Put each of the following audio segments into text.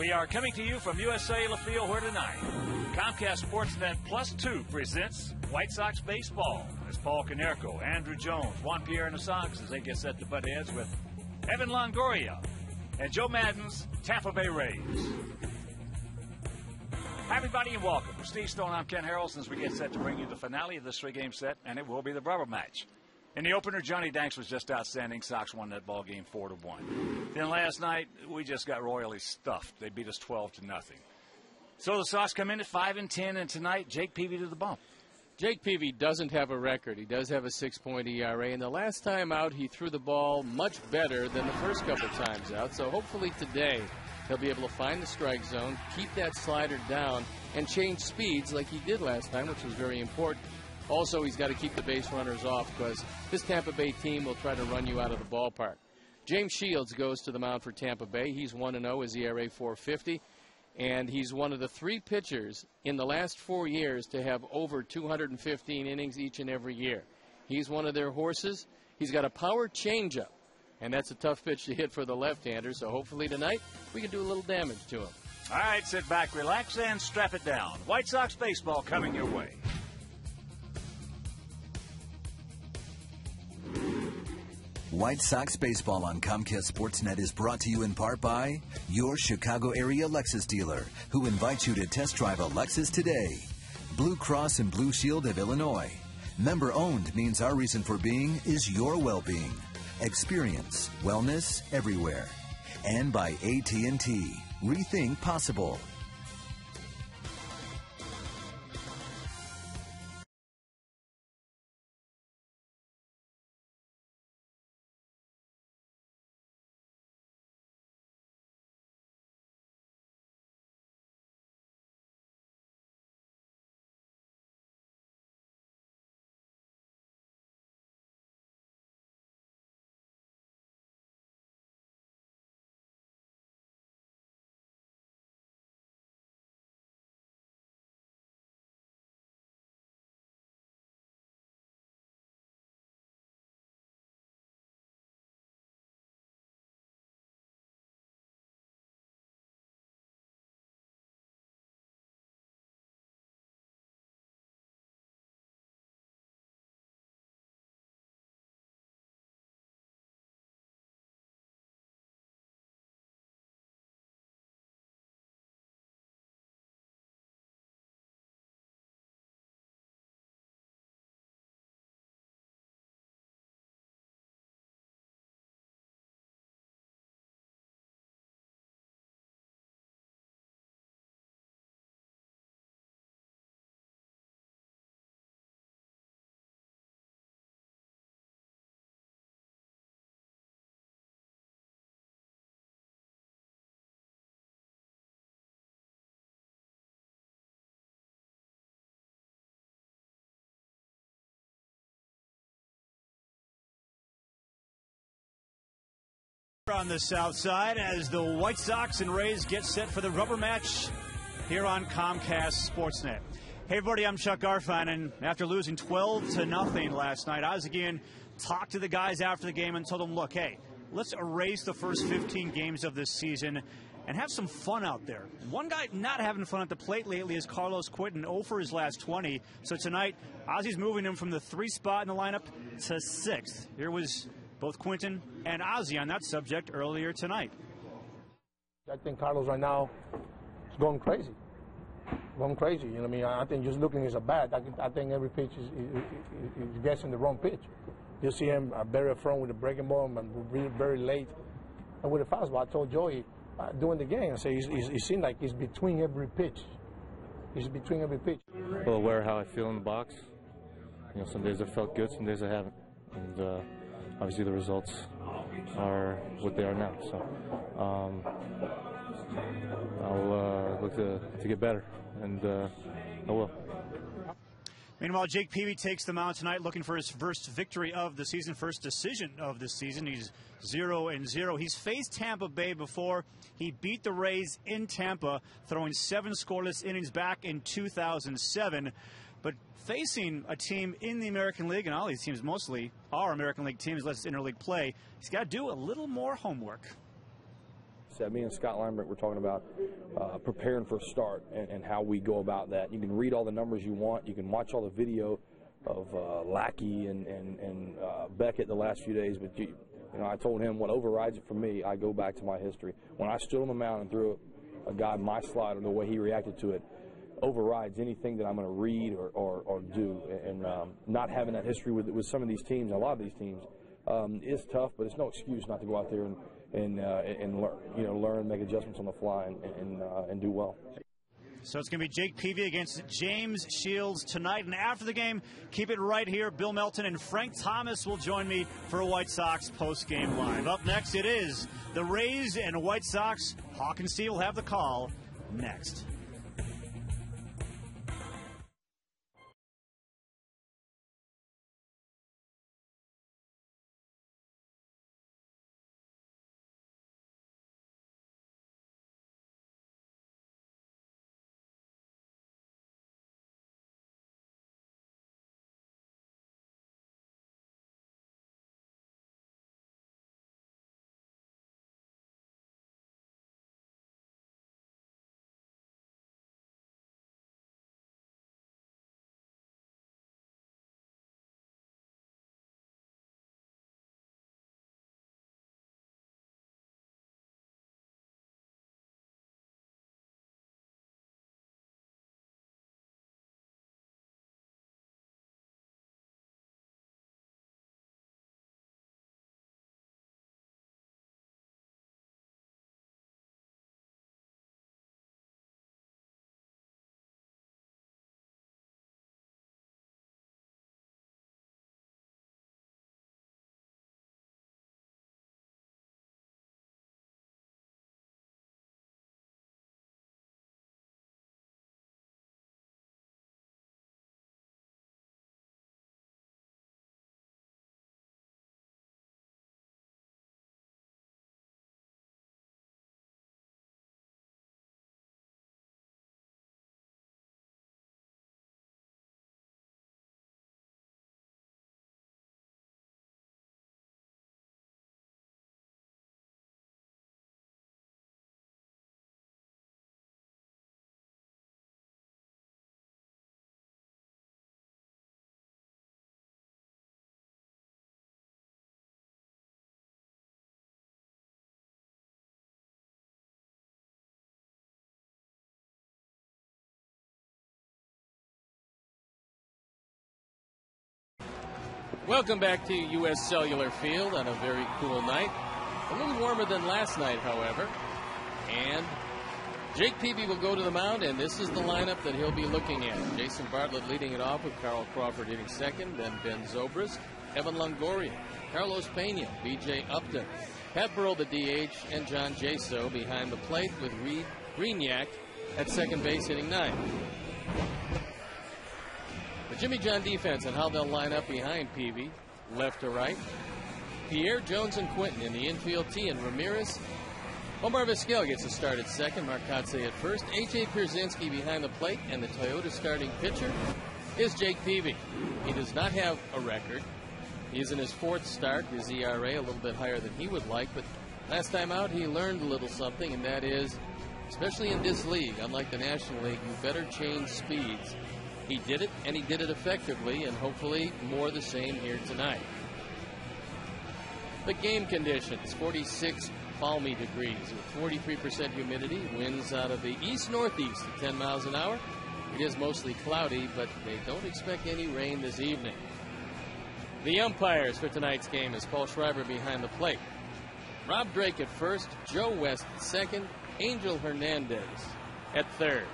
We are coming to you from USA LaField, where tonight Comcast Sportsnet Plus 2 presents White Sox baseball. As Paul Konerko, Andrew Jones, Juan Pierre and the Sox as they get set to butt heads with Evan Longoria and Joe Madden's Tampa Bay Rays. Hi, everybody, and welcome. Steve Stone, I'm Ken Harrelson as we get set to bring you the finale of this three-game set, and it will be the rubber match. In the opener, Johnny Danks was just outstanding. Sox won that ball game 4-1. Then last night, we just got royally stuffed. They beat us 12-0. So the Sox come in at 5-10, and tonight, Jake Peavy to the bump. Jake Peavy doesn't have a record. He does have a 6.0 ERA, and the last time out, he threw the ball much better than the first couple times out. So hopefully today, he'll be able to find the strike zone, keep that slider down, and change speeds like he did last time, which was very important. Also, he's got to keep the base runners off because this Tampa Bay team will try to run you out of the ballpark. James Shields goes to the mound for Tampa Bay. He's 1-0, his ERA 4.50, and he's one of the three pitchers in the last 4 years to have over 215 innings each and every year. He's one of their horses. He's got a power changeup, and that's a tough pitch to hit for the left-hander, so hopefully tonight we can do a little damage to him. All right, sit back, relax, and strap it down. White Sox baseball coming your way. White Sox baseball on Comcast Sportsnet is brought to you in part by your Chicago area Lexus dealer, who invites you to test drive a Lexus today. Blue Cross and Blue Shield of Illinois. Member owned means our reason for being is your well-being. Experience wellness everywhere. And by AT&T. Rethink possible. On the south side as the White Sox and Rays get set for the rubber match here on Comcast Sportsnet. Hey everybody, I'm Chuck Garfien, and after losing 12-0 last night, I was again talked to the guys after the game and told them, look, hey, let's erase the first 15 games of this season and have some fun out there. One guy not having fun at the plate lately is Carlos Quentin, 0 for his last 20. So tonight, Ozzy's moving him from the 3 spot in the lineup to 6th. Here was both Quentin and Ozzy on that subject earlier tonight. I think Carlos right now is going crazy. Going crazy. You know what I mean? I think just looking at his bat, I think every pitch is guessing the wrong pitch. You see him very up front with the breaking ball and very late. And with the fastball, I told Joey during the game, I said, he seemed like he's between every pitch. He's between every pitch. Well, aware of how I feel in the box. You know, some days I felt good, some days I haven't. And obviously the results are what they are now. So I'll look to get better, and I will. Meanwhile, Jake Peavy takes the mound tonight looking for his first victory of the season, first decision of the season. He's 0-0. He's faced Tampa Bay before. He beat the Rays in Tampa, throwing 7 scoreless innings back in 2007. But facing a team in the American League, and all these teams mostly are American League teams, unless it's interleague play, he's got to do a little more homework. said, me and Scott Lambert were talking about preparing for a start and how we go about that. You can read all the numbers you want. You can watch all the video of Lackey and Beckett the last few days, but you know, I told him what overrides it for me, I go back to my history. When I stood on the mound and threw a guy my slide and the way he reacted to it, overrides anything that I'm going to read or do. And not having that history with some of these teams, a lot of these teams, is tough, but it's no excuse not to go out there and learn, make adjustments on the fly, and do well. So it's going to be Jake Peavy against James Shields tonight. And after the game, keep it right here. Bill Melton and Frank Thomas will join me for a White Sox post-game live. Up next, it is the Rays and White Sox. Hawk and Steve will have the call next. Welcome back to U.S. Cellular Field on a very cool night. A little warmer than last night, however. And Jake Peavy will go to the mound, and this is the lineup that he'll be looking at. Jason Bartlett leading it off with Carl Crawford hitting second, then Ben Zobrist, Evan Longoria, Carlos Pena, B.J. Upton, Pat Burrell, the DH, and John Jaso behind the plate with Reed Greenyak at second base hitting ninth. The Jimmy John defense and how they'll line up behind Peavy, left to right. Pierre, Jones, and Quinton in the infield tee, and Ramirez. Omar Vizquel gets a start at second, Mark Kotsay at first. A.J. Pierzynski behind the plate, and the Toyota starting pitcher is Jake Peavy. He does not have a record. He's in his fourth start, his ERA a little bit higher than he would like, but last time out he learned a little something, and that is, especially in this league, unlike the National League, you better change speeds. He did it, and he did it effectively, and hopefully more the same here tonight. The game conditions, 46 balmy degrees with 43% humidity, winds out of the east-northeast at 10 miles an hour. It is mostly cloudy, but they don't expect any rain this evening. The umpires for tonight's game is Paul Schreiber behind the plate. Rob Drake at first, Joe West at second, Angel Hernandez at third.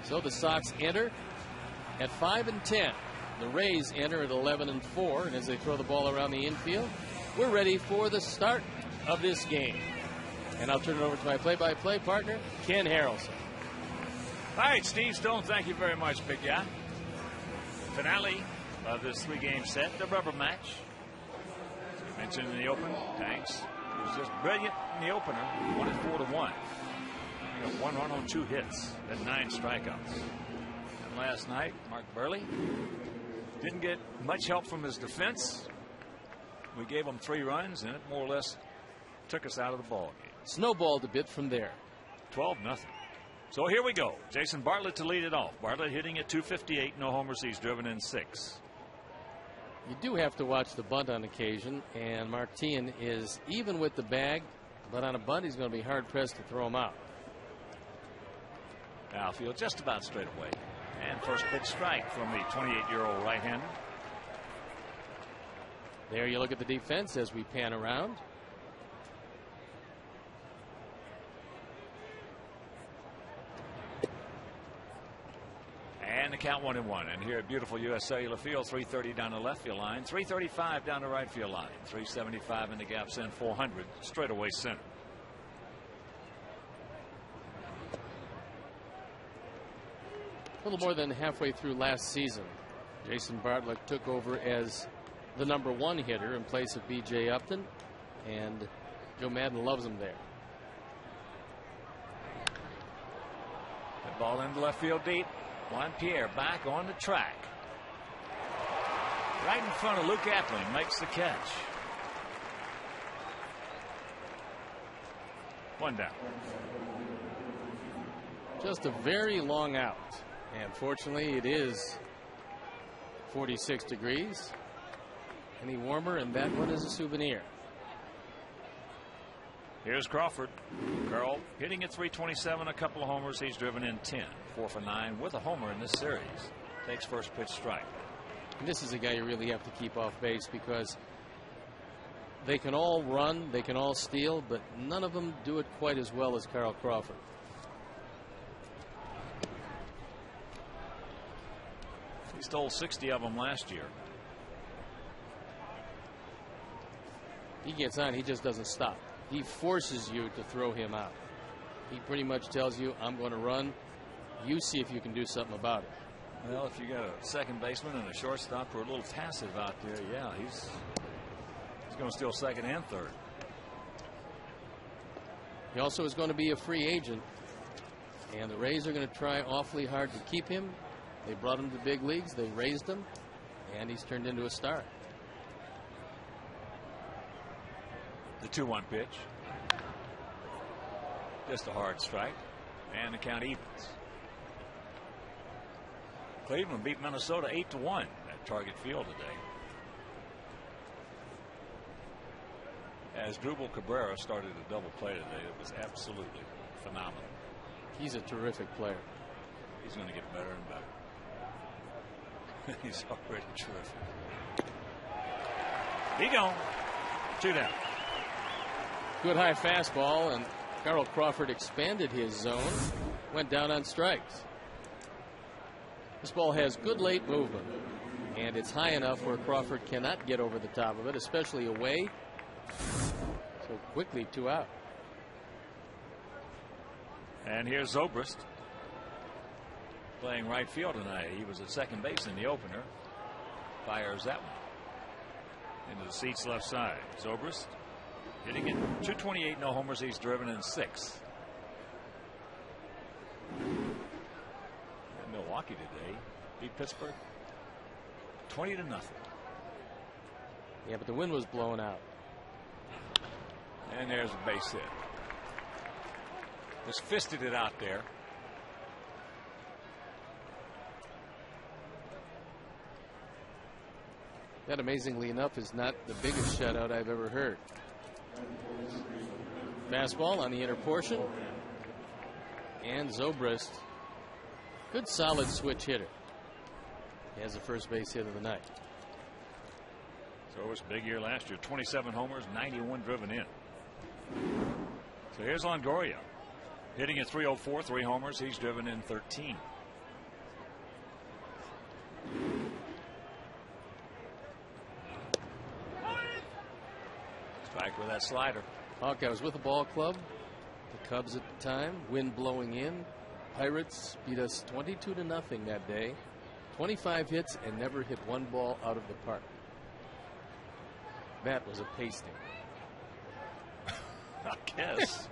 So the Sox enter at 5-10. The Rays enter at 11-4, and as they throw the ball around the infield, we're ready for the start of this game. And I'll turn it over to my play-by-play partner, Ken Harrelson. All right, Steve Stone, thank you very much, big guy. Finale of this three-game set, the rubber match. As we mentioned in the open, Tanks was just brilliant in the opener, 1-4-1. He got 1 run on 2 hits and 9 strikeouts. And last night, Mark Burley didn't get much help from his defense. We gave him 3 runs, and it more or less took us out of the ball game. snowballed a bit from there. 12-0. So here we go. Jason Bartlett to lead it off. Bartlett hitting at .258, no homers. He's driven in 6. You do have to watch the bunt on occasion, and Martin is even with the bag, but on a bunt he's going to be hard-pressed to throw him out. Outfield just about straight away. And first pitch strike from the 28-year-old right-hander. There you look at the defense as we pan around. And the count 1-1. And here at beautiful U.S. Cellular Field, 330 down the left field line, 335 down the right field line, 375 in the gaps in, 400 straightaway center. A little more than halfway through last season, Jason Bartlett took over as the #1 hitter in place of B.J. Upton, and Joe Madden loves him there. The ball into left field deep. Juan Pierre back on the track. Right in front of Luke Appling, makes the catch. 1 down. Just a very long out. And fortunately, it is 46 degrees. Any warmer, and that one is a souvenir. Here's Crawford. Carl hitting at .327, a couple of homers. He's driven in 10, 4 for 9 with a homer in this series. Takes first pitch strike. And this is a guy you really have to keep off base because they can all run, they can all steal, but none of them do it quite as well as Carl Crawford. He stole 60 of them last year. He gets on, he just doesn't stop. He forces you to throw him out. He pretty much tells you, I'm going to run. You see if you can do something about it. Well, if you got a second baseman and a shortstop who are a little passive out there, yeah, he's going to steal second and third. He also is going to be a free agent, and the Rays are going to try awfully hard to keep him. They brought him to the big leagues, they raised him, and he's turned into a star. The 2-1 pitch. Just a hard strike, and the count evens. Cleveland beat Minnesota 8-1 at Target Field today. As Drupal Cabrera started a double play today, it was absolutely phenomenal. He's a terrific player. He's going to get better and better. He's already terrific. He gone. 2 down. Good high fastball, and Carl Crawford expanded his zone, went down on strikes. This ball has good late movement, and it's high enough where Crawford cannot get over the top of it, especially away. So quickly, 2 out. And here's Zobrist playing right field tonight. He was at second base in the opener. Fires that one into the seats left side. Zobrist hitting it .228, no homers. He's driven in 6. And Milwaukee today beat Pittsburgh 20-0. Yeah, but the wind was blowing out. And there's a base hit. Just fisted it out there. That, amazingly enough, is not the biggest shutout I've ever heard. Fastball on the inner portion. And Zobrist, good solid switch hitter. He has the first base hit of the night. Zobrist, big year last year. 27 homers, 91 driven in. So here's Longoria. Hitting at .304, 3 homers. He's driven in 13. Strike with that slider. Hawk, I was with the ball club, the Cubs at the time, wind blowing in. Pirates beat us 22-0 that day. 25 hits and never hit one ball out of the park. That was a pasting. I guess.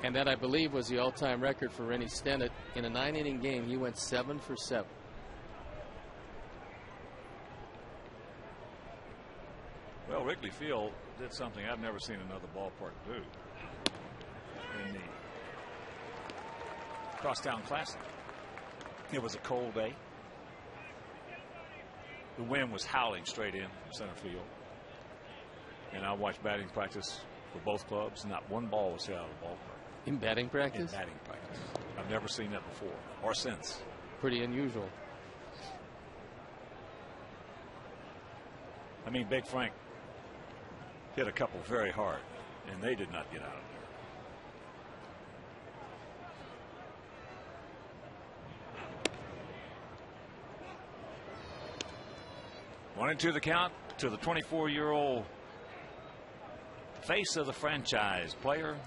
And that, I believe, was the all-time record for Rennie Stennett. In a 9-inning game, he went 7 for 7. Well, Wrigley Field did something I've never seen another ballpark do in the Crosstown Classic. It was a cold day. The wind was howling straight in from center field. And I watched batting practice for both clubs. Not one ball was hit out of the ballpark. In batting practice? In batting practice. I've never seen that before or since. Pretty unusual. I mean, Big Frank hit a couple very hard, and they did not get out of there. 1-2 the count to the 24-year-old face of the franchise player,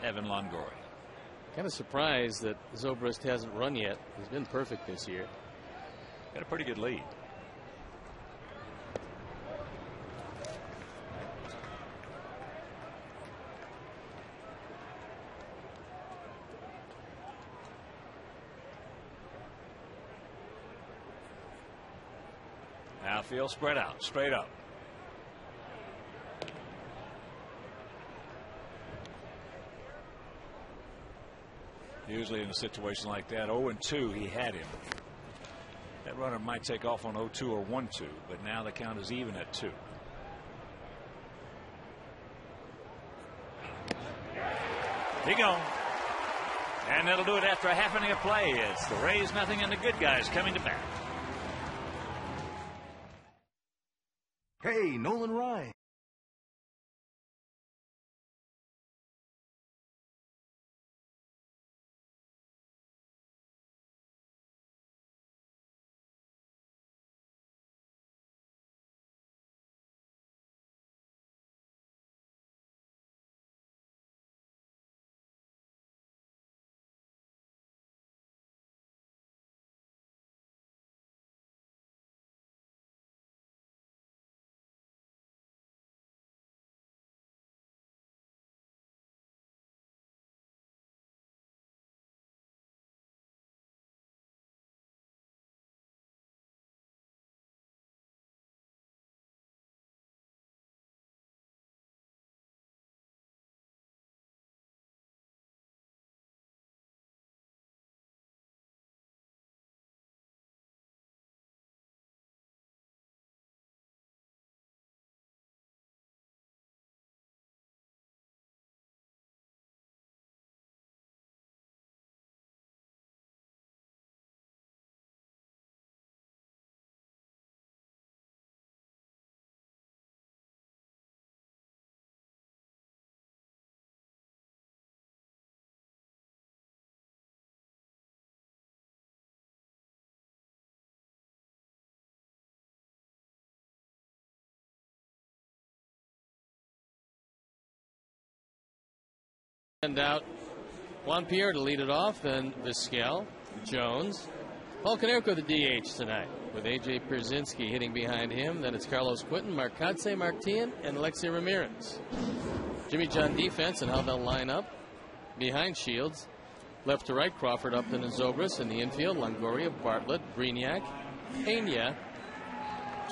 Evan Longoria. Kind of surprised that Zobrist hasn't run yet. He's been perfect this year. Got a pretty good lead. Outfield spread out, straight up. Usually in a situation like that, 0-2, he had him. That runner might take off on 0-2 or 1-2, but now the count is even at 2. He gone. And that'll do it after a half inning of play. It's the Rays nothing and the good guys coming to bat. Hey, Nolan Ryan. Send out Juan Pierre to lead it off, then Vizquel, Jones. Paul Konerko the DH tonight, with A.J. Pierzynski hitting behind him. Then it's Carlos Quinton, Marcatse Martin, and Alexi Ramirez. Jimmy John defense and how they'll line up behind Shields. Left to right, Crawford, Upton, and Zobrist. In the infield, Longoria, Bartlett, Brignac, Pena,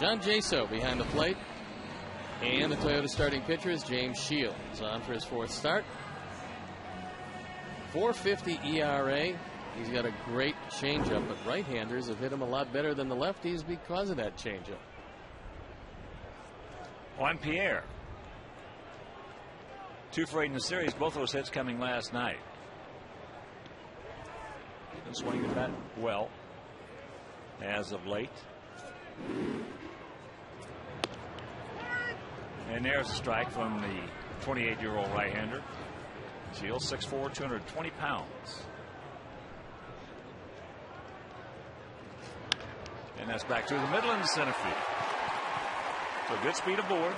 John Jaso behind the plate. And the Toyota starting pitcher is James Shields, on for his fourth start. 4.50 ERA. He's got a great changeup, but right-handers have hit him a lot better than the lefties because of that changeup. Juan Pierre. 2 for 8 in the series. Both those hits coming last night. Been swinging the bat well as of late. And there's a strike from the 28-year-old right-hander. Shields 6'4", 220 pounds. And that's back to the middle and the center field. So good speed aboard.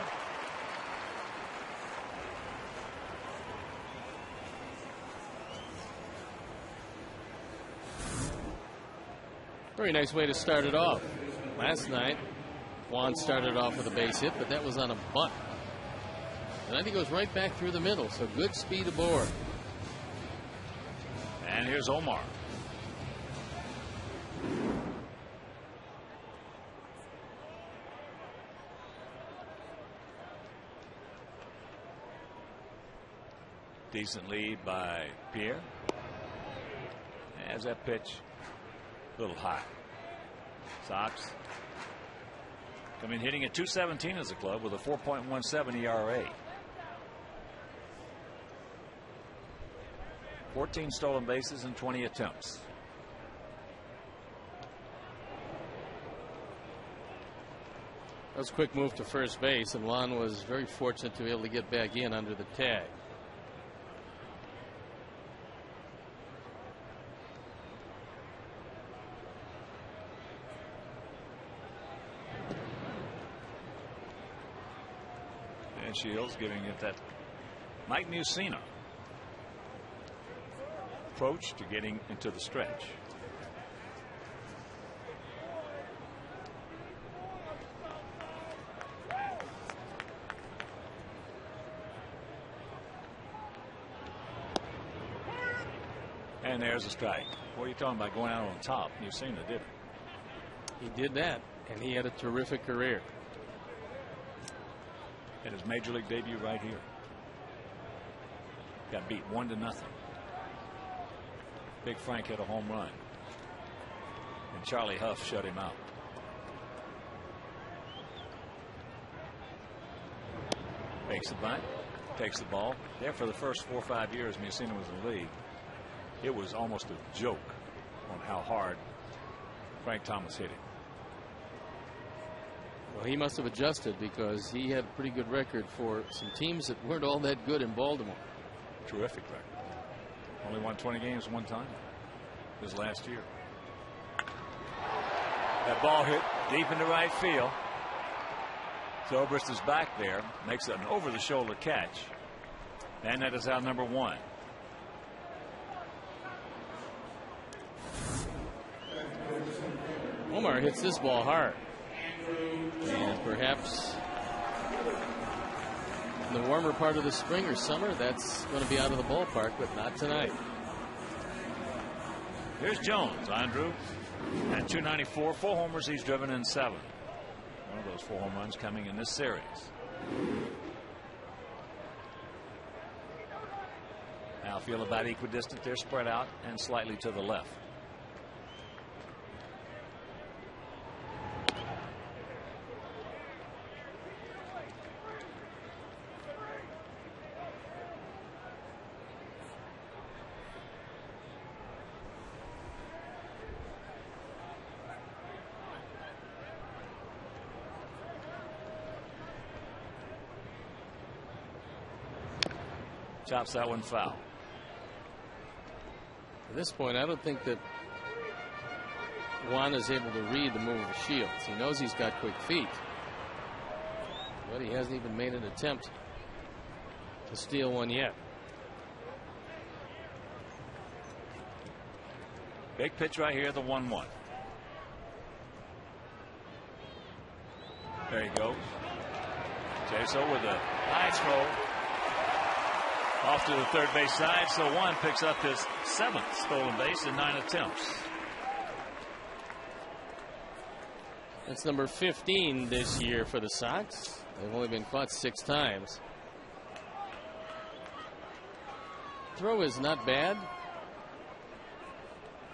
Very nice way to start it off. Last night, Juan started off with a base hit, but that was on a bunt. And then he goes right back through the middle, so good speed aboard. And here's Omar. decent lead by Pierre. As that pitch a little high. Sox come in hitting at .217 as a club with a 4.17 ERA. 14 stolen bases in 20 attempts. That was a quick move to first base, and Juan was very fortunate to be able to get back in under the tag. And Shields giving it that Mike Mussina approach to getting into the stretch. And there's a strike. What are you talking about going out on top? Mussina did it. He did that, and he had a terrific career. At his major league debut right here. Got beat 1-0. Big Frank hit a home run. And Charlie Huff shut him out. Takes the bunt. Takes the ball. There for the first 4 or 5 years Mussina was in the league. It was almost a joke on how hard Frank Thomas hit him. Well, he must have adjusted because he had a pretty good record for some teams that weren't all that good in Baltimore. Terrific record. Only won 20 games one time this last year. That ball hit deep into right field. Zobrist is back there, makes an over-the-shoulder catch, and that is out number 1. Omar hits this ball hard. And perhaps in the warmer part of the spring or summer, that's going to be out of the ballpark, but not tonight. Here's Jones, Andrew, at .294, 4 homers. He's driven in 7. One of those 4 home runs coming in this series. Now feel about equidistant. They're spread out and slightly to the left. Chops that one foul. At this point, I don't think that Juan is able to read the move of Shields. He knows he's got quick feet, but he hasn't even made an attempt to steal one yet. Big pitch right here, the 1-1. There he goes. Jaso with a nice roll. Off to the third base side, so Juan picks up his 7th stolen base in 9 attempts. That's number 15 this year for the Sox. They've only been caught 6 times. Throw is not bad,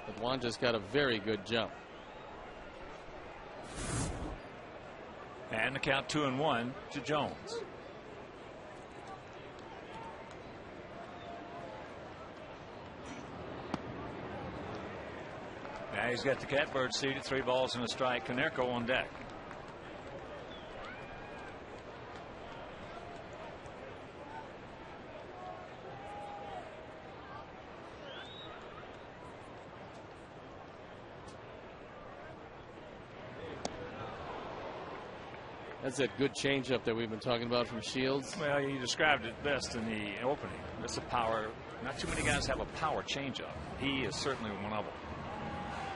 but Juan just got a very good jump. And the count 2-1 to Jones. Now he's got the catbird seated, 3 balls and a strike. Konerko on deck. That's that good changeup that we've been talking about from Shields. Well, you described it best in the opening. That's a power. Not too many guys have a power changeup. He is certainly one of them.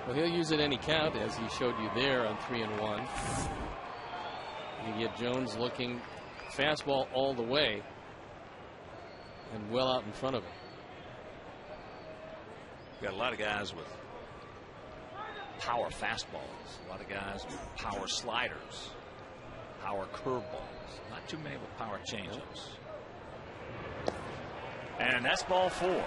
Well, he'll use it any count, as he showed you there on 3-1. You get Jones looking fastball all the way and well out in front of him. Got a lot of guys with power fastballs, a lot of guys with power sliders, power curveballs. Not too many with power changeups. And that's ball 4.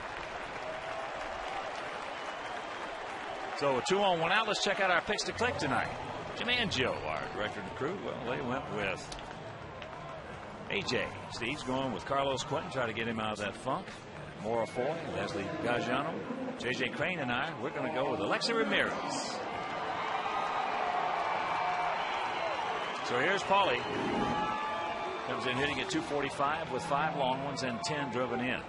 So a 2-on-1 out. Let's check out our picks to click tonight. Jimmy and Joe, our director and crew, well, they went with AJ. Steve's going with Carlos Quentin, try to get him out of that funk. Maura Foy, Leslie Gajano, JJ Crane, and we're going to go with Alexi Ramirez. So here's Paulie. Comes in hitting at 245 with 5 long ones and 10 driven in.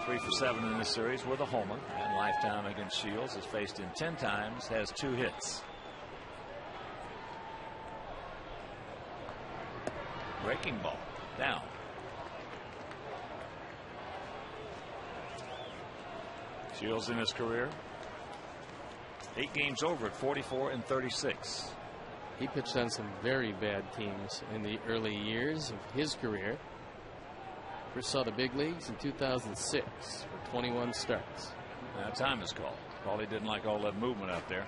3 for 7 in this series with a homer. And lifetime against Shields, has faced him 10 times, has 2 hits. Breaking ball down. Shields in his career 8 games over at 44 and 36. He pitched on some very bad teams in the early years of his career. First saw the big leagues in 2006 for 21 starts. Now time is called. Paulie didn't like all that movement out there.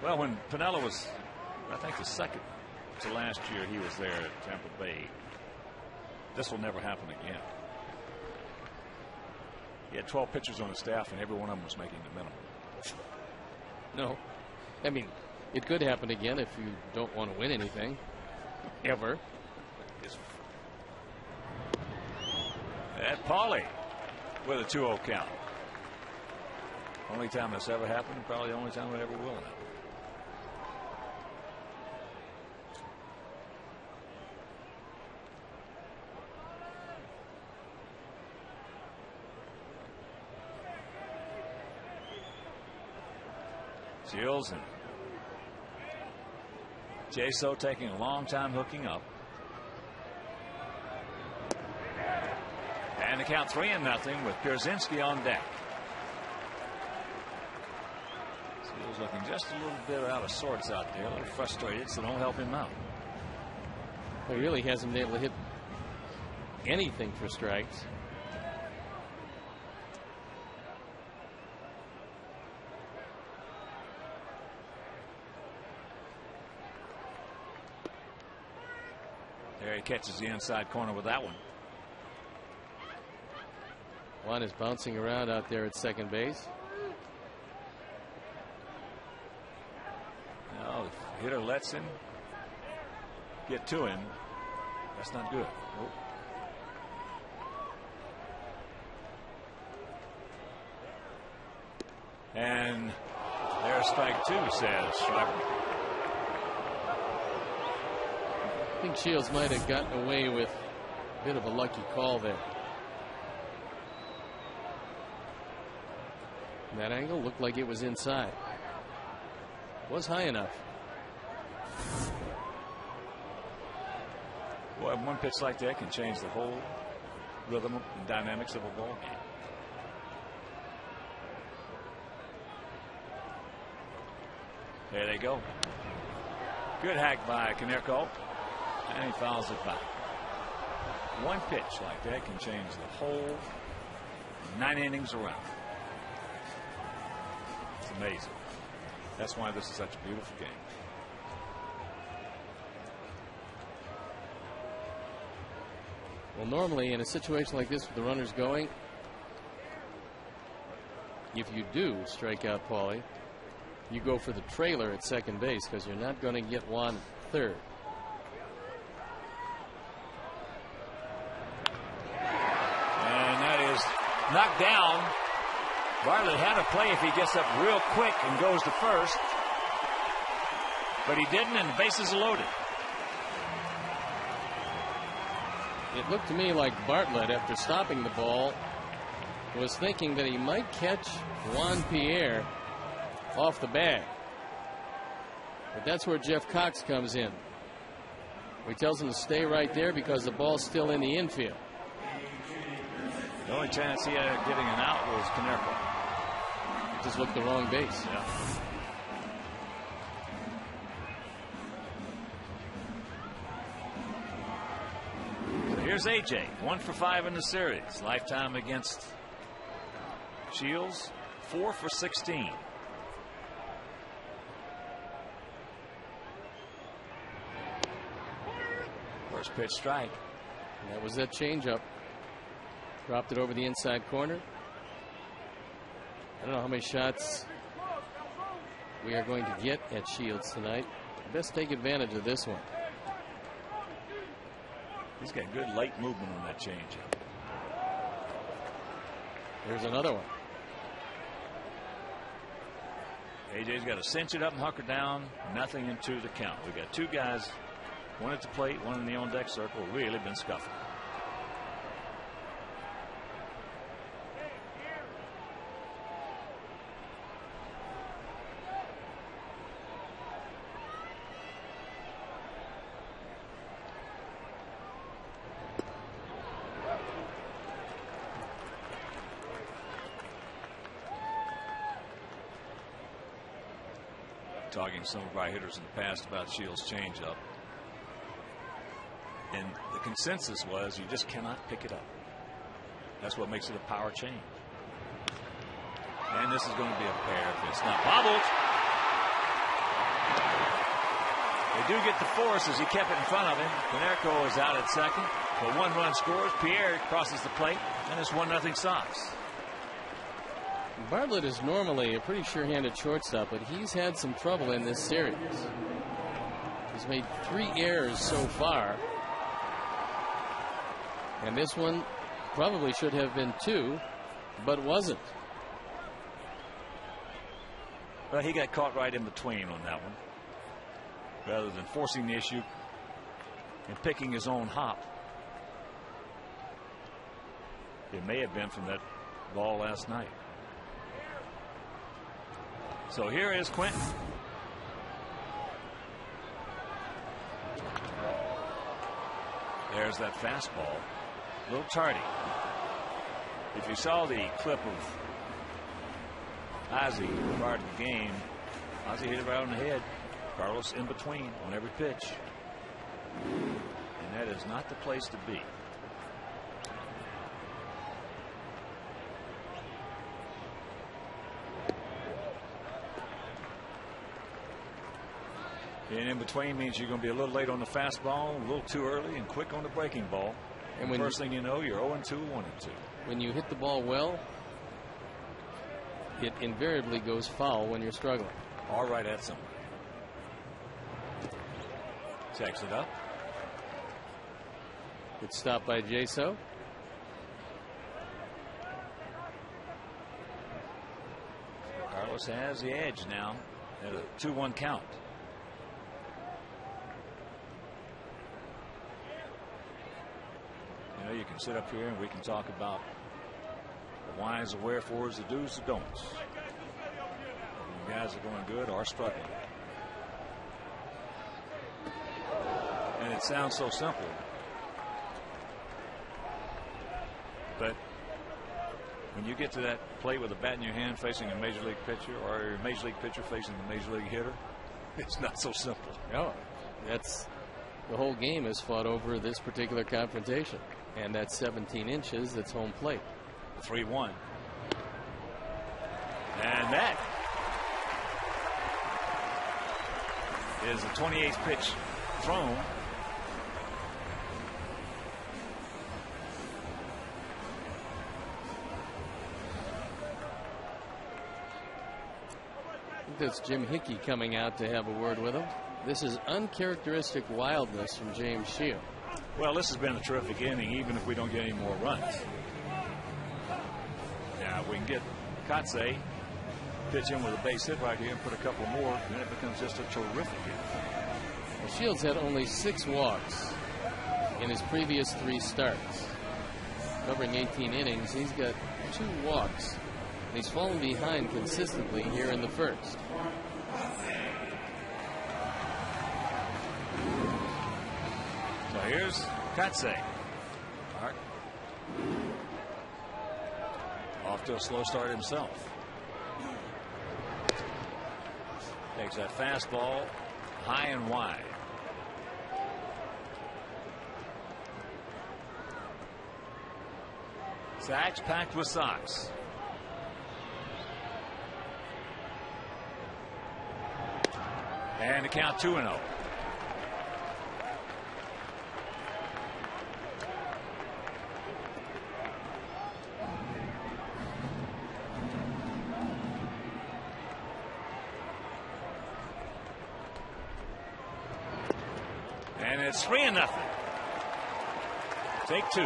Well, when Piniella was, I think, the second to last year he was there at Tampa Bay, this will never happen again. He had 12 pitchers on the staff, and every one of them was making the minimum. No. I mean, it could happen again if you don't want to win anything. Ever. At Paulie with a 2-0 count. Only time this ever happened, probably the only time it ever will happen. Shields and Jaso taking a long time hooking up. And the count 3-0 with Pierzynski on deck. Shields looking just a little bit out of sorts out there, a little frustrated, so don't help him out. He really hasn't been able to hit anything for strikes. There he catches the inside corner with that one. Juan is bouncing around out there at second base. No, the hitter lets him get to him. That's not good. Nope. And there's strike 2, says Schreiber. I think Shields might have gotten away with a bit of a lucky call there. And that angle looked like it was inside. Was high enough. Boy, one pitch like that can change the whole rhythm and dynamics of a ball game. There they go. Good hack by Konerko. And he fouls it back. One pitch like that can change the whole 9 innings around. It's amazing. That's why this is such a beautiful game. Well, normally in a situation like this with the runners going, if you do strike out Paulie, you go for the trailer at second base because you're not going to get one third. And that is knocked down. Bartlett had a play if he gets up real quick and goes to first. But he didn't, and the bases are loaded. It looked to me like Bartlett, after stopping the ball, was thinking that he might catch Juan Pierre off the bag. But that's where Jeff Cox comes in. He tells him to stay right there because the ball's still in the infield. The only chance he had of getting an out was Konerko. Just looked the wrong base. Yeah. So here's AJ, 1 for 5 in the series. Lifetime against Shields, 4 for 16. First pitch strike. And that was that changeup. Dropped it over the inside corner. I don't know how many shots we are going to get at Shields tonight. Best take advantage of this one. He's got good late movement on that changeup. There's another one. AJ's got to cinch it up and hunker down. Nothing into the count. We got two guys, one at the plate, one in the on deck circle, really been scuffling. Talking to some of our hitters in the past about Shields' changeup, and the consensus was you just cannot pick it up. That's what makes it a power change. And this is going to be a pair if it's not bobbled. They do get the force as he kept it in front of him. Konerko is out at second, but one run scores. Pierre crosses the plate, and it's 1-0 Sox. Bartlett is normally a pretty sure-handed shortstop, but he's had some trouble in this series. He's made 3 errors so far, and this one probably should have been 2, but wasn't. Well, he got caught right in between on that one. Rather than forcing the issue and picking his own hop, it may have been from that ball last night. So here is Quentin. There's that fastball. A little tardy. If you saw the clip of Ozzie prior to the game, Ozzie hit it right on the head. Carlos in between on every pitch. And that is not the place to be. And in between means you're going to be a little late on the fastball, a little too early, and quick on the breaking ball. And when first thing you know, you're 0-2, 1-2. When you hit the ball well, it invariably goes foul when you're struggling. All right at somebody. Checks it up. Good stop by Jaso. Carlos has the edge now at a 2-1 count. You know, you can sit up here and we can talk about the whys, the wherefores, the do's, the don'ts. The guys are going good or struggling. And it sounds so simple, but when you get to that plate with a bat in your hand facing a major league pitcher, or a major league pitcher facing a major league hitter, it's not so simple. No, that's the whole game is fought over this particular confrontation, and that's 17 inches. That's home plate. 3-1, and that is the 28th pitch thrown. That's Jim Hickey coming out to have a word with him. This is uncharacteristic wildness from James Shield. Well, this has been a terrific inning, even if we don't get any more runs. Now, if we can get Kotze pitch in with a base hit right here and put a couple more, then it becomes just a terrific inning. Well, Shields had only 6 walks in his previous 3 starts. Covering 18 innings, he's got 2 walks. He's fallen behind consistently here in the first. So here's Kotze. Off to a slow start himself. Takes that fastball high and wide. Sacks packed with Sox. And the count 2-0. And it's 3-0. Take two.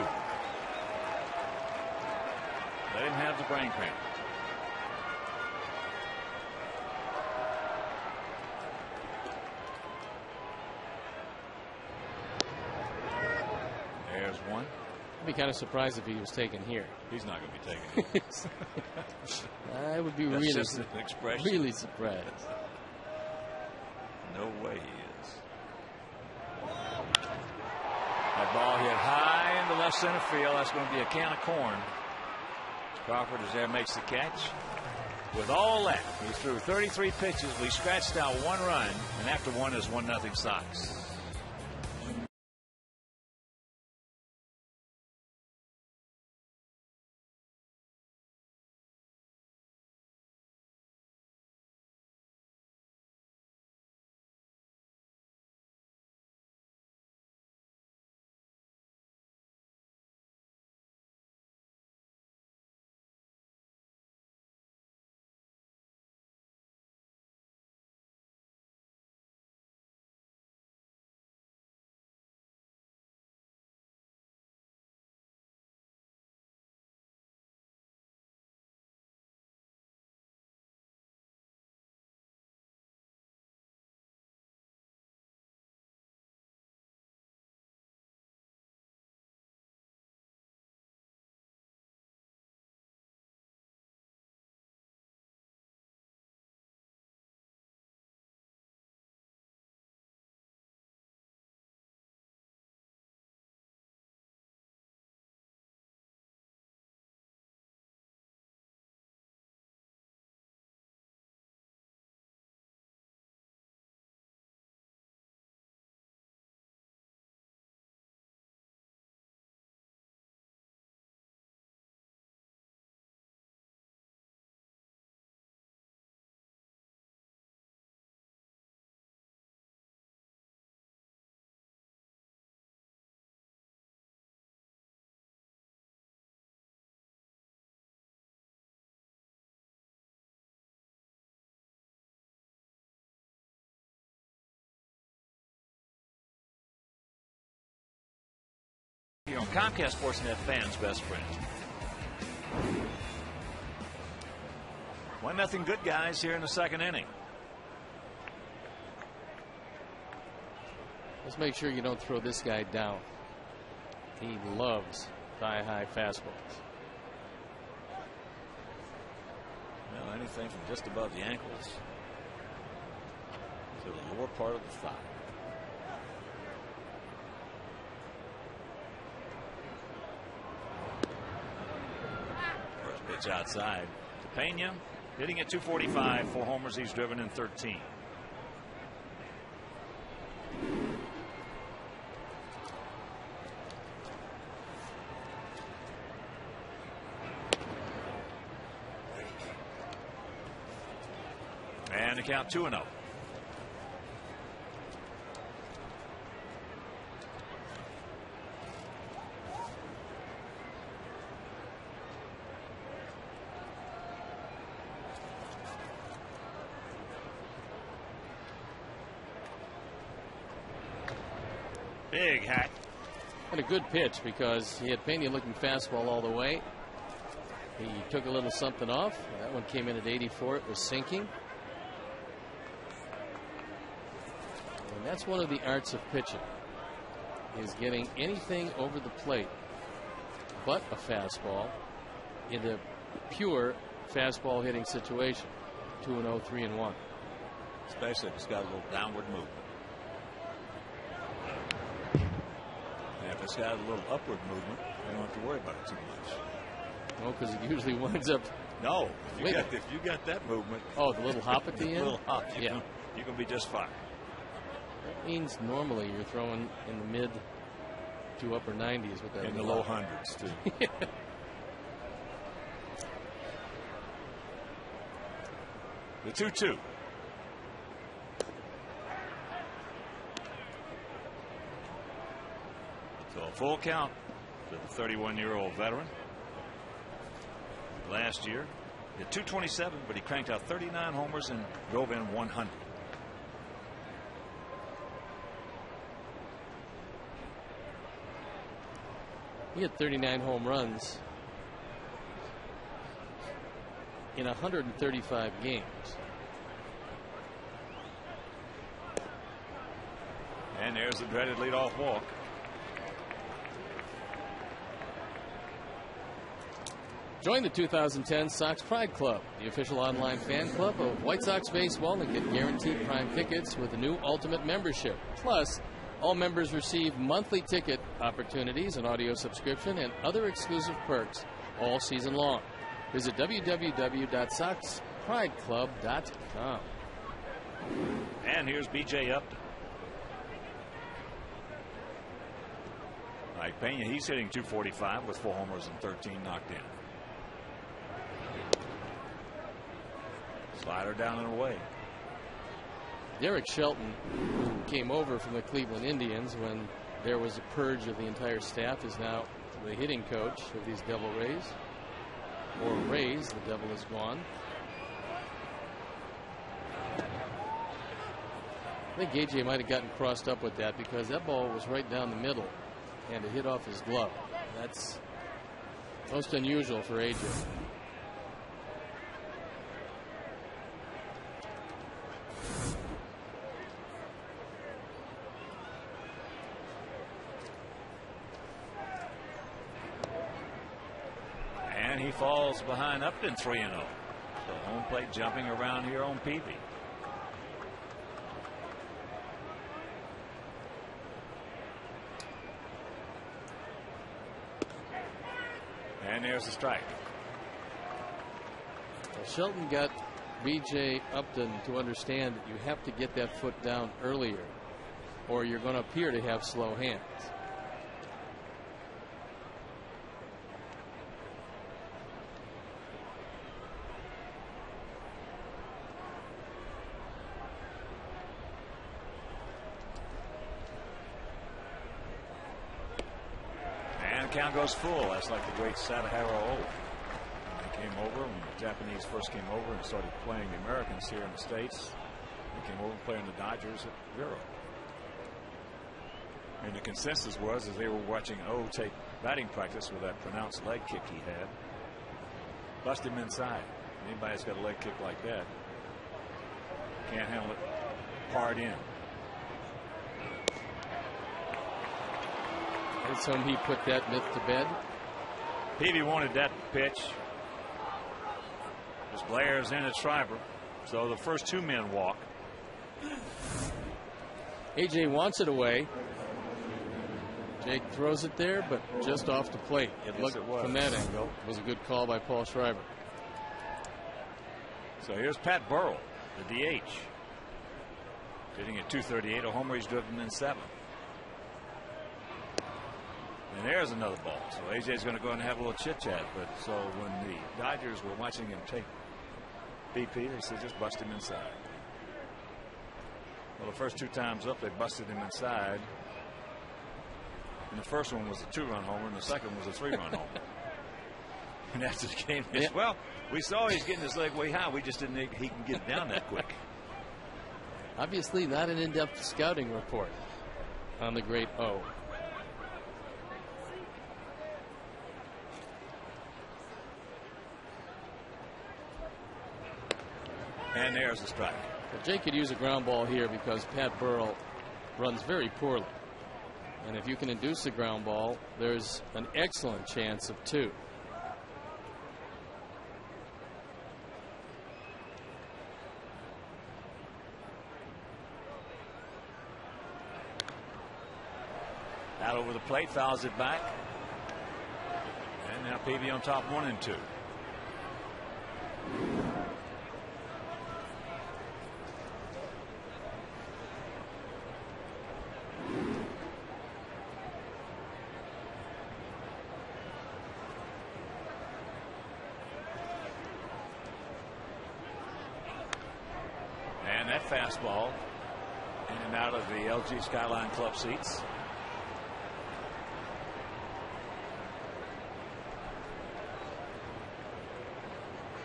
Let him have the brain cramp. There's one. I'd be kind of surprised if he was taken here. He's not going to be taken here. I would be That's really, just an expression. really surprised. No way he is. That ball hit high into left center field. That's going to be a can of corn. Crawford is there, makes the catch. With all that, he threw 33 pitches. We scratched out 1 run, and after one is 1-0 Sox. Here on Comcast Sportsnet, fans' best friend. 1-0 good guys here in the second inning. Let's make sure you don't throw this guy down. He loves thigh-high fastballs. Well, anything from just above the ankles to the lower part of the thigh. First pitch outside to Pena, hitting at 245, 4 homers he's driven in 13. And the count 2-0. Big hack. And a good pitch because he had Pena looking fastball all the way. He took a little something off. That one came in at 84. It was sinking. And that's one of the arts of pitching, is getting anything over the plate but a fastball in a pure fastball hitting situation. 2-0, 3-1. Especially if it's got a little downward movement. And if it's got a little upward movement, you don't have to worry about it too much. No, because it usually winds up. No, if you got that movement. Oh, the little hop at the end? Little hop. Yeah. You can be just fine. That means normally you're throwing in the mid to upper 90s with that. In the low hundreds, too. Yeah. The 2-2. So a full count to the 31-year-old veteran. Last year, he had 227, but he cranked out 39 homers and drove in 100. He had 39 home runs in 135 games. And there's the dreaded leadoff walk. Join the 2010 Sox Pride Club, the official online fan club of White Sox baseball, and get guaranteed prime tickets with the new Ultimate membership. Plus, all members receive monthly ticket opportunities, an audio subscription, and other exclusive perks all season long. Visit www.soxprideclub.com. And here's B.J. Upton. Mike Pena, he's hitting .245 with 4 homers and 13 knocked in. Slider down and away. Derek Shelton, who came over from the Cleveland Indians when there was a purge of the entire staff, is now the hitting coach of these Devil Rays. Or Rays, the devil is gone. I think AJ might have gotten crossed up with that because that ball was right down the middle and it hit off his glove. That's most unusual for AJ. And he falls behind Upton 3-0. So home plate jumping around here on Peavy. And there's the strike. Well, Shelton got B.J. Upton to understand that you have to get that foot down earlier, or you're going to appear to have slow hands. Count goes full. That's like the great Sadahara O. They came over when the Japanese first came over and started playing the Americans here in the States. They came over playing the Dodgers at Vero. And the consensus was, as they were watching O take batting practice with that pronounced leg kick he had, bust him inside. Anybody that's got a leg kick like that can't handle it hard in. Let's hope he put that myth to bed. Peavy wanted that pitch. As Blair's in at Schreiber. So the first 2 men walk. AJ wants it away. Jake throws it there, but just off the plate. It looked from that angle. It was a good call by Paul Schreiber. So here's Pat Burrell, the DH. Hitting at .238, a homer. He's driven in 7. And there's another ball. So AJ's going to go and have a little chit chat. But so when the Dodgers were watching him take BP, they said just bust him inside. Well, the first 2 times up, they busted him inside. And the first one was a 2-run homer, and the second was a 3-run homer. And after the game, well, we saw he's getting his leg way high. We just didn't think he can get it down that quick. Obviously, not an in-depth scouting report on the great O. And there's the strike. Well, Jake could use a ground ball here because Pat Burrell runs very poorly. And if you can induce a ground ball, there's an excellent chance of 2. Out over the plate, fouls it back. And now Peavy on top, 1-2. And that fastball in and out of the LG Skyline Club seats.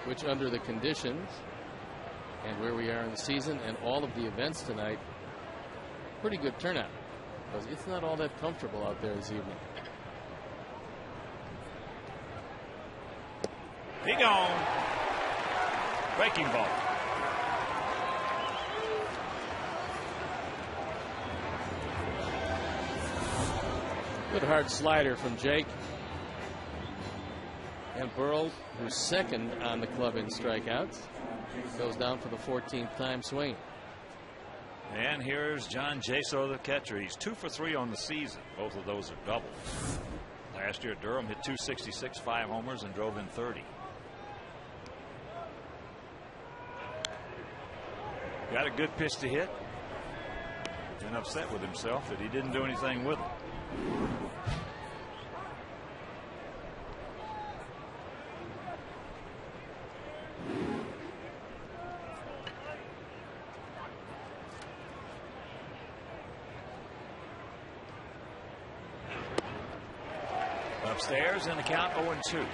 Which, under the conditions and where we are in the season and all of the events tonight, pretty good turnout, because it's not all that comfortable out there this evening. He gone. Breaking ball. Good hard slider from Jake. And Burrell, who's second on the club in strikeouts, goes down for the 14th time swinging. And here's John Jaso, the catcher. He's 2 for 3 on the season. Both of those are doubles. Last year, Durham hit .266, 5 homers, and drove in 30. Got a good pitch to hit. And upset with himself that he didn't do anything with it. Upstairs in the count 0-2.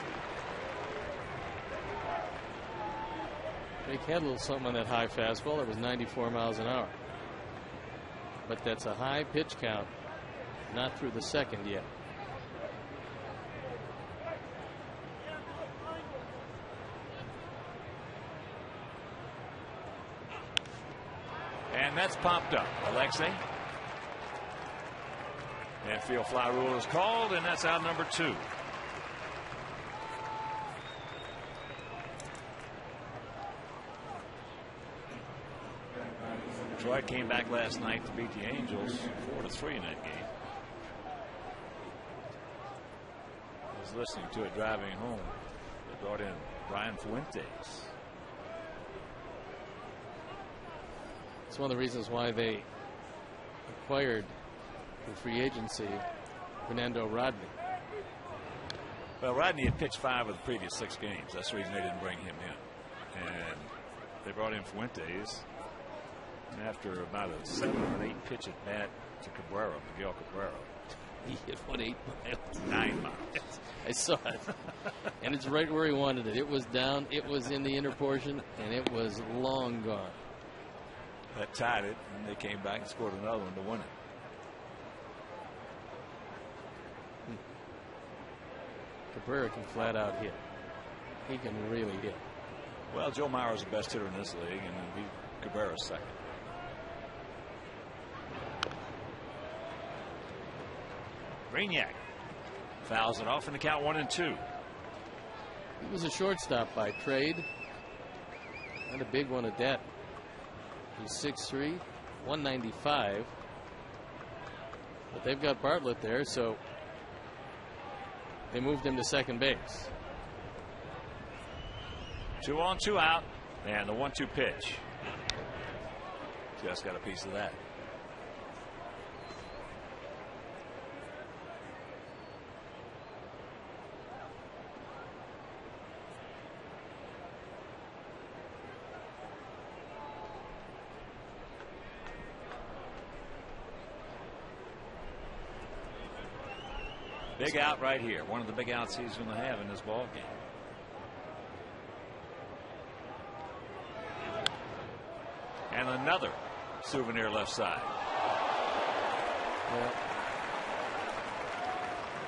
Jake had a little something on that high fastball. It was 94 miles an hour. But that's a high pitch count. Not through the second yet. And that's popped up. Alexei. Infield fly rule is called, and that's out number 2. Detroit came back last night to beat the Angels 4-3 in that game. I was listening to it driving home. They brought in Brian Fuentes. It's one of the reasons why they acquired in free agency Fernando Rodney. Well, Rodney had pitched 5 of the previous 6 games. That's the reason they didn't bring him in. And they brought in Fuentes. And after about a 7 or 8 pitch at bat to Cabrera, Miguel Cabrera, He hit 8 miles. 9 miles. I saw it. And it's right where he wanted it. It was down, it was in the inner portion, and it was long gone. That tied it, and they came back and scored another one to win it. Cabrera can flat out hit. He can really hit. Well, Joe Mauer's the best hitter in this league, and then beat Cabrera's second. Grignac fouls it off in the count 1-2. He was a shortstop by trade. Not a big one at that. He's 6'3", 195. But they've got Bartlett there, so they moved him to second base. 2 on, 2 out, and the 1-2 pitch. Just got a piece of that. Big out right here. One of the big outs he's going to have in this ball game. And another souvenir left side. Well,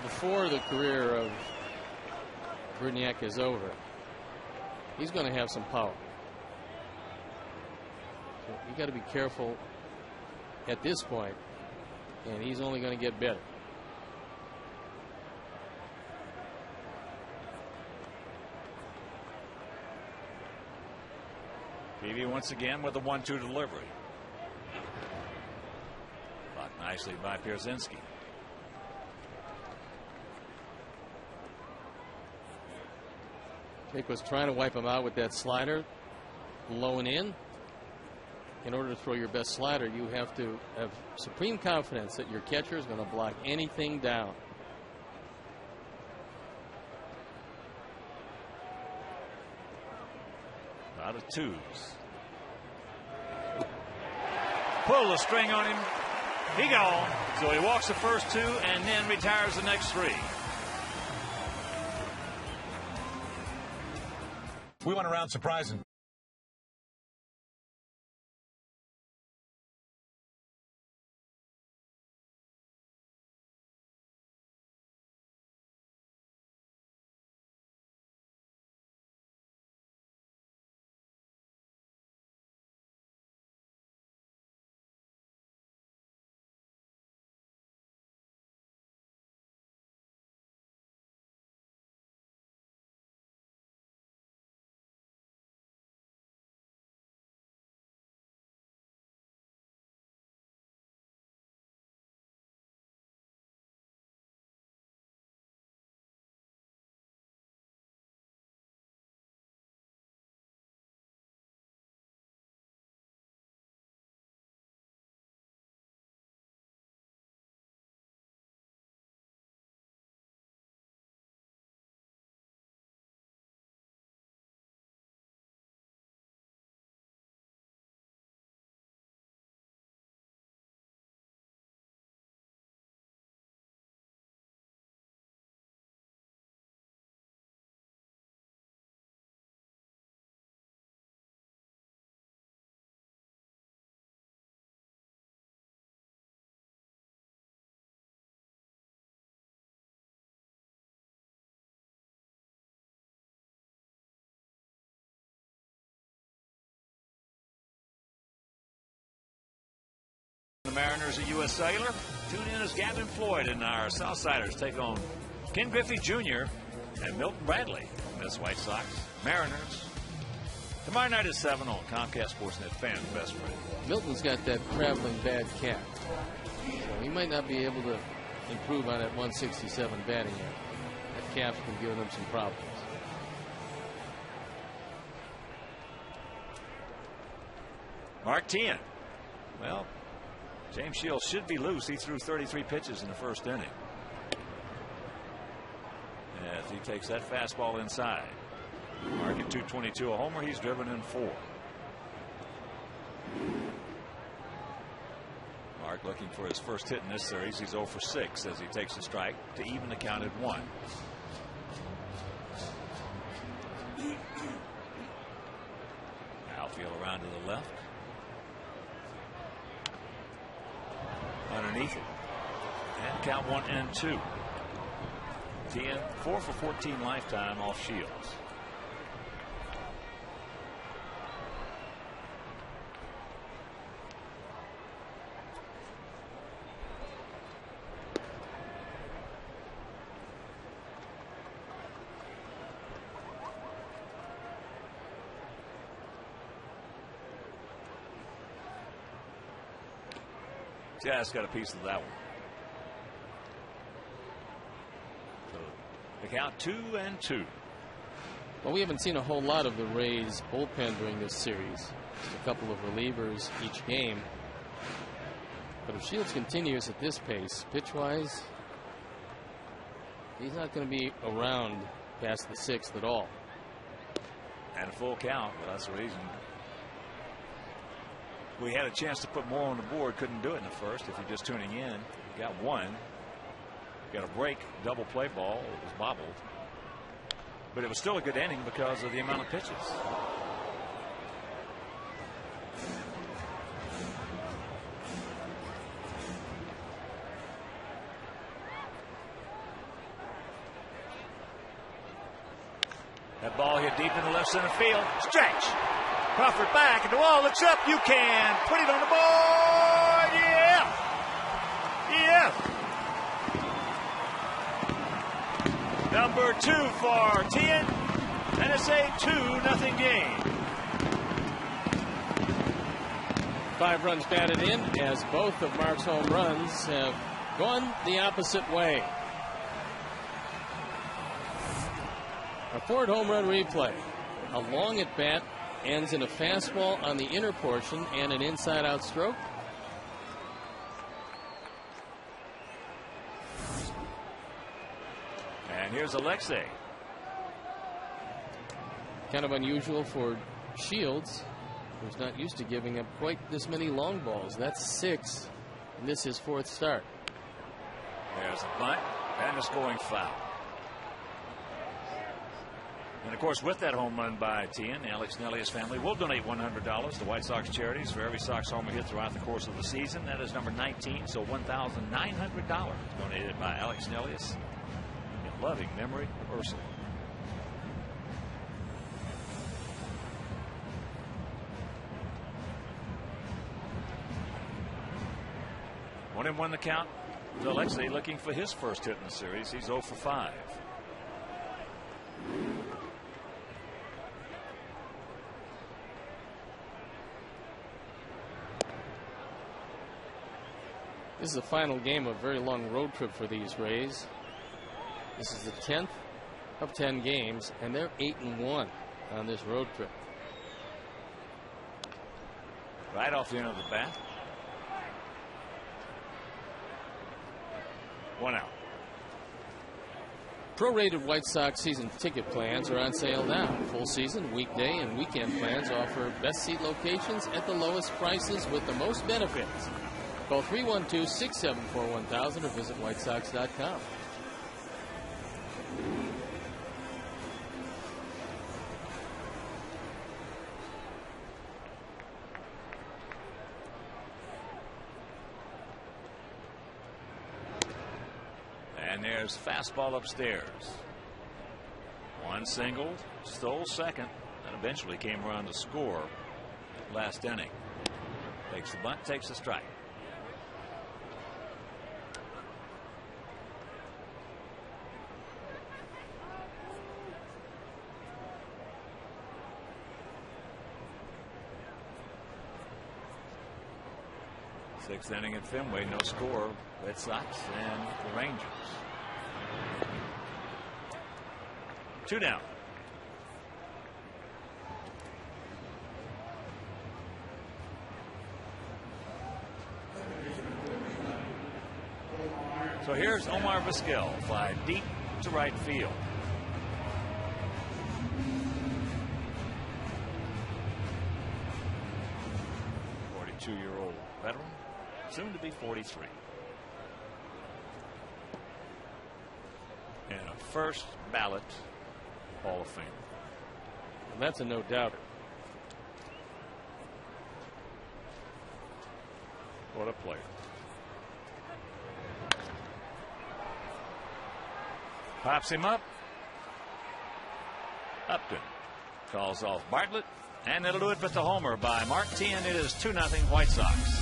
before the career of Grignac is over, he's going to have some power. So you got to be careful at this point, and he's only going to get better. Peavy once again with a 1-2 delivery. Blocked nicely by Pierzynski. Jake was trying to wipe him out with that slider, low and in. In order to throw your best slider, you have to have supreme confidence that your catcher is going to block anything down. Out of 2s. Pull the string on him. He gone. So he walks the first 2 and then retires the next 3. We went around surprising. Mariners at U.S. Cellular. Tune in as Gavin Floyd and our Southsiders take on Ken Griffey Jr. and Milton Bradley. That's White Sox, Mariners. Tomorrow night at 7 on Comcast Sportsnet. Fan best friend. Milton's got that traveling bad calf. So he might not be able to improve on that 167 batting yet. That calf's been giving him some problems. Mark Tien. Well, James Shields should be loose. He threw 33 pitches in the first inning. As he takes that fastball inside. Mark at 222 a homer. He's driven in 4. Mark looking for his first hit in this series. He's 0 for 6 as he takes a strike to even the count at 1. Outfield around to the left. Underneath it. And count 1-2. Tien 4 for 14 lifetime off Shields. Just got a piece of that one. So the count 2-2. Well, we haven't seen a whole lot of the Rays bullpen during this series. Just a couple of relievers each game. But if Shields continues at this pace, pitch-wise, he's not going to be around past the 6th at all. And a full count. Well, that's the reason. We had a chance to put more on the board, couldn't do it in the first. If you're just tuning in, got one. Got a break, double play ball. It was bobbled. But it was still a good inning because of the amount of pitches. That ball hit deep in the left center field. Stretch. Crawford back at the wall, looks up. You can put it on the board. Yeah. Yeah. Number 2 for Tien. And it's a 2-0 game. 5 runs batted in as both of Mark's home runs have gone the opposite way. A Ford home run replay. A long at bat ends in a fastball on the inner portion and an inside out stroke. And here's Alexei. Kind of unusual for Shields, who's not used to giving up quite this many long balls. That's 6, and this is 4th start. There's a bunt, and it's going foul. And, of course, with that home run by Tien, Alex Nellius family will donate $100 to White Sox charities for every Sox homer hit throughout the course of the season. That is number 19, so $1,900 donated by Alex Nellius in loving memory of Ursula. One and 1 the count to Alexei, looking for his first hit in the series. He's 0 for 5. This is the final game of a very long road trip for these Rays. This is the 10th of 10 games, and they're 8-1 on this road trip. Right off the end of the bat. 1 out. Prorated White Sox season ticket plans are on sale now. Full season, weekday, and weekend plans offer best seat locations at the lowest prices with the most benefits. Call 312-674-1000 or visit whitesox.com. And there's fastball upstairs. One single, stole second, and eventually came around to score last inning. Takes the bunt, takes the strike. Sixth inning at Fenway, no score. Red Sox and the Rangers. 2 down. So here's Omar Vizquel, fly deep to right field. Year-old veteran, soon to be 43. And a first ballot Hall of Fame. And that's a no-doubter. What a player. Pops him up. Upton calls off Bartlett. And it'll do it with the homer by Mark Tien. It is 2-0 White Sox.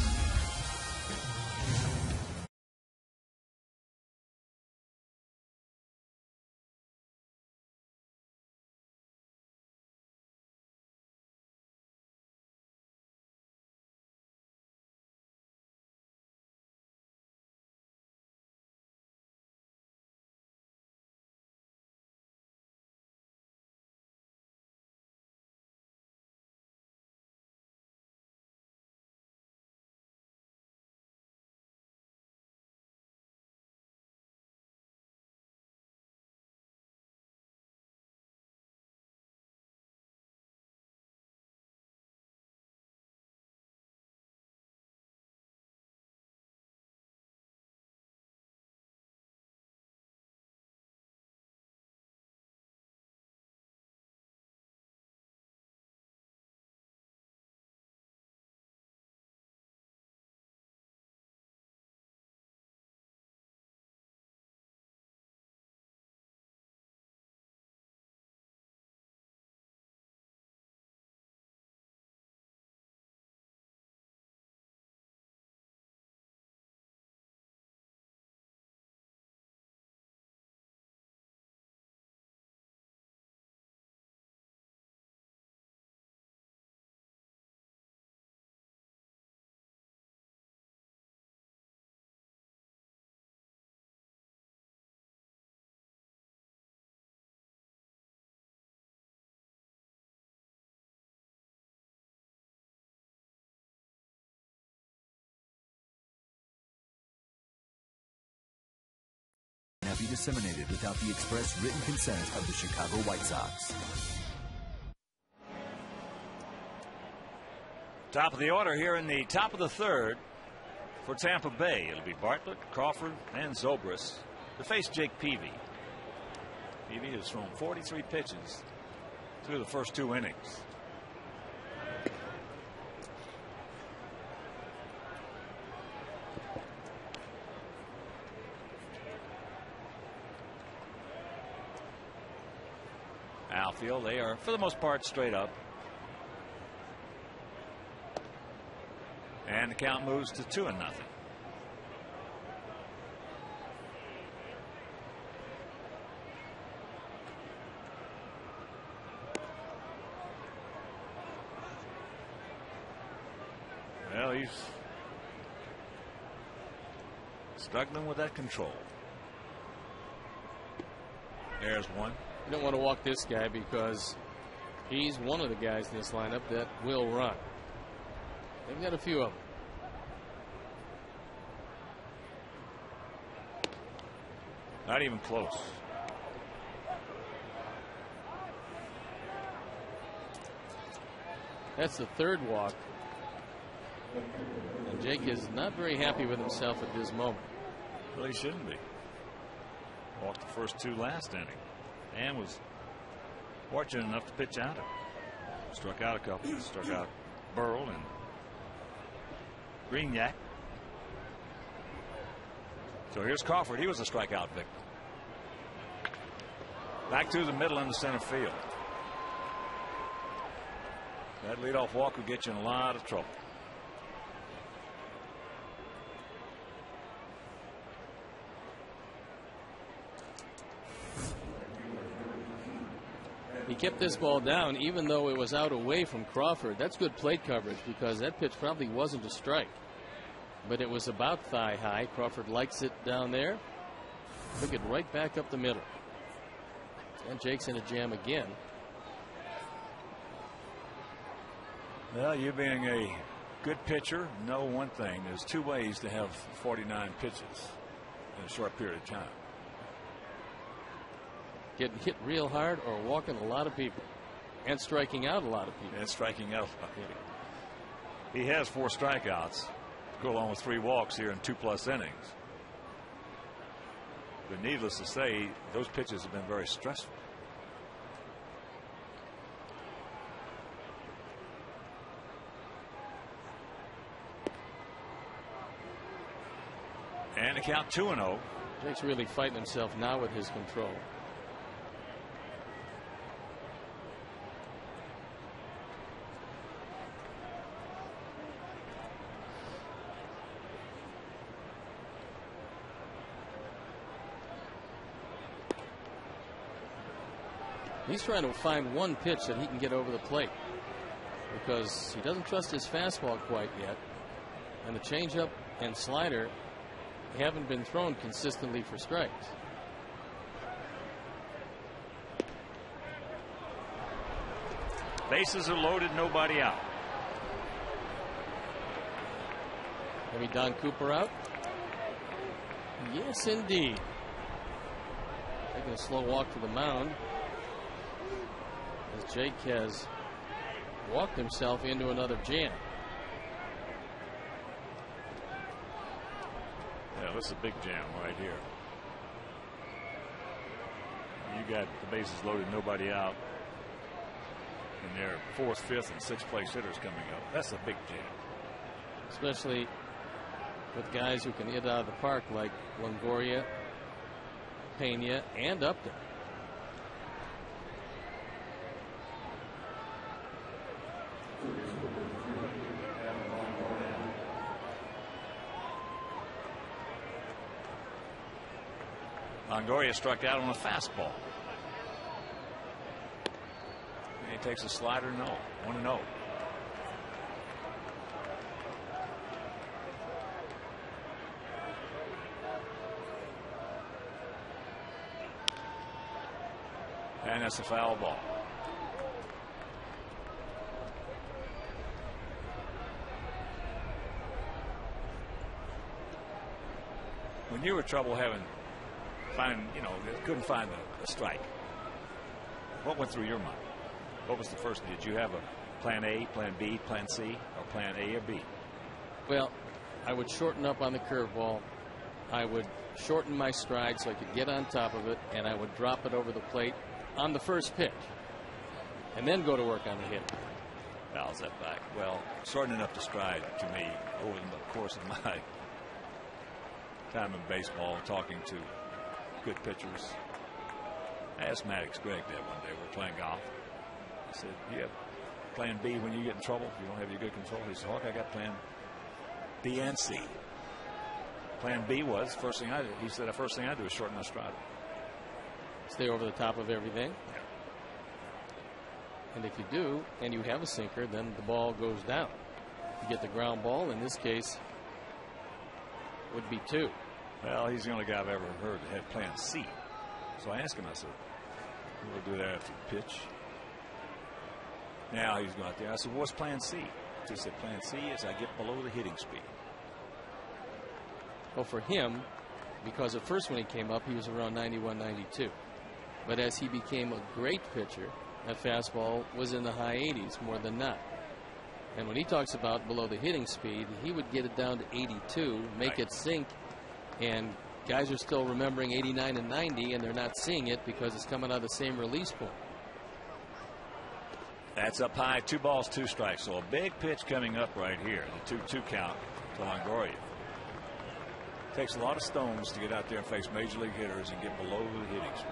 Be disseminated without the express written consent of the Chicago White Sox. Top of the order here in the top of the third for Tampa Bay. It'll be Bartlett, Crawford, and Zobrist to face Jake Peavy. Peavy has thrown 43 pitches through the first 2 innings. Outfield, they are for the most part straight up. And the count moves to 2-0. Well, he's struggling with that control. There's one. You don't want to walk this guy because he's one of the guys in this lineup that will run. They've got a few of them. Not even close. That's the third walk. And Jake is not very happy with himself at this moment. Well, he shouldn't be. Walked the first 2 last inning. And was fortunate enough to pitch out it. Struck out a couple. Struck out Burrell and Greenyak. So here's Crawford. He was a strikeout victim. Back to the middle into center field. That leadoff walk will get you in a lot of trouble. He kept this ball down even though it was out away from Crawford. That's good plate coverage because that pitch probably wasn't a strike. but it was about thigh high. Crawford likes it down there. Took it right back up the middle. And Jake's in a jam again. Well, you being a good pitcher, know one thing. There's two ways to have 49 pitches in a short period of time. Getting hit real hard or walking a lot of people. And striking out a lot of people. And striking out a lot of people. He has 4 strikeouts. Go along with 3 walks here in 2+ innings. But needless to say, those pitches have been very stressful. And the count 2-0. Jake's really fighting himself now with his control. He's trying to find one pitch that he can get over the plate because he doesn't trust his fastball quite yet. And the changeup and slider haven't been thrown consistently for strikes. Bases are loaded, nobody out. Maybe Don Cooper out? Yes, indeed. Taking a slow walk to the mound. As Jake has walked himself into another jam. Yeah, this is a big jam right here. You got the bases loaded, nobody out. And their 4th, 5th, and 6th place hitters coming up. That's a big jam. Especially with guys who can hit out of the park like Longoria, Pena, and Upton. Longoria struck out on a fastball. And he takes a slider, no. 1-0. And that's a foul ball. When you were trouble couldn't find a strike, what went through your mind? What was the first? Did you have a plan A, plan B, plan C, or plan A or B? Well, I would shorten up on the curveball. I would shorten my stride so I could get on top of it, and I would drop it over the plate on the first pitch, and then go to work on the hit. Fouls that back. Well, shortening up the stride to me over the course of my time in baseball, talking to good pitchers. I asked Maddox Gregg that one day. We were playing golf. I said, "You have plan B when you get in trouble? You don't have your good control?" He said, "Hawk, I got plan B and C." Plan B was first thing I did. He said, "The first thing I do is shorten my stride. Stay over the top of everything." And if you do, and you have a sinker, then the ball goes down. You get the ground ball. In this case, would be 2. Well, he's the only guy I've ever heard that had plan C. So I asked him, I said, "We'll do that after the pitch." Now he's going out there. I said, "What's plan C?" He said, "Plan C is I get below the hitting speed." Well, for him, because at first when he came up, he was around 91, 92. But as he became a great pitcher, that fastball was in the high 80s more than not. And when he talks about below the hitting speed, he would get it down to 82, make it sink, and guys are still remembering 89 and 90, and they're not seeing it because it's coming out of the same release point. That's up high. 2 balls, 2 strikes. So a big pitch coming up right here. The 2-2 count to Longoria. Takes a lot of stones to get out there and face major league hitters and get below the hitting speed.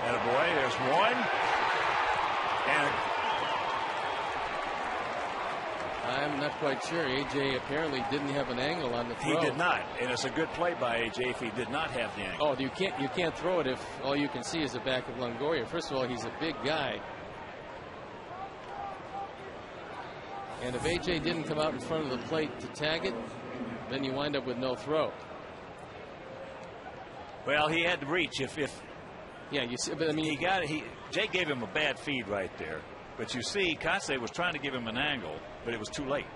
Attaboy, there's one. And I'm not quite sure. A.J. apparently didn't have an angle on the throw. He did not, and it's a good play by A.J. if he did not have the angle. Oh, you can't throw it if all you can see is the back of Longoria. First of all, he's a big guy, And if A.J. didn't come out in front of the plate to tag it, then you wind up with no throw. Well, he had to reach if yeah, you see, but I mean, he got it. Jake gave him a bad feed right there. But you see, Kase was trying to give him an angle, but it was too late.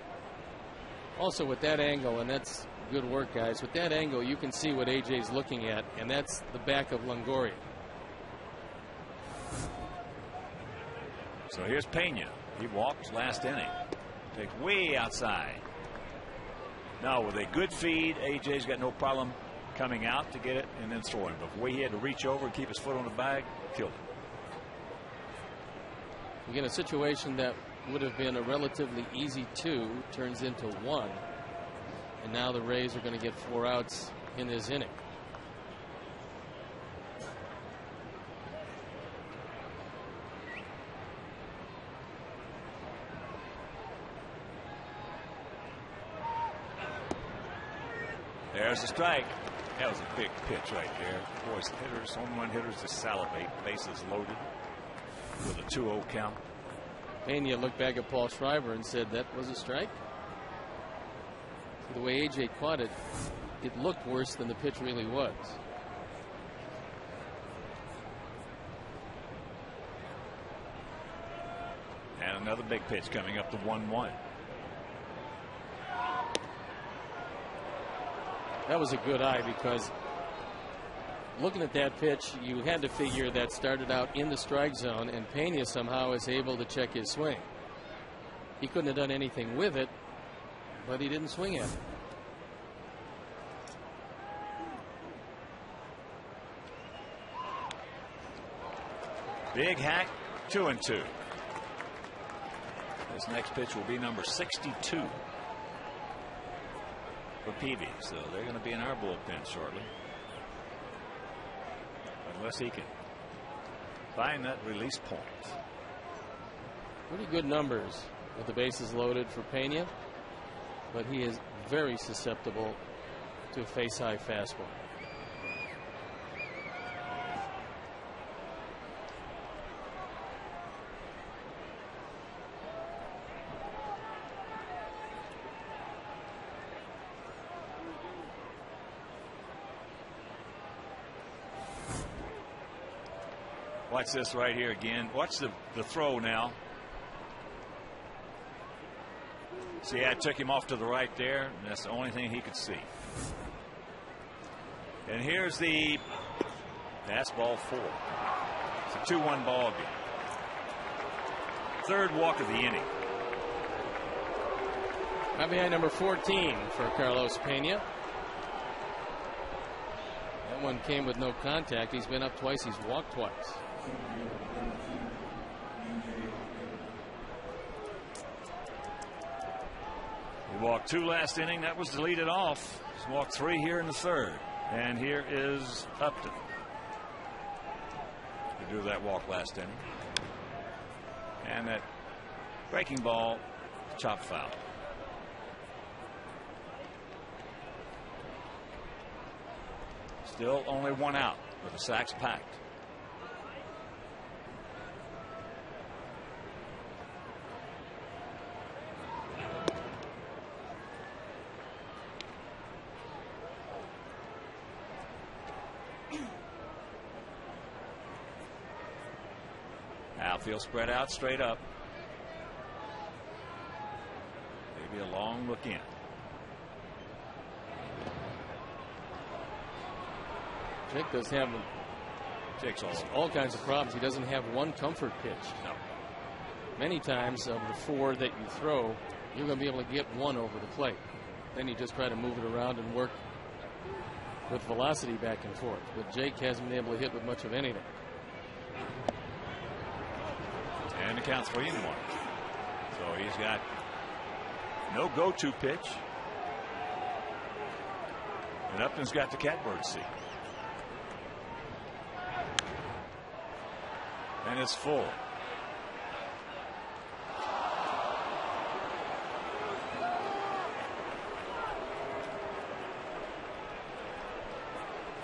Also, with that angle, and that's good work, guys. With that angle, you can see what A.J.'s looking at, and that's the back of Longoria. So here's Pena. He walks last inning. Takes way outside. Now, with a good feed, A.J.'s got no problem coming out to get it and then throwing. But the way he had to reach over and keep his foot on the bag, killed him. Again, a situation that would have been a relatively easy 2 turns into 1. And now the Rays are going to get 4 outs in this inning. There's the strike. That was a big pitch right there. Boys, hitters, home run hitters just salivate. Bases loaded with a 2-0 count. Pena looked back at Paul Schreiber and said that was a strike. The way A.J. caught it, it looked worse than the pitch really was. And another big pitch coming up to 1-1. That was a good eye, because looking at that pitch, you had to figure that started out in the strike zone, and Pena somehow is able to check his swing. He couldn't have done anything with it, but he didn't swing at it. Big hack, 2-2. This next pitch will be number 62 for Peavy, so they're going to be in our bullpen shortly, unless he can find that release point. Pretty good numbers with the bases loaded for Pena, but he is very susceptible to a face-high fastball. Watch this right here again. Watch the throw now. See, I took him off to the right there, and that's the only thing he could see. And here's the fastball 4. It's a 2-1 ball game. Third walk of the inning. RBI number 14 for Carlos Pena. That one came with no contact. He's been up twice. He's walked twice. He walked 2 last inning. That was to lead it off. He's walked 3 here in the third. And here is Upton. He drew that walk last inning. And that breaking ball, chop foul. Still only 1 out with the sacks packed. Outfield spread out straight up. Maybe a long look in. Jake does have Jake's all kinds of problems. He doesn't have one comfort pitch. No. Many times of the 4 that you throw, you're going to be able to get 1 over the plate. Then you just try to move it around and work with velocity back and forth. But Jake hasn't been able to hit with much of anything. And the count's 3-1. So he's got no go-to pitch. And Upton's got the catbird seat. And it's full.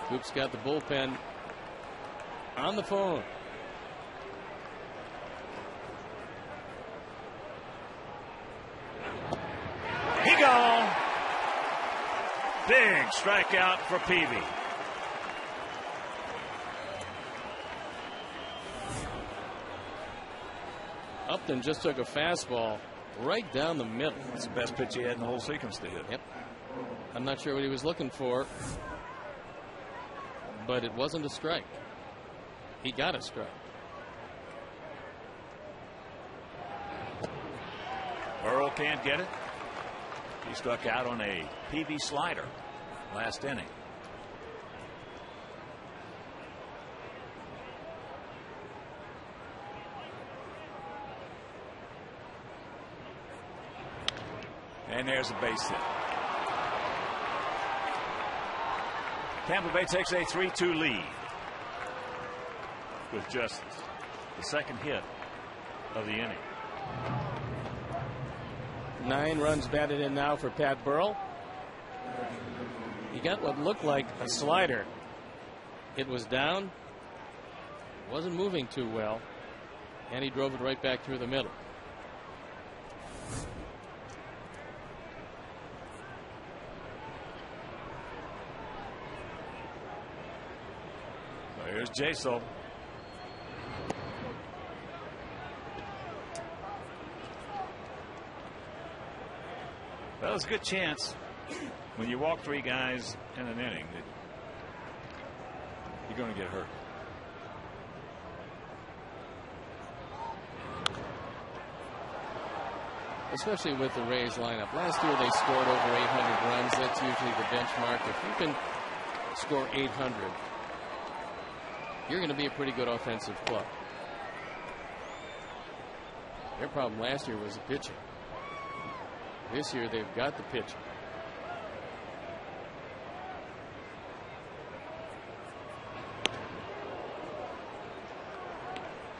Coop's got the bullpen on the phone. Big strikeout for Peavy. Upton just took a fastball right down the middle. That's the best pitch he had in the whole sequence to hit. Yep. I'm not sure what he was looking for, but it wasn't a strike. He got a strike. Burrell can't get it. He struck out on a PB slider last inning. And there's a base hit. Tampa Bay takes a 3-2 lead with just the second hit of the inning. 9 runs batted in now for Pat Burrell. He got what looked like a slider. It was down, wasn't moving too well, and he drove it right back through the middle. So here's Jaso. Well, it's a good chance when you walk 3 guys in an inning that you're going to get hurt. Especially with the Rays lineup. Last year they scored over 800 runs. That's usually the benchmark. If you can score 800, you're going to be a pretty good offensive club. Their problem last year was the pitching. This year they've got the pitching.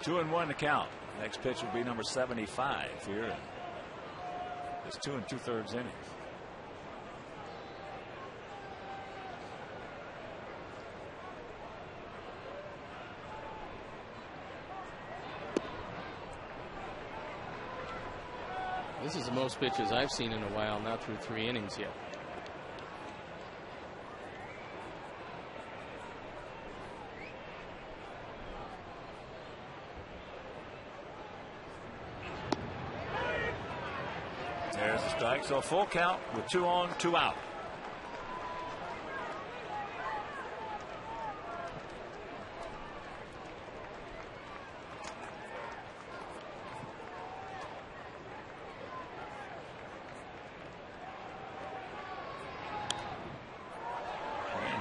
Two and 1 to count. Next pitch will be number 75 here. It's 2 2/3 innings. This is the most pitches I've seen in a while, not through 3 innings yet. There's the strike. So full count with 2 on, 2 out.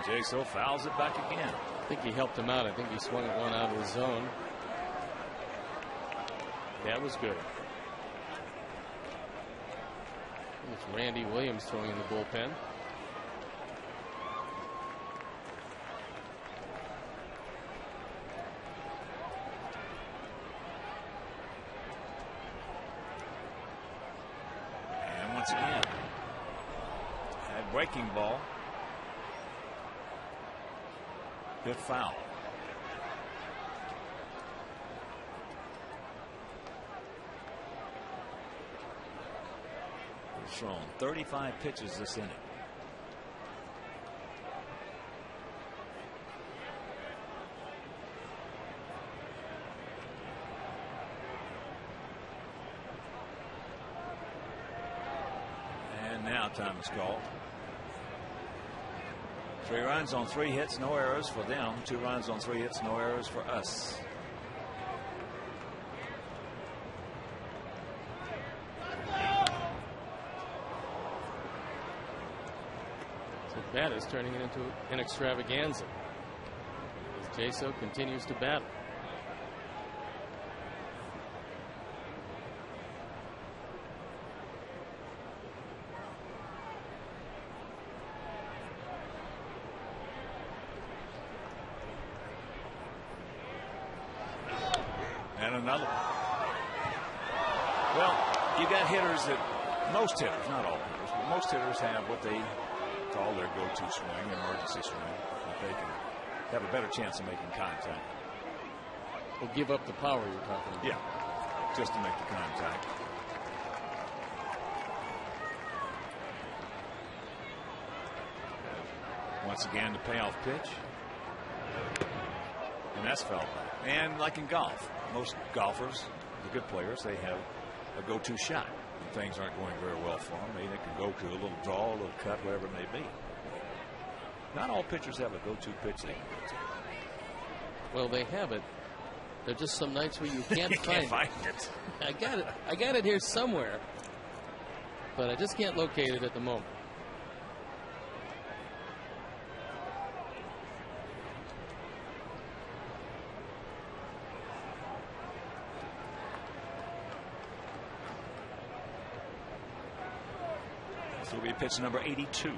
Jaso fouls it back again. I think he helped him out. I think he swung at one out of the zone. That was good. It's Randy Williams throwing in the bullpen. And once again, that breaking ball. Hit foul. He's thrown 35 pitches this inning. And now time is called. 3 runs on 3 hits, no errors for them. 2 runs on 3 hits, no errors for us. So that is turning it into an extravaganza as Jaso continues to battle. And another. Well, you got hitters that, most hitters, not all hitters, but most hitters have what they call their go-to swing, emergency swing, that they can have a better chance of making contact. Will give up the power you're talking about. Yeah, just to make the contact. Once again, the payoff pitch. And that's fouled back. And like in golf, most golfers, the good players, they have a go-to shot. When things aren't going very well for them, they can go to a little draw, a little cut, whatever it may be. Not all pitchers have a go-to pitch they can go to. Well, they have it. There are just some nights where you can't find it. I got it. I got it here somewhere, but I just can't locate it at the moment. This will be pitch number 82.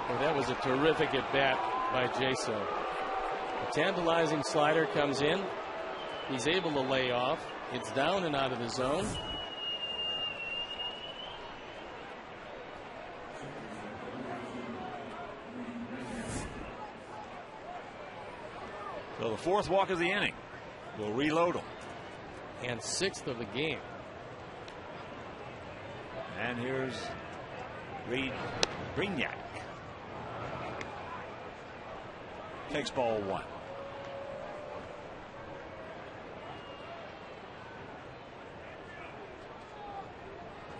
Well, that was a terrific at bat by Jaso. A tantalizing slider comes in. He's able to lay off. It's down and out of the zone. So the fourth walk of the inning. We'll reload him. And sixth of the game. And here's Brignac. Takes ball one.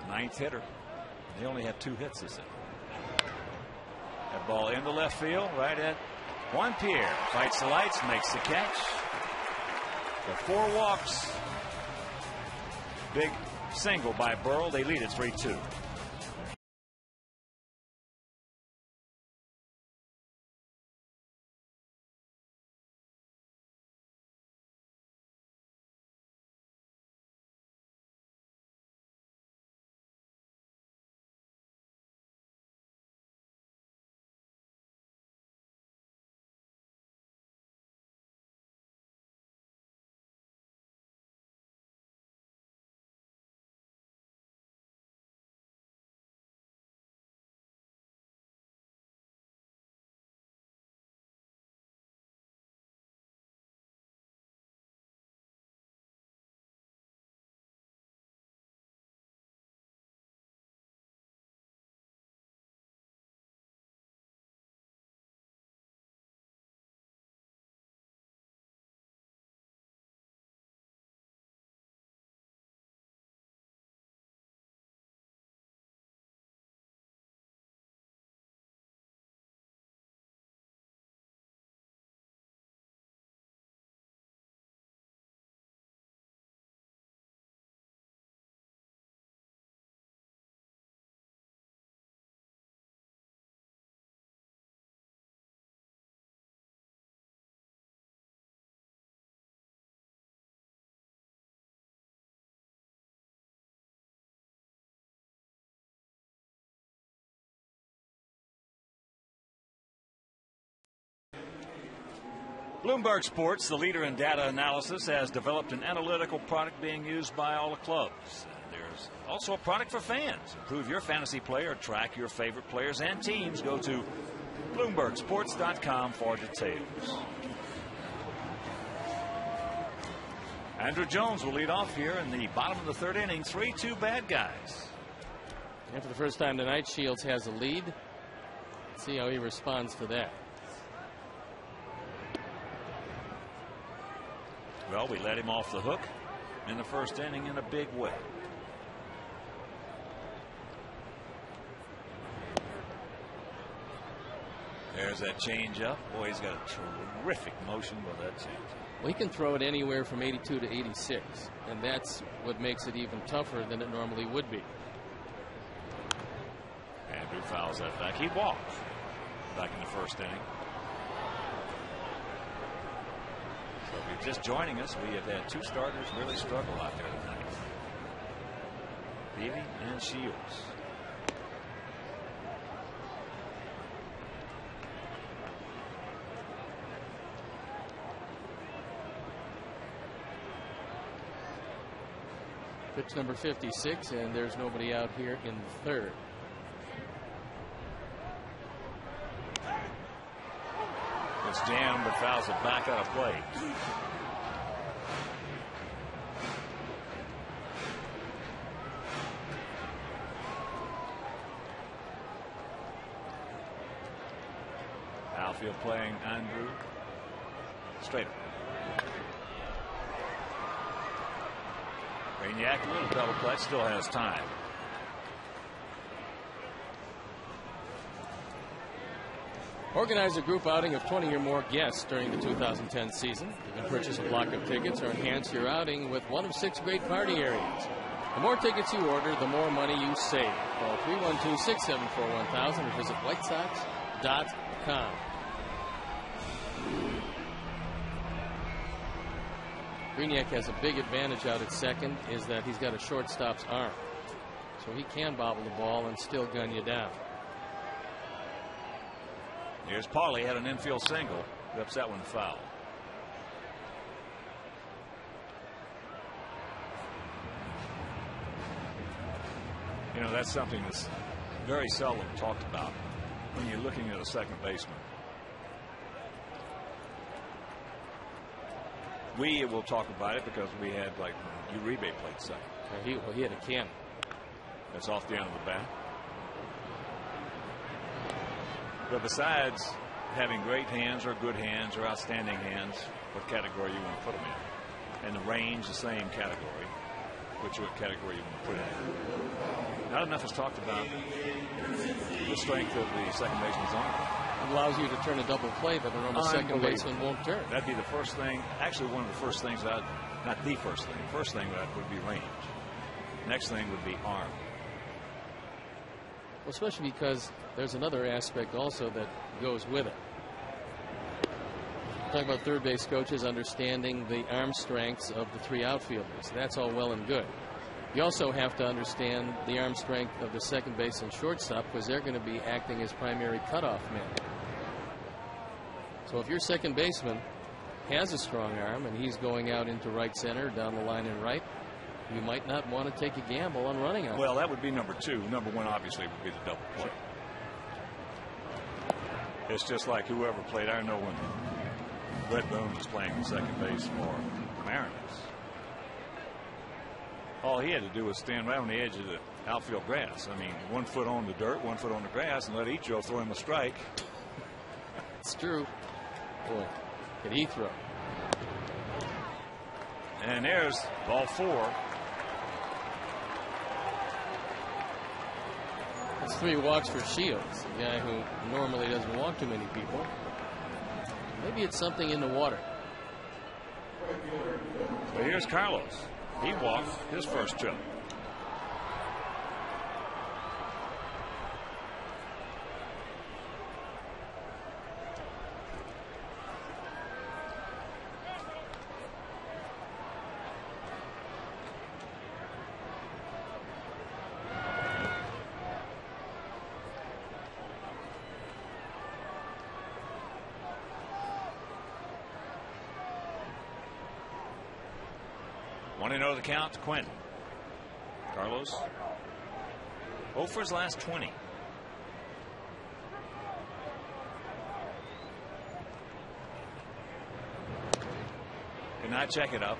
Ninth hitter. They only have 2 hits this inning. That ball into left field, right at Juan Pierre. Fights the lights, makes the catch. The 4 walks. Big single by Burrell. They lead at 3-2. Bloomberg Sports, the leader in data analysis, has developed an analytical product being used by all the clubs. There's also a product for fans. Improve your fantasy player, track your favorite players and teams. Go to BloombergSports.com for details. Andrew Jones will lead off here in the bottom of the 3rd inning. 3-2 bad guys. And for the first time tonight, Shields has a lead. Let's see how he responds to that. Well, we let him off the hook in the 1st inning in a big way. There's that changeup. Boy, he's got a terrific motion with that changeup. Well, he can throw it anywhere from 82 to 86, and that's what makes it even tougher than it normally would be. Andrew fouls that back. He walked back in the 1st inning. So if you're just joining us, we have had 2 starters really struggle out there tonight. Beebe and Shields. Pitch number 56, and there's nobody out here in the 3rd. It's jammed, but fouls it back out of play. outfield playing Andrew Strader. Brainiac, a little double clutch, still has time. Organize a group outing of 20 or more guests during the 2010 season. You can purchase a block of tickets or enhance your outing with one of 6 great party areas. The more tickets you order, the more money you save. Call 312-674-1000 or visit whitesox.com. Brainiac has a big advantage out at second, is that he's got a shortstop's arm. So he can bobble the ball and still gun you down. Here's Pauly, had an infield single. Rips that one foul. You know, that's something that's very seldom talked about when you're looking at a second baseman. We will talk about it because we had, like, Uribe played second. He had a camp. That's off the end of the bat. But besides having great hands or good hands or outstanding hands, what category you want to put them in? And the range, the same category. What category you want to put in? Not enough is talked about the strength of the second baseman's arm. It allows you to turn a double play that a normal second baseman won't turn. That'd be the first thing. Actually, one of the first things not the first thing. First thing that would be range. Next thing would be arm. Well, especially because there's another aspect also that goes with it. Talking about third base coaches understanding the arm strengths of the 3 outfielders. That's all well and good. You also have to understand the arm strength of the second base and shortstop, because they're going to be acting as primary cutoff men. So if your second baseman has a strong arm and he's going out into right center, down the line and right, you might not want to take a gamble on running on. Well, that would be number 2. Number 1 obviously would be the double play. It's just like whoever played. I know when Red Boone was playing second base for the Mariners. All he had to do was stand right on the edge of the outfield grass. I mean, 1 foot on the dirt, 1 foot on the grass, and let Icho throw him a strike. It's true. Boy, could he throw. And there's ball 4. That's 3 walks for Shields, a guy who normally doesn't walk too many people. Maybe it's something in the water. Well, here's Carlos. He walked his first trip. Want to know the count to Quentin. Carlos 0 for his last 20. Did not check it up.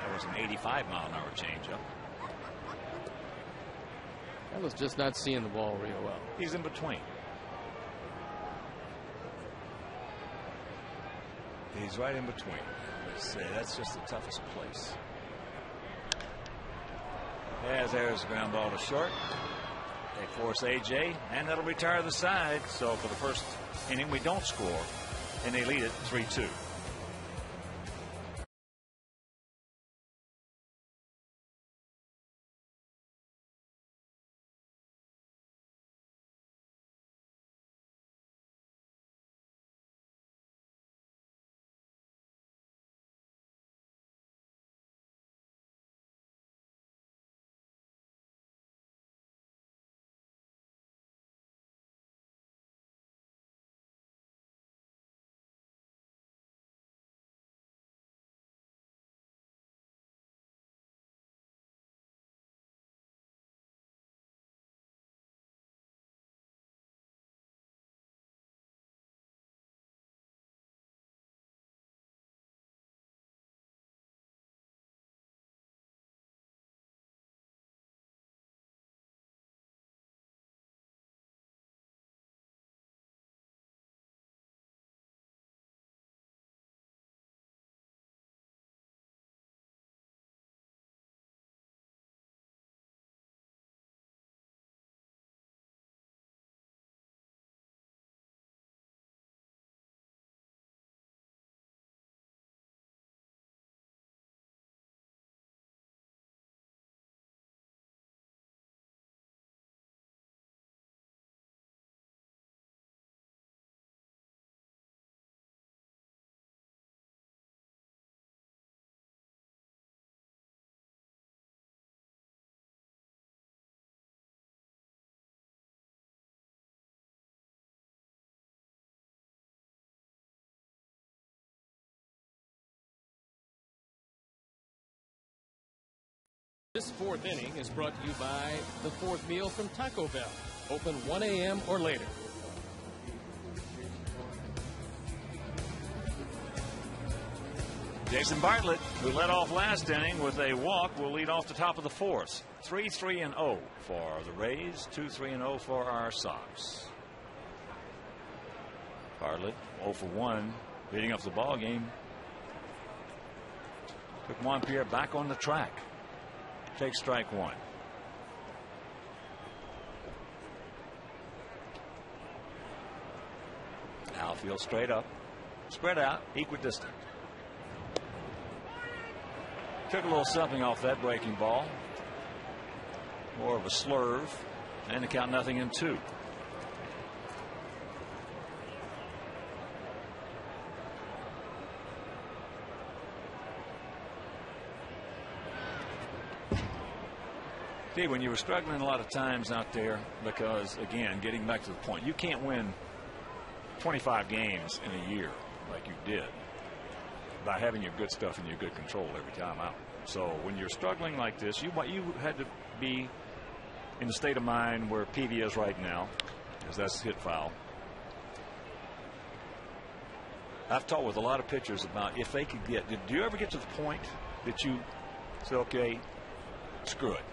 That was an 85-mile-an-hour changeup. Carlos just not seeing the ball real well. He's in between. He's right in between. Let's say that's just the toughest place. As there's a ground ball to short. They force AJ, and that'll retire the side. So for the first inning, we don't score, and they lead it 3-2. This fourth inning is brought to you by the fourth meal from Taco Bell. Open 1 a.m. or later. Jason Bartlett, who led off last inning with a walk, will lead off the top of the fourth. 3-3-0 for the Rays, 2-3-0 for our Sox. Bartlett 0 for 1, leading up the ball game. Took Juan Pierre back on the track. Takes strike one. Outfield straight up, spread out, equidistant. Took a little something off that breaking ball. More of a slurve, and to count 0-2. See, when you were struggling a lot of times out there, because again, getting back to the point, you can't win 25 games in a year like you did by having your good stuff and your good control every time out. So when you're struggling like this, you had to be in the state of mind where Peavy is right now, because that's hit foul. I've talked with a lot of pitchers about if they could get. Did you ever get to the point that you say, okay, screw it,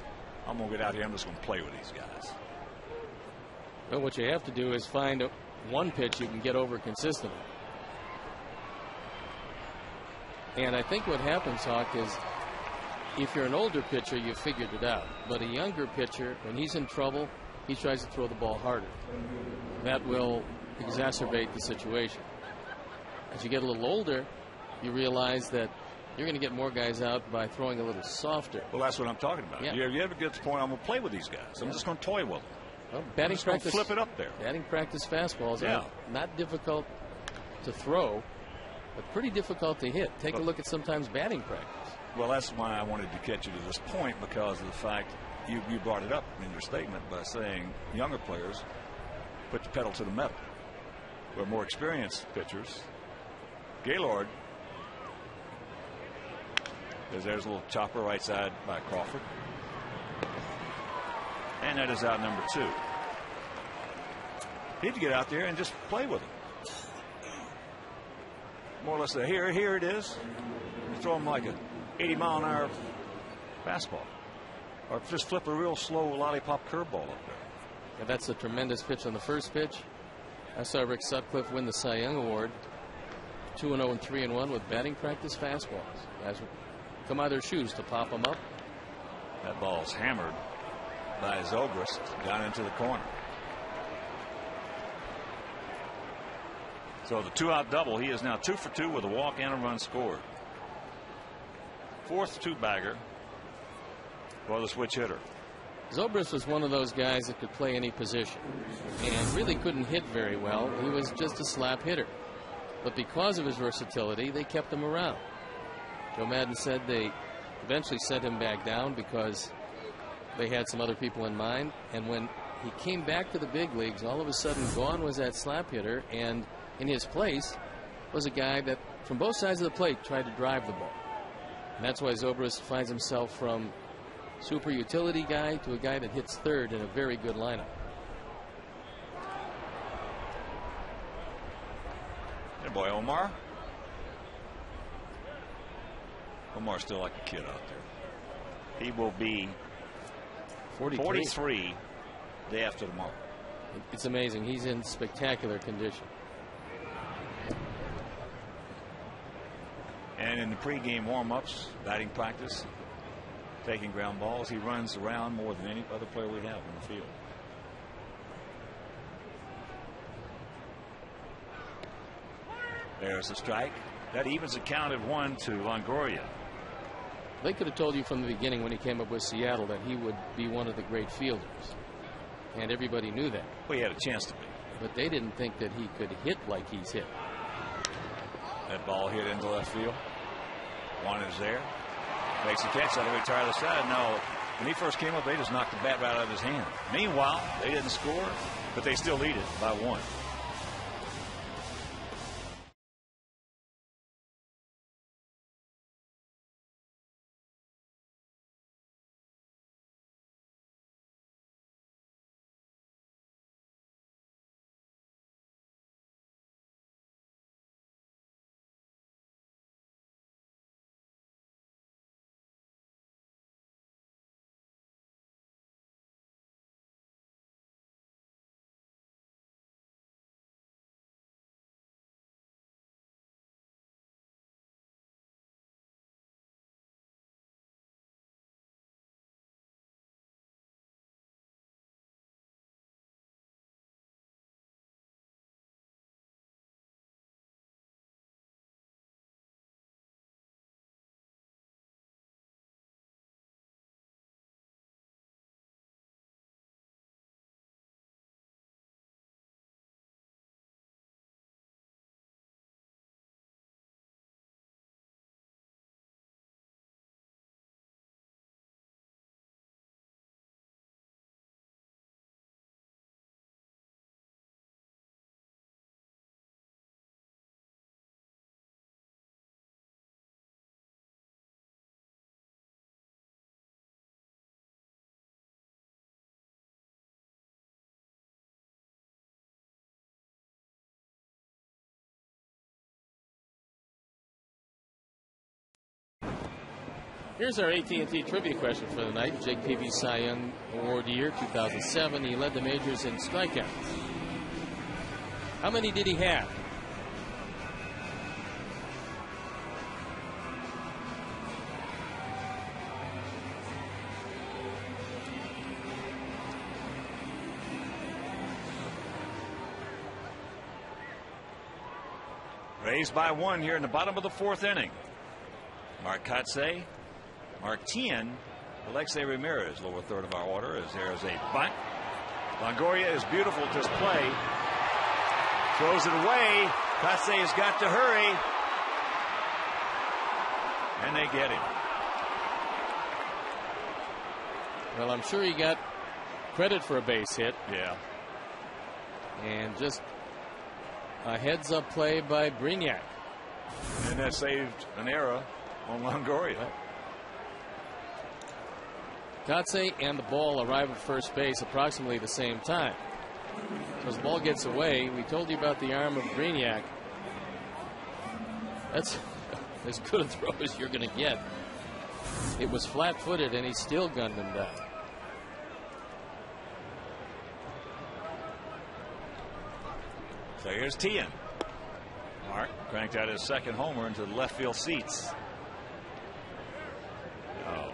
I'm going to get out here, I'm just going to play with these guys? Well, what you have to do is find one pitch you can get over consistently. And I think what happens, Hawk, is if you're an older pitcher, you've figured it out. But a younger pitcher, when he's in trouble, he tries to throw the ball harder. That will exacerbate the situation. As you get a little older, you realize that you're going to get more guys out by throwing a little softer. Well, that's what I'm talking about. Yeah. You ever get to the point, I'm going to play with these guys. I'm just going to toy with them. Well, batting practice, flip it up there. Batting practice fastballs are not difficult to throw, but pretty difficult to hit. Take a look at sometimes batting practice. Well, that's why I wanted to catch you to this point, because of the fact you brought it up in your statement by saying younger players put the pedal to the metal. We're more experienced pitchers. Gaylord, there's a little chopper right side by Crawford. And that is out number 2. Need to get out there and just play with him. More or less say, here it is. You throw him like a 80-mile-an-hour fastball, or just flip a real slow lollipop curveball up there. And that's a tremendous pitch on the first pitch. I saw Rick Sutcliffe win the Cy Young Award 2-0 and 3-1 with batting practice fastballs. Guys come out of their shoes to pop them up. That ball's hammered by Zobrist down into the corner. So the 2-out double, he is now 2 for 2 with a walk and a run scored. Fourth 2-bagger for the switch hitter. Zobrist was one of those guys that could play any position and really couldn't hit very well. He was just a slap hitter. But because of his versatility, they kept him around. Joe Madden said they eventually sent him back down because they had some other people in mind. And when he came back to the big leagues, all of a sudden gone was that slap hitter, and in his place was a guy that from both sides of the plate tried to drive the ball. And that's why Zobrist finds himself from super utility guy to a guy that hits third in a very good lineup. Hey, boy, Omar. Omar's still like a kid out there. He will be 43 day after tomorrow. It's amazing. He's in spectacular condition. And in the pregame warm-ups, batting practice, taking ground balls, he runs around more than any other player we have in the field. There's a strike. That evens the count at 1 to Longoria. They could have told you from the beginning when he came up with Seattle that he would be one of the great fielders. And everybody knew that. Well, he had a chance to be. But they didn't think that he could hit like he's hit. That ball hit into left field. One is there. Makes the catch on the way to the other side. No, when he first came up, they just knocked the bat right out of his hand. Meanwhile, they didn't score, but they still lead it by 1. Here's our AT&T trivia question for the night. Jake Peavy Cy Young Award year 2007. He led the majors in strikeouts. How many did he have? Raised by 1 here in the bottom of the 4th inning. Mark Kotsay, Mark Tien, Alexei Ramirez, lower third of our order, as there is a bunt. Longoria is beautiful at this play. Throws it away. Kotsay has got to hurry. And they get him. Well, I'm sure he got credit for a base hit. Yeah. And just a heads-up play by Brignac. And that saved an error on Longoria. Kotsay and the ball arrive at first base approximately the same time. So as the ball gets away, we told you about the arm of Brignac. That's as good a throw as you're going to get. It was flat-footed, and he still gunned him down. So here's Tien. Mark cranked out his second homer into the left field seats. Oh,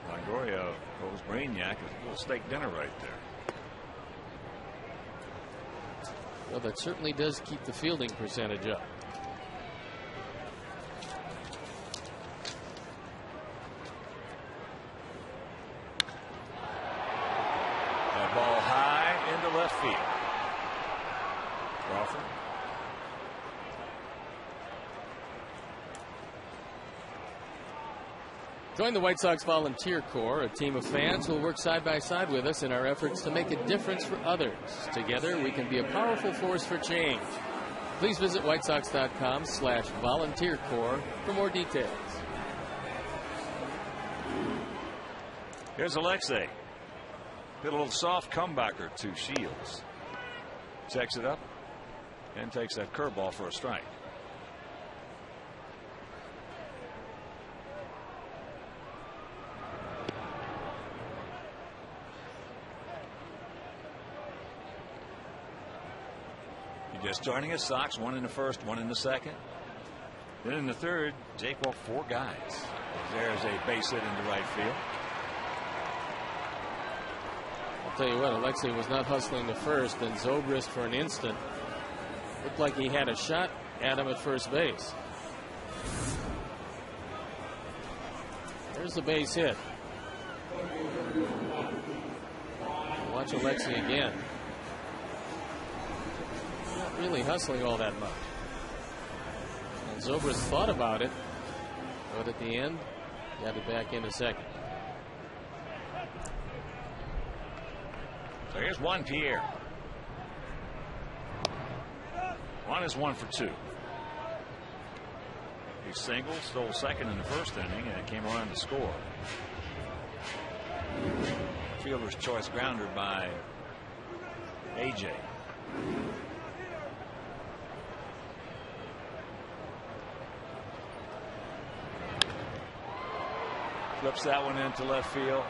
Longoria owes Brignac a little steak dinner right there. Well, that certainly does keep the fielding percentage up. That ball high into left field. Crawford. Join the White Sox Volunteer Corps, a team of fans who will work side by side with us in our efforts to make a difference for others. Together, we can be a powerful force for change. Please visit whitesox.com/volunteer corps for more details. Here's Alexei. Hit a little soft comebacker to Shields. Checks it up and takes that curveball for a strike. Just joining us, Sox, 1 in the first, 1 in the second. Then in the third, Jake walked 4 guys. There's a base hit into right field. I'll tell you what, Alexei was not hustling to first, and Zobrist for an instant looked like he had a shot at him at first base. There's the base hit. Watch Alexei again. Not really hustling all that much. And Zobrist thought about it, but at the end, got it back in a second. So here's Juan Pierre. Juan is 1 for 2. He singled, stole second in the first inning, and came around to score. Fielder's choice grounder by AJ. Flips that one into left field.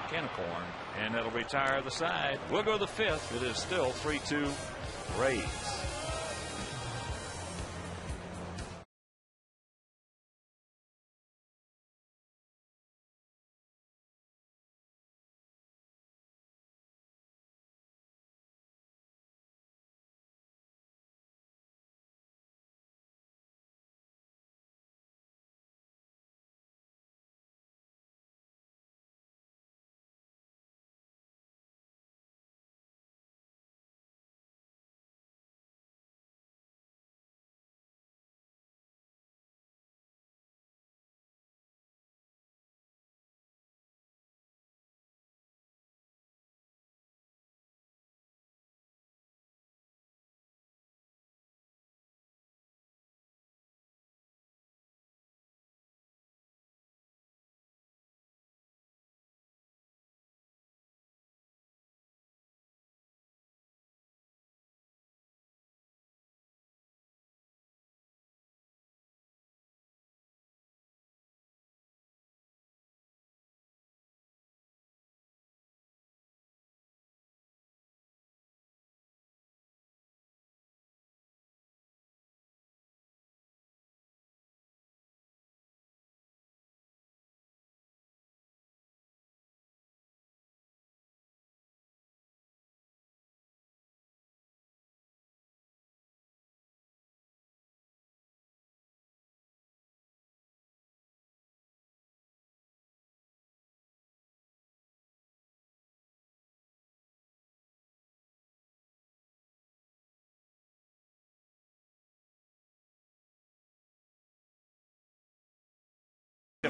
Can of corn, and that'll retire the side. We'll go to the 5th. It is still 3-2 Rays.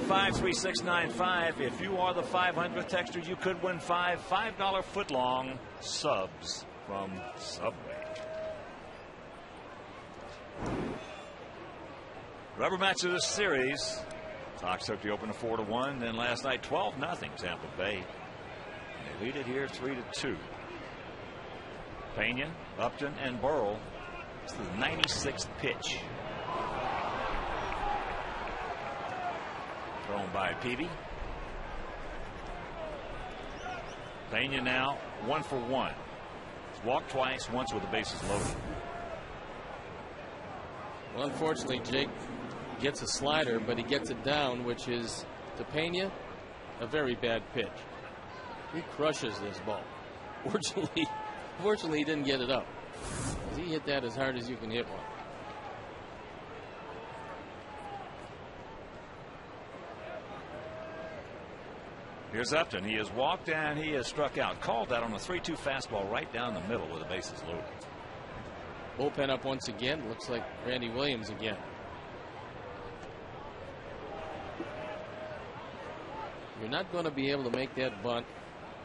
53695. If you are the 500th texter, you could win $5 footlong subs from Subway. Rubber match of this series. Sox took the opener 4-1. Then last night 12-0 Tampa Bay. And they lead it here 3-2. Pena, Upton, and Burrell. It's the 96th pitch. Thrown by Peavy. Pena now 1 for 1. He's walked twice, once with the bases loaded. Well, unfortunately, Jake gets a slider, but he gets it down, which is, to Pena, a very bad pitch. He crushes this ball. Fortunately, he didn't get it up. He hit that as hard as you can hit one. Here's Upton. He has walked and he has struck out. Called that on a 3-2 fastball right down the middle with the bases loaded. Bullpen up once again. Looks like Randy Williams again. You're not going to be able to make that bunt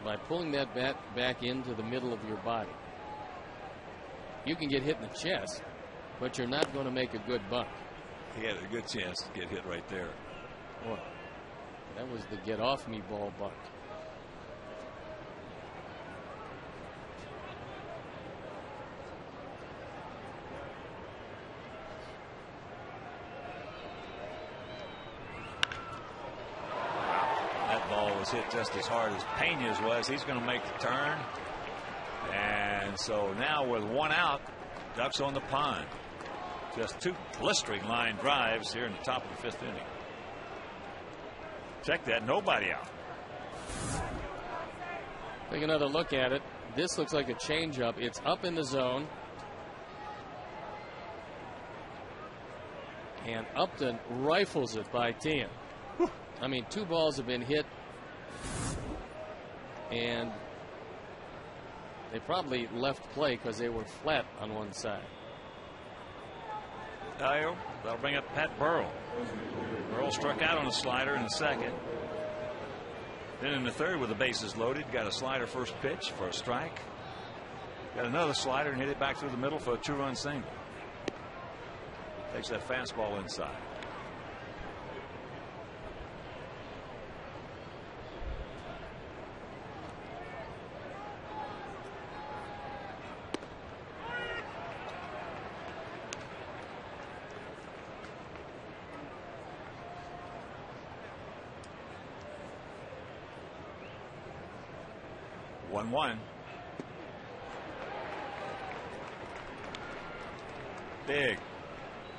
by pulling that bat back into the middle of your body. You can get hit in the chest, but you're not going to make a good bunt. He had a good chance to get hit right there. Boy, that was the get off me ball bunt. That ball was hit just as hard as Pena's was. He's going to make the turn. And so now with one out, Ducks on the pond. Just 2 blistering line drives here in the top of the 5th inning. Check that, nobody out. Take another look at it. This looks like a changeup. It's up in the zone. And Upton rifles it by 10. I mean, 2 balls have been hit. And they probably left play because they were flat on one side. That'll bring up Pat Burrell. Burrell struck out on a slider in the second. Then in the third with the bases loaded, got a slider first pitch for a strike. Got another slider and hit it back through the middle for a 2-run single. Takes that fastball inside. One. Big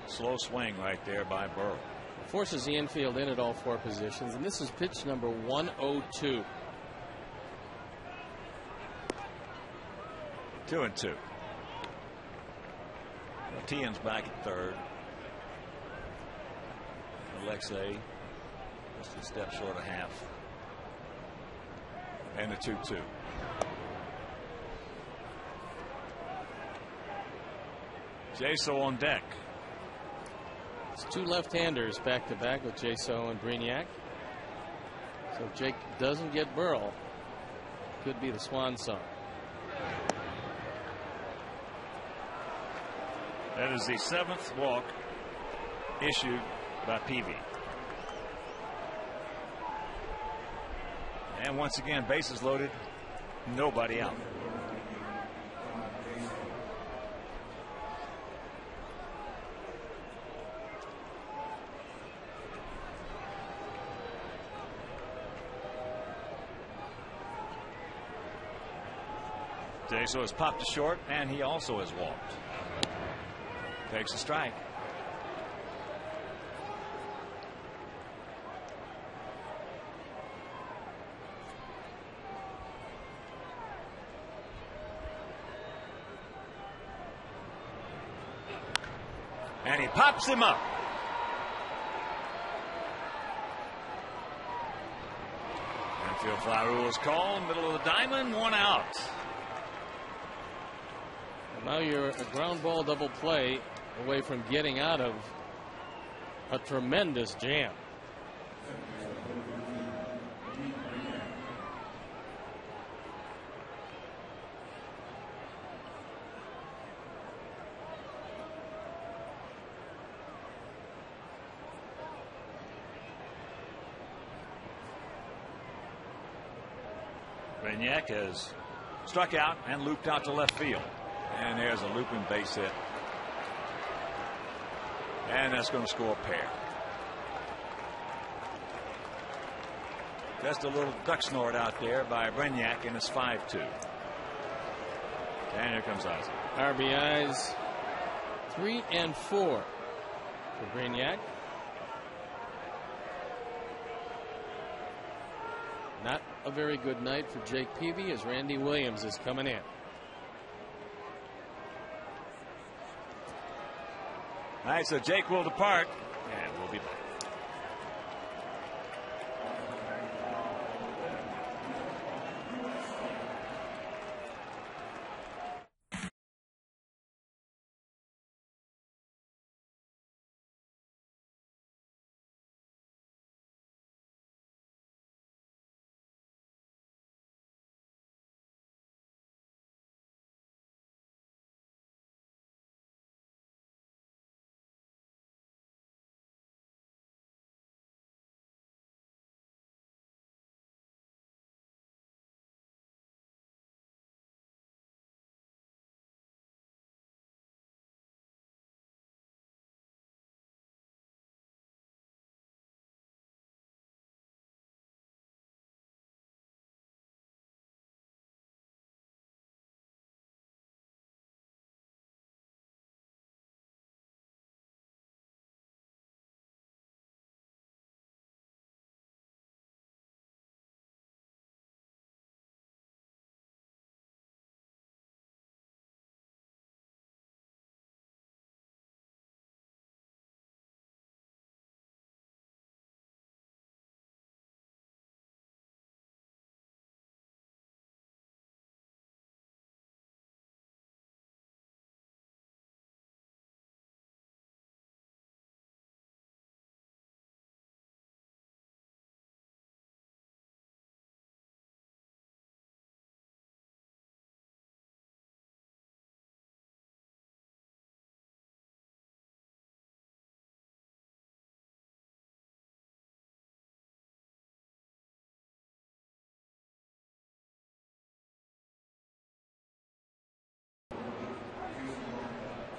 slow swing right there by Burrow. Forces the infield in at all 4 positions, and this is pitch number 102. 2-2. Tien's back at third. Alexei just a step short of half. And the 2-2. Jaso on deck. It's 2 left-handers back-to-back with Jaso and Brignac. So if Jake doesn't get Burrell, could be the swan song. That is the 7th walk issued by Peavy. And once again, bases loaded, nobody out. Jaso has popped to short, and he also has walked. Takes a strike. And he pops him up. Infield fly rule is called. Middle of the diamond, 1 out. Now you're a ground ball double play away from getting out of a tremendous jam. Brignac has struck out and looped out to left field. And there's a looping base hit. And that's going to score a pair. Just a little duck snort out there by Brignac, and it's 5-2. And here comes Ozzie. RBIs 3 and 4 for Brignac. Not a very good night for Jake Peavy as Randy Williams is coming in. All right, so Jake will depart, and we'll be back.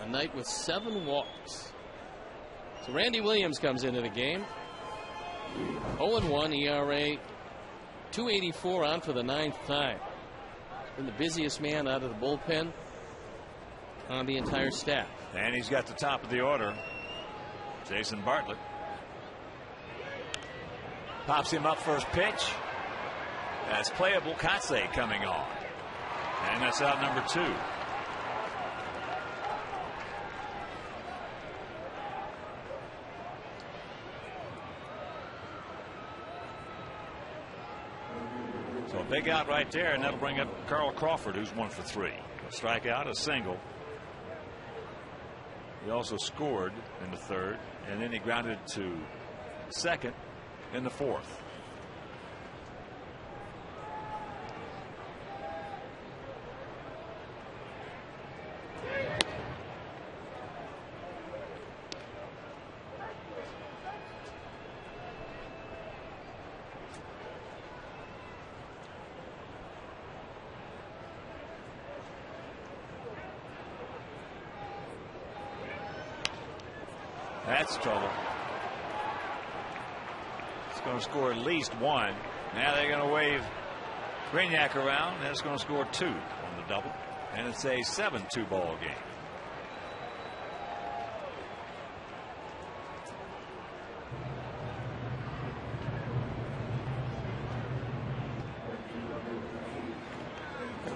Night with 7 walks. So Randy Williams comes into the game. 0-1 ERA, 284 on for the 9th time. Been the busiest man out of the bullpen on the entire staff. And he's got the top of the order, Jason Bartlett. Pops him up first pitch. That's playable. Kotsay coming on. And that's out number 2. So a big out right there, and that'll bring up Carl Crawford, who's 1 for 3. A strikeout, a single. He also scored in the 3rd, and then he grounded to second in the 4th. That's trouble. It's going to score at least 1. Now they're going to wave Brignac around. That's going to score 2 on the double. And it's a 7-2 ball game.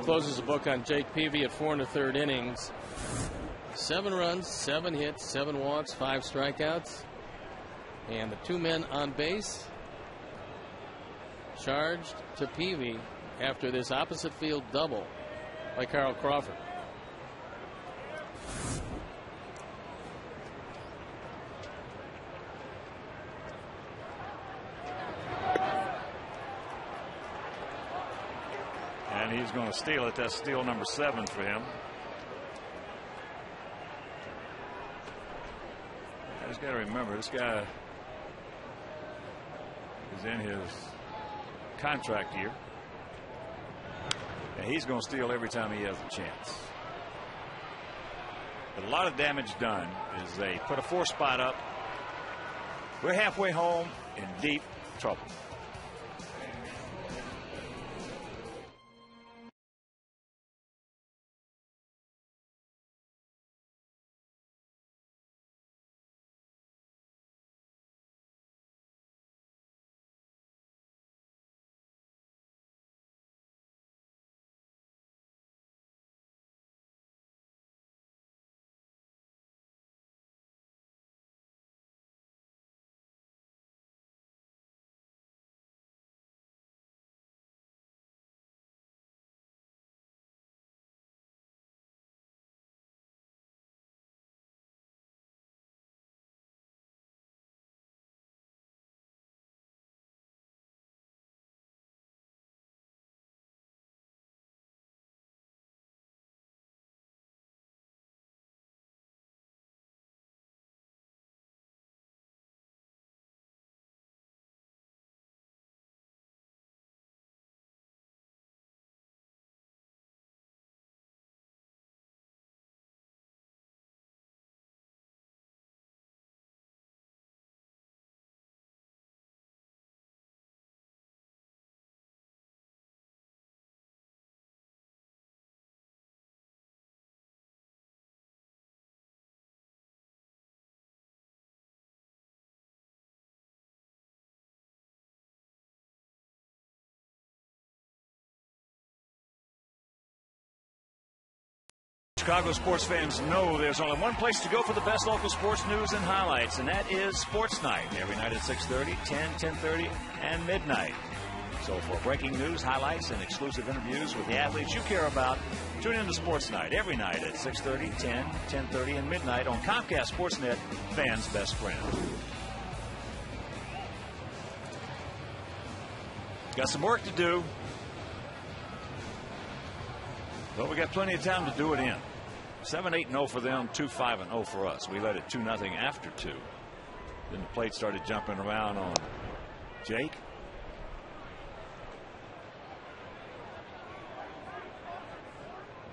Closes the book on Jake Peavy at 4 1/3 innings. 7 runs, 7 hits, 7 walks, 5 strikeouts. And the 2 men on base charged to Peavy after this opposite field double by Carl Crawford. And he's going to steal it. That's steal number 7 for him. I just got to remember, this guy is in his contract year. And he's going to steal every time he has a chance. But a lot of damage done as they put a 4 spot up. We're halfway home in deep trouble. Chicago sports fans know there's only one place to go for the best local sports news and highlights, and that is Sports Night. Every night at 6:30, 10, 10:30, and midnight. So for breaking news, highlights, and exclusive interviews with the athletes you care about, tune in to Sports Night every night at 6:30, 10, 10:30, and midnight on Comcast Sportsnet, fans' best friend. Got some work to do, but we got plenty of time to do it in. 7-8-0 for them, 2-5-0 for us. We led it 2-0 after 2. Then the plate started jumping around on Jake.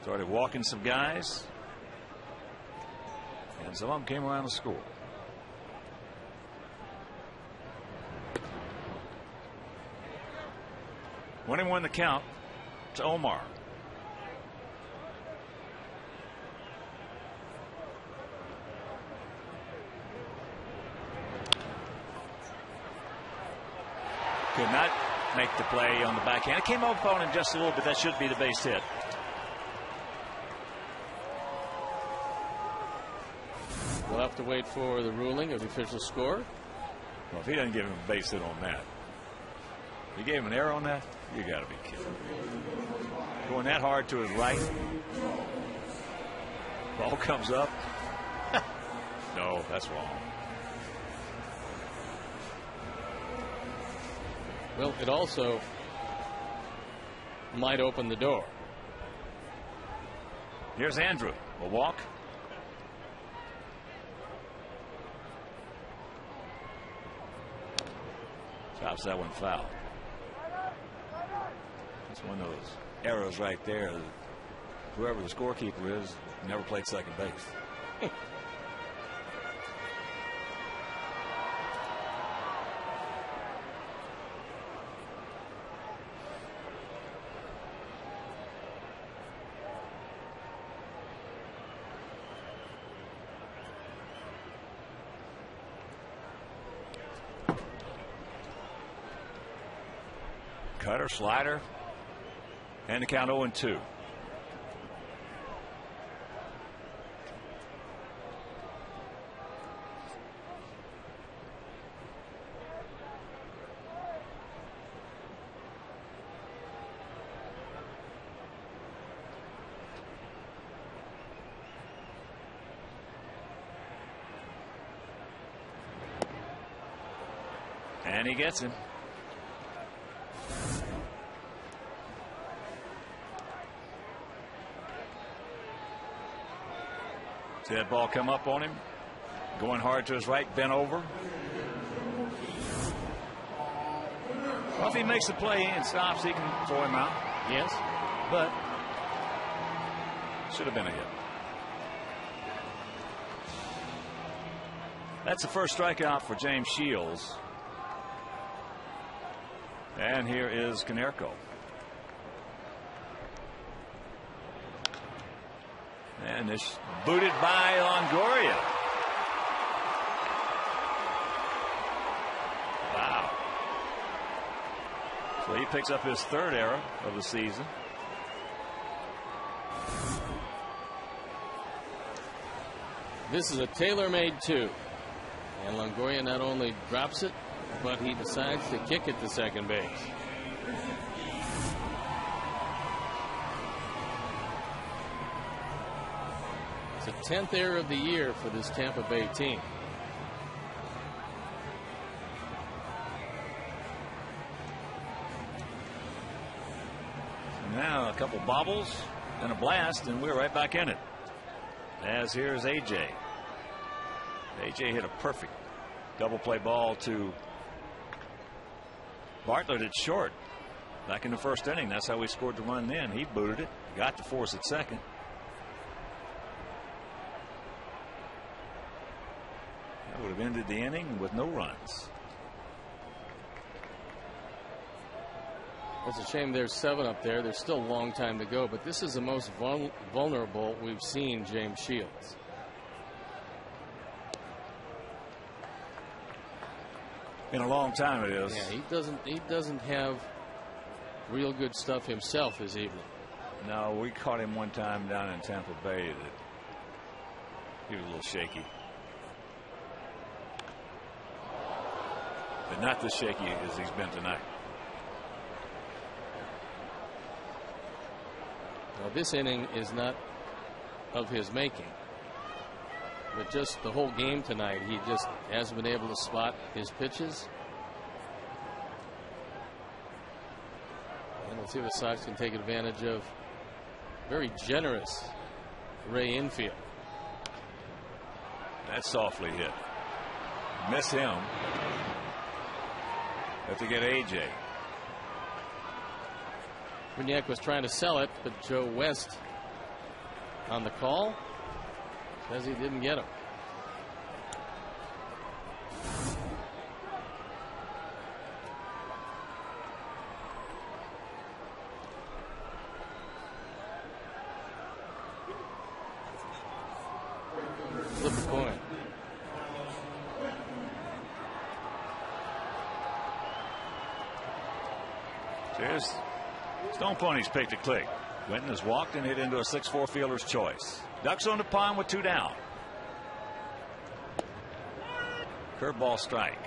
Started walking some guys, and some of them came around to score. When he won the count to Omar. Could not make the play on the backhand. It came up on him just a little bit. That should be the base hit. We'll have to wait for the ruling of the official score. Well, if he doesn't give him a base hit on that, he gave him an error on that? You got to be kidding me. Going that hard to his right. Ball comes up. No, that's wrong. Well, it also might open the door. Here's Andrew. A walk. Chops that one foul. It's one of those arrows right there. Whoever the scorekeeper is never played second base. Cutter, slider, and the count 0-2. And he gets him. See that ball come up on him, going hard to his right, bent over. Well, if he makes the play and stops, he can throw him out. Yes. but should have been a hit. That's the first strikeout for James Shields. And here is Konerko. And it's booted by Longoria. Wow. So he picks up his third error of the season. This is a tailor-made 2. And Longoria not only drops it, but he decides to kick it to second base. It's the 10th error of the year for this Tampa Bay team. Now a couple bobbles and a blast, and we're right back in it. As here's AJ. AJ hit a perfect double play ball to Bartlett at short back in the first inning. That's how we scored the run then. He booted it, got to force at second. That would have ended the inning with no runs. It's a shame there's 7 up there. There's still a long time to go, but this is the most vulnerable we've seen James Shields. In a long time it is. Yeah, he doesn't have real good stuff himself this evening. No, we caught him one time down in Tampa Bay that he was a little shaky. But not as shaky as he's been tonight. Well, this inning is not of his making. But just the whole game tonight, he just hasn't been able to spot his pitches. And let's see if the Sox can take advantage of very generous Ray infield. That's softly hit. Miss him. Have to get AJ. Brignac was trying to sell it, but Joe West on the call says he didn't get him. Flip a coin. Cheers. Stone Pony's picked a click. Quentin has walked and hit into a 6-4 fielder's choice. Ducks on the pond with 2 down. Curveball strike.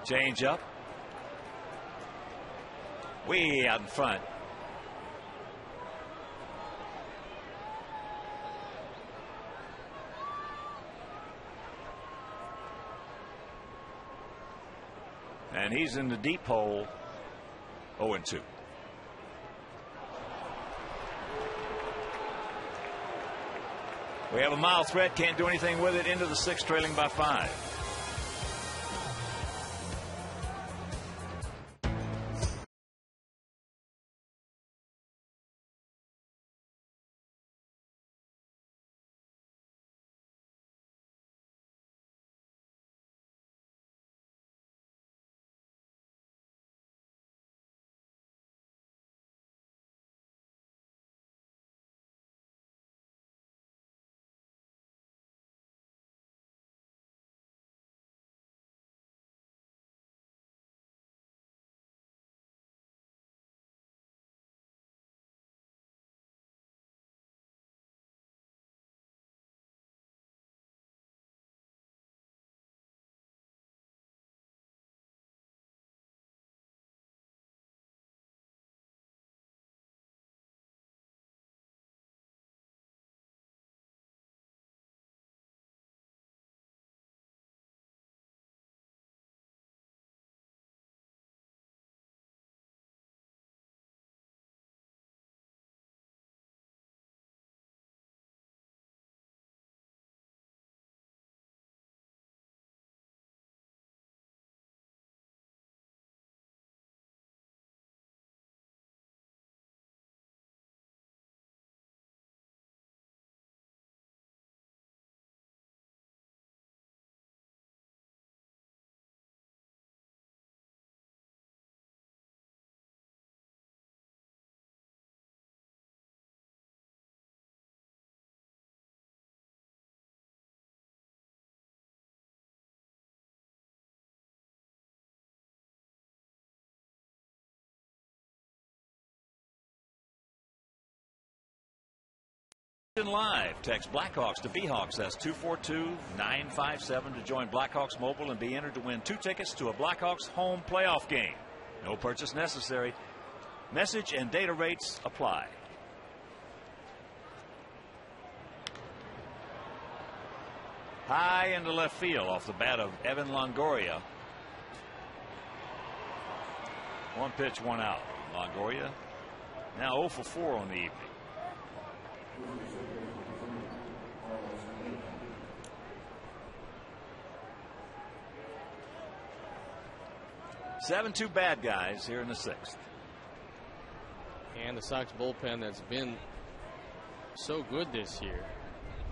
Change up. Way out in front. And he's in the deep hole. 0-2. We have a mild threat. Can't do anything with it. Into the 6th, trailing by 5. Live. Text Blackhawks to Behawks. That's 242-957 to join Blackhawks Mobile and be entered to win 2 tickets to a Blackhawks home playoff game. No purchase necessary. Message and data rates apply. High into left field off the bat of Evan Longoria. 1 pitch, 1 out. Longoria now 0 for 4 on the evening. Seven-2 bad guys here in the 6th. And the Sox bullpen that's been so good this year,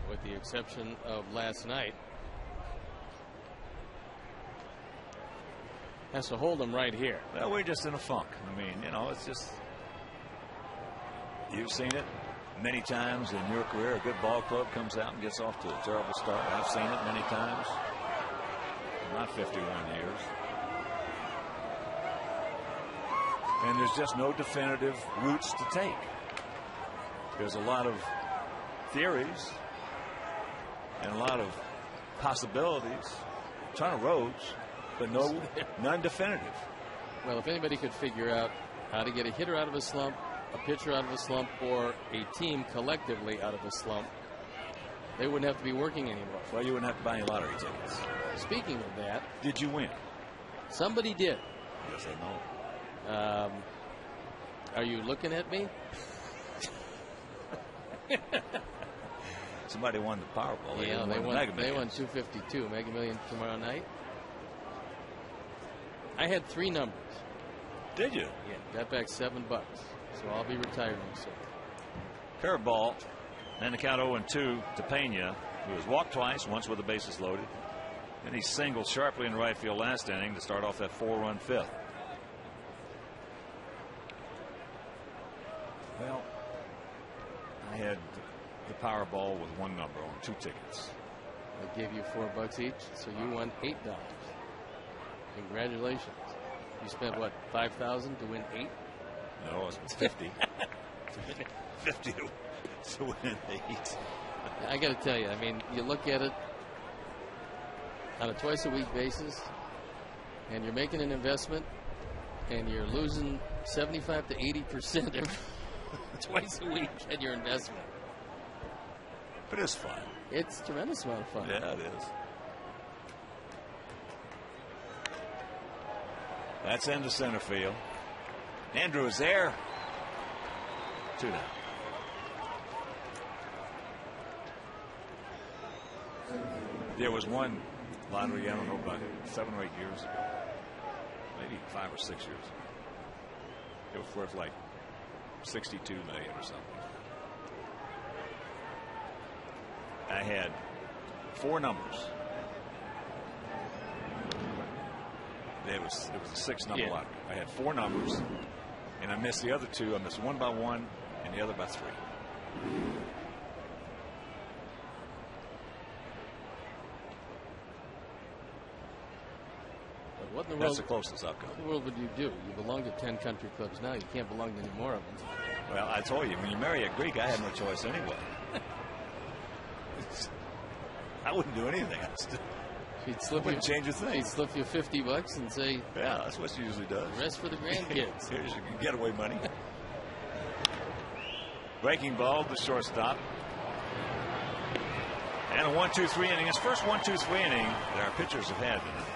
with the exception of last night, has to hold them right here. Well, we're just in a funk. I mean, you know, it's just, you've seen it many times in your career. A good ball club comes out and gets off to a terrible start. I've seen it many times in my 51 years. And there's just no definitive routes to take. There's a lot of theories and a lot of possibilities, a ton of roads, but none definitive. Well, if anybody could figure out how to get a hitter out of a slump, a pitcher out of a slump, or a team collectively out of a slump, they wouldn't have to be working anymore. Well, you wouldn't have to buy any lottery tickets. Speaking of that, did you win? Somebody did. Yes, I know. Are you looking at me? Somebody won the Powerball. Yeah, they won 252. Mega Million tomorrow night. I had 3 numbers. Did you? Yeah, got back $7, so I'll be retiring soon. Curveball, and the count 0-2 to Pena, who has walked twice, once with the bases loaded, and he singled sharply in right field last inning to start off that 4-run 5th. Well, I had the Powerball with 1 number on 2 tickets. I gave you $4 each, so you won $8. Congratulations. You spent what, $5,000 to win 8? No, it's 50. 50 to win 8. I got to tell you, I mean, you look at it on a twice-a-week basis, and you're making an investment, and you're losing 75 to 80% twice a week at your investment. But it's fun. It's a tremendous amount of fun. Yeah, it is. That's into center field. Andrew is there. 2 down. There was one lottery, I don't know, about 7 or 8 years ago. Maybe 5 or 6 years ago. It was worth like $62 million or something. I had 4 numbers. It was a 6-number lottery. I had 4 numbers, and I missed the other 2. I missed one by 1 and the other by 3. What in the That's world, the closest I've come. What in the world would you do? You belong to 10 country clubs now. You can't belong to any more of them. Well, I told you, when you marry a Greek, I had no choice anyway. I wouldn't do anything. She'd wouldn't change a thing. She'd slip you $50 and say, yeah, that's what she usually does. Rest for the grandkids. Here's your getaway money. Breaking ball to shortstop. And a 1-2-3 inning. His first 1-2-3 inning that our pitchers have had tonight.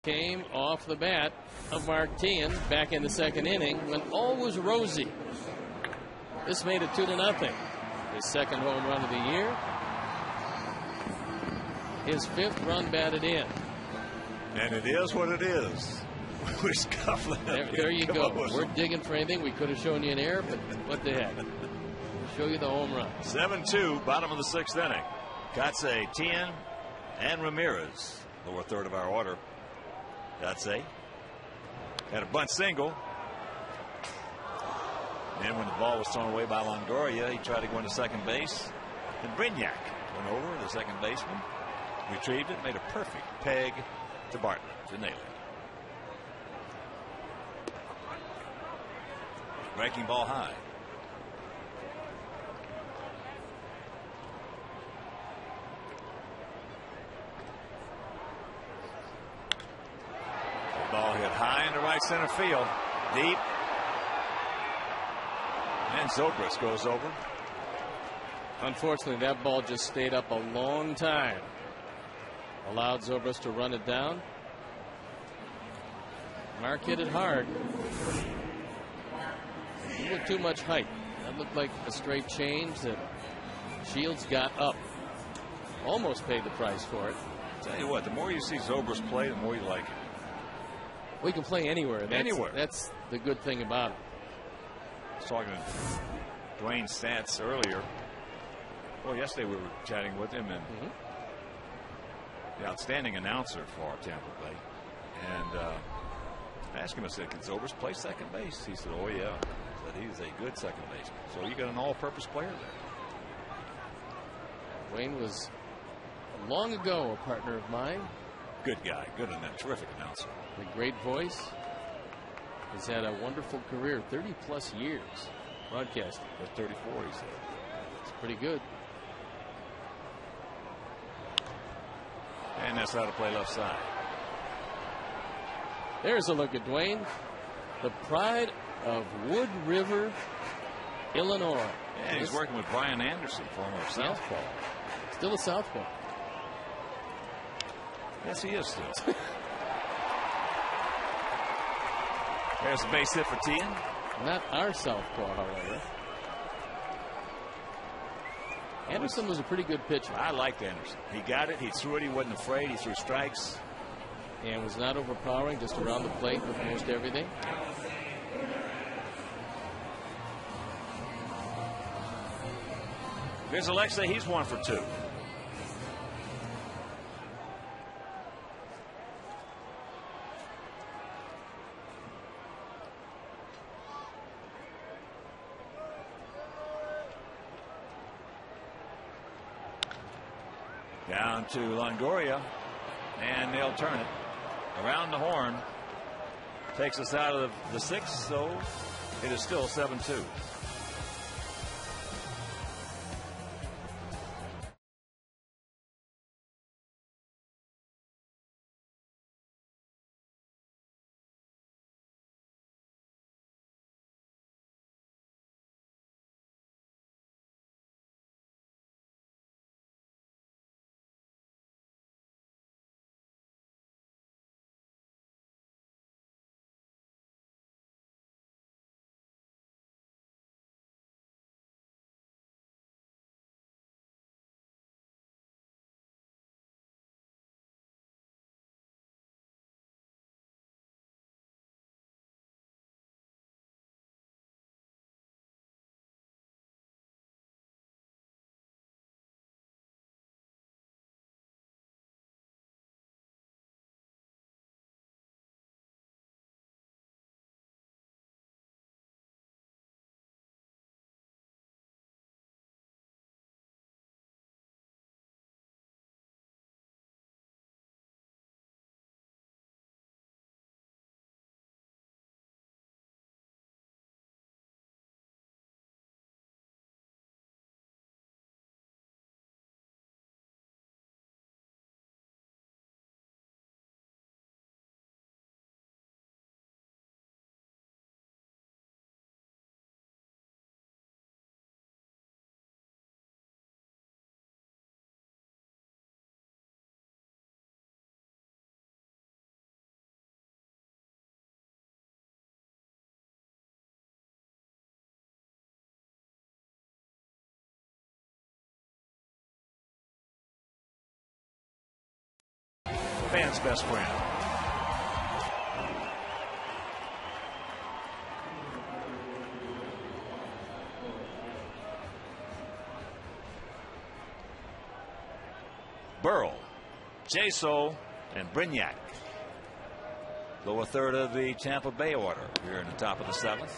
Came off the bat of Martin back in the second inning when all was rosy. This made it 2-0. His second home run of the year. His 5th run batted in. And it is what it is. We're scuffling. There you go. We're digging for anything. We could have shown you an error, but what the heck. We'll show you the home run. 7-2, bottom of the 6th inning. Katse, Tien, and Ramirez. Lower third of our order. Katse had a bunt single. And when the ball was thrown away by Longoria, he tried to go into second base. And Brignac went over, the second baseman, retrieved it, made a perfect peg to Bartlett to nail it. Breaking ball high. The ball hit high into right center field. Deep. And Zobrist goes over. Unfortunately, that ball just stayed up a long time. Allowed Zobrist to run it down. Mark hit it hard. A little too much height. That looked like a straight change that Shields got up. Almost paid the price for it. Tell you what, the more you see Zobrist play, the more you like it. We can play anywhere. Anywhere. That's the good thing about it. I was talking to Dwayne Stats earlier. Well, yesterday we were chatting with him, and the outstanding announcer for Tampa Bay. And I asked him, I said, can Zobrist play second base? He said, oh, yeah. I said, he's a good second baseman. So you got an all-purpose player there. Wayne was long ago a partner of mine. Good guy. Good and terrific announcer. A great voice. He's had a wonderful career, 30-plus years broadcasting. At 34, he said. It's pretty good. And that's how to play left side. There's a look at Dwayne. The pride of Wood River, Illinois. Yeah, he's working with Brian Anderson, former Southpaw. Still a Southpaw. Yes, he is still. There's a base hit for Tien. Not our Southpaw, however. Anderson was a pretty good pitcher. I liked Anderson. He got it. He threw it. He wasn't afraid. He threw strikes. And was not overpowering, just around the plate with most everything. Here's Alexa. He's 1 for 2. Down to Longoria, and they'll turn it around the horn. Takes us out of the 6th, so it is still 7-2. Fan's best friend. Burrell, Jaso, and Brignac. Lower third of the Tampa Bay order here in the top of the 7th.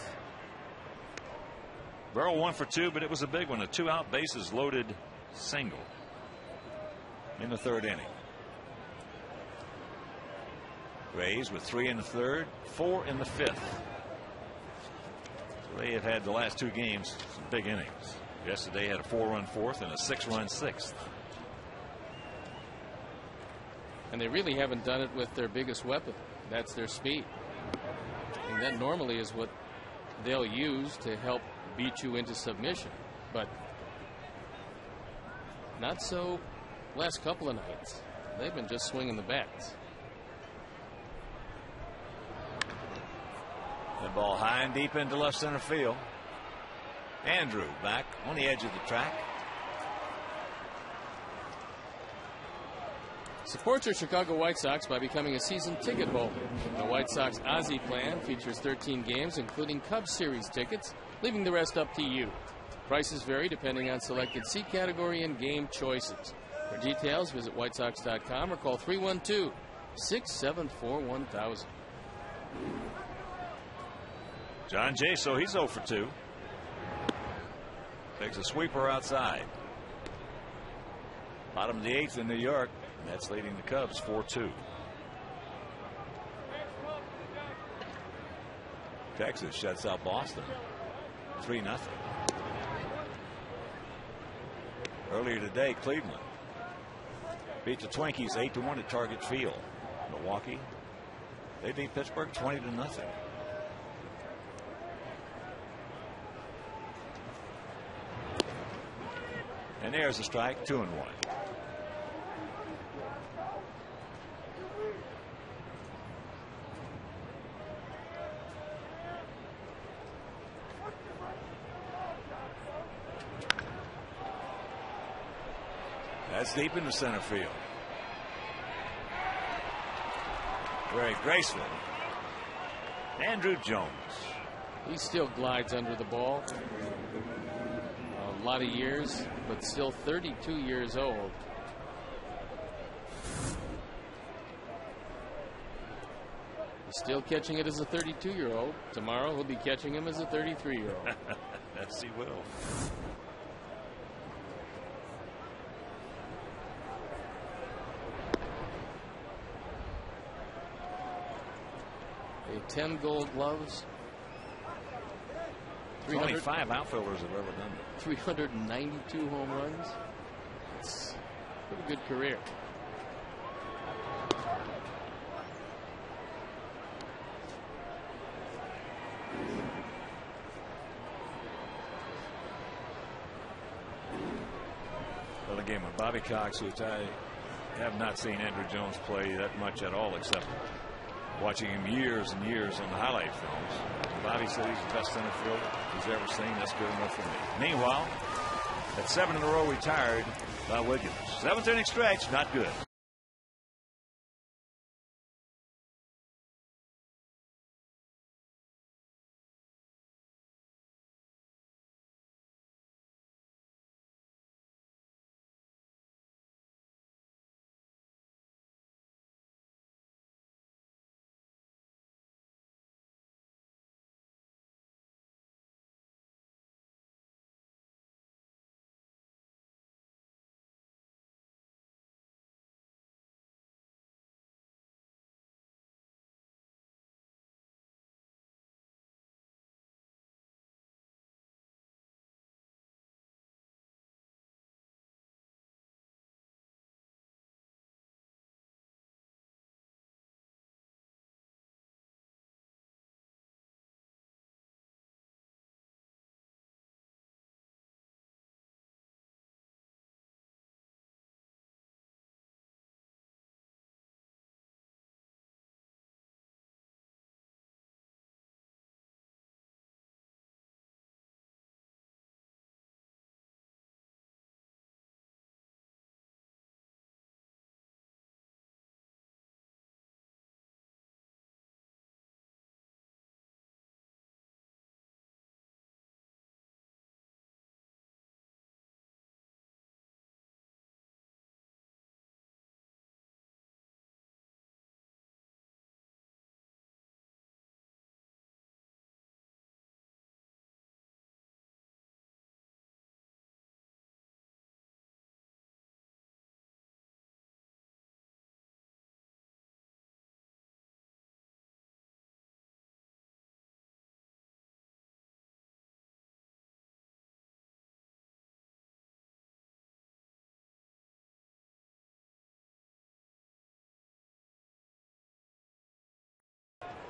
Burrell 1 for 2, but it was a big one. A 2-out bases loaded single in the 3rd inning. Rays with 3 in the 3rd, 4 in the 5th. So they have had the last 2 games some big innings. Yesterday had a 4-run 4th and a 6-run 6th. And they really haven't done it with their biggest weapon. That's their speed. And that normally is what they'll use to help beat you into submission. But not so last couple of nights. They've been just swinging the bats. The ball high and deep into left center field. Andrew back on the edge of the track. Support your Chicago White Sox by becoming a season ticket holder. The White Sox Aussie plan features 13 games, including Cubs Series tickets, leaving the rest up to you. Prices vary depending on selected seat category and game choices. For details, visit whitesox.com or call 312-674-1000. John Jaso, he's 0 for 2. Takes a sweeper outside. Bottom of the 8th in New York. That's leading the Cubs 4-2. Texas shuts out Boston 3-0. Earlier today, Cleveland beat the Twinkies 8-1 at Target Field. Milwaukee, they beat Pittsburgh 20-0. And there's a strike, 2-1. That's deep into center field. Very graceful. Andrew Jones. He still glides under the ball. A lot of years, but still 32 years old. He's still catching it as a 32-year-old. Tomorrow he'll be catching him as a 33-year-old. Yes, he will. A 10 Gold Gloves. 25 outfielders have ever done it. 392 home runs. It's a pretty good career. Well, again, with Bobby Cox, which I have not seen Andrew Jones play that much at all, except watching him years and years on the highlight films. Bobby said he's the best center fielder he's ever seen. That's good enough for me. Meanwhile, at 7 in a row retired by Wiggins. 7th inning stretch, not good.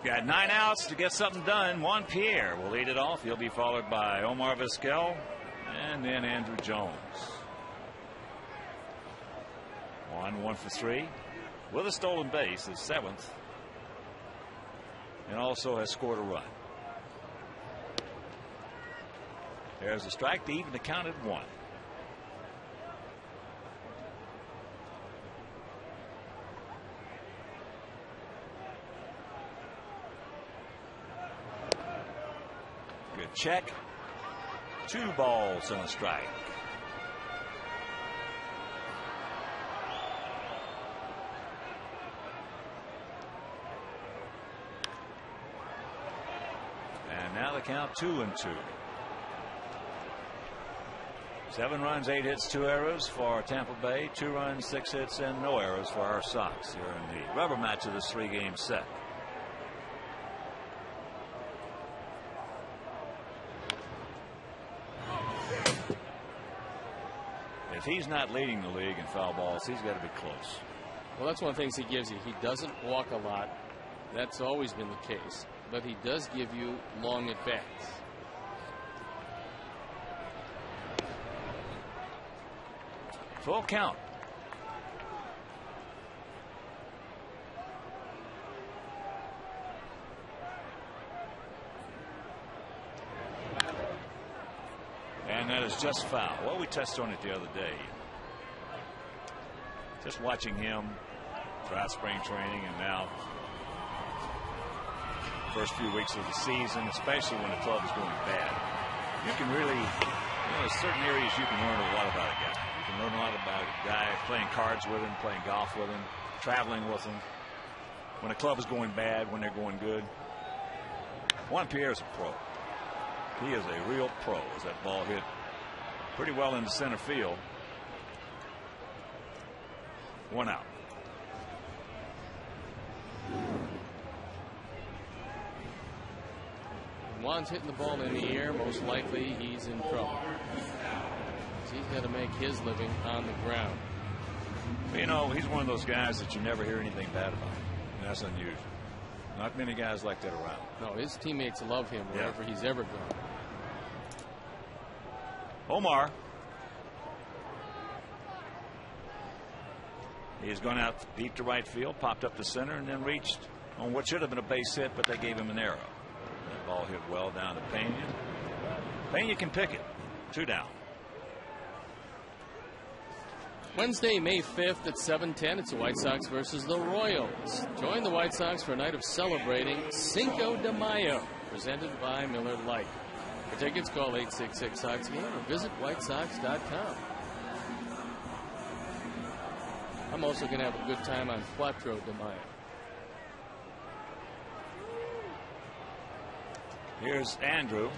Got 9 outs to get something done. Juan Pierre will lead it off. He'll be followed by Omar Vizquel and then Andrew Jones. Juan 1 for 3 with a stolen base, his 7th, and also has scored a run. There's a strike to even the count at 1. Good check. 2 balls and a strike. And now the count 2-2. 7 runs, 8 hits, 2 errors for Tampa Bay. 2 runs, 6 hits, and no errors for our Sox here in the rubber match of this 3-game set. If he's not leading the league in foul balls, he's got to be close. Well, that's one of the things he gives you. He doesn't walk a lot. That's always been the case. But he does give you long at bats. Full count. And that is just foul. Well, we touched on it the other day. Just watching him throughout spring training and now first few weeks of the season, especially when the club is going bad. You can really, there's certain areas you can learn a lot about a guy. You can learn a lot about a guy playing cards with him, playing golf with him, traveling with him. When a club is going bad, when they're going good. Juan Pierre is a pro. He is a real pro as that ball hit pretty well into center field. 1 out. Juan's hitting the ball in the air. Most likely he's in trouble. He's got to make his living on the ground. You know, he's one of those guys that you never hear anything bad about. And that's unusual. Not many guys like that around. No, his teammates love him wherever he's ever gone. Omar. He's gone out deep to right field, popped up to center, and then reached on what should have been a base hit, but they gave him an error. That ball hit well down to Pena. Pena can pick it. 2 down. Wednesday, May 5th at 7:10, it's the White Sox versus the Royals. Join the White Sox for a night of celebrating Cinco de Mayo, presented by Miller Lite. For tickets, call 866-SOX-GAME or visit whitesox.com. I'm also going to have a good time on Cuatro de Mayo. Here's Andrew.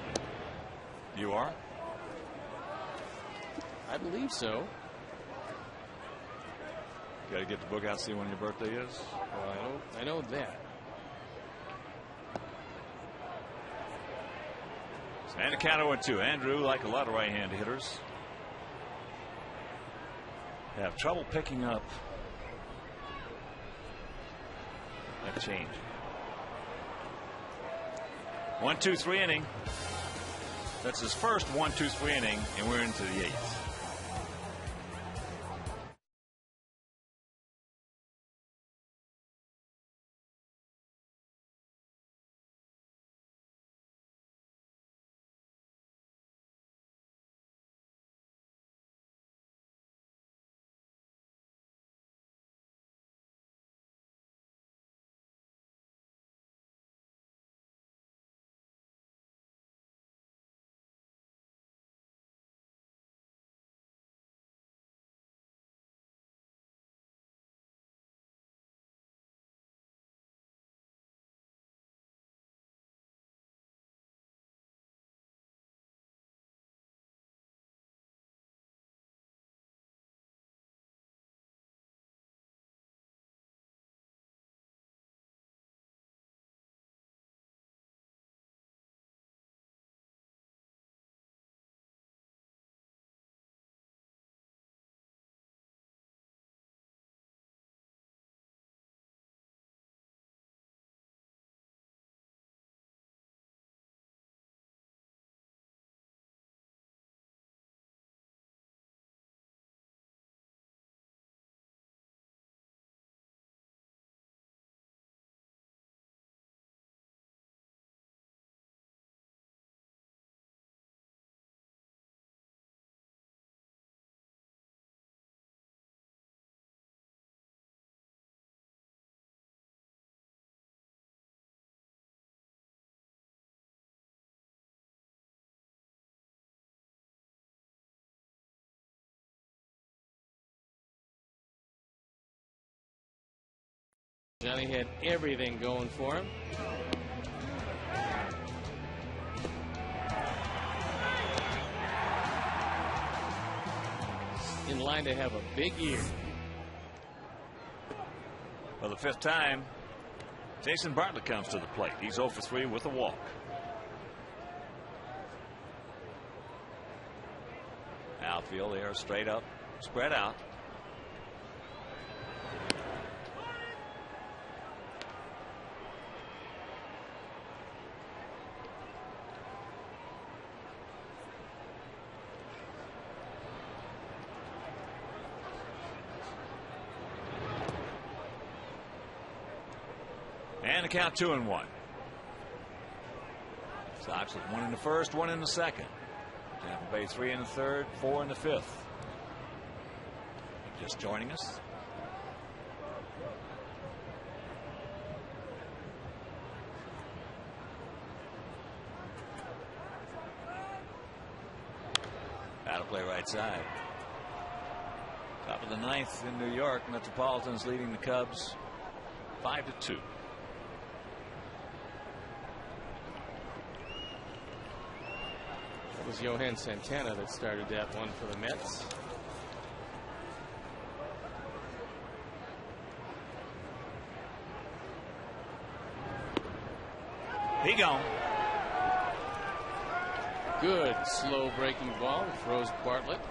You are? I believe so. Got to get the book out, see when your birthday is. Well, I know that. And a count 0-2. Andrew, like a lot of right-handed hitters, have trouble picking up that change. 1-2-3 inning. That's his first 1-2-3 inning, and we're into the 8th. Johnny had everything going for him. In line to have a big year. For the 5th time, Jason Bartlett comes to the plate. He's 0 for 3 with a walk. Outfield there, straight up, spread out. And the count 2-1. Sox with 1 in the 1st, 1 in the 2nd. Tampa Bay 3 in the 3rd, 4 in the 5th. Just joining us. Battle play right side. Top of the 9th in New York. Metropolitans leading the Cubs 5-2. It was Johan Santana that started that one for the Mets. He gone. Good slow breaking ball. Throws Bartlett.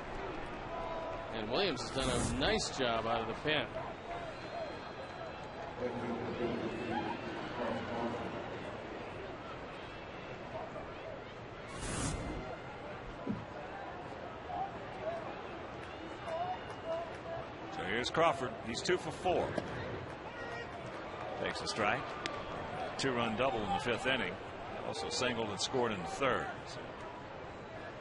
And Williams has done a nice job out of the pen. So here's Crawford. He's 2 for 4. Takes a strike. 2-run double in the 5th inning. Also singled and scored in the 3rd. So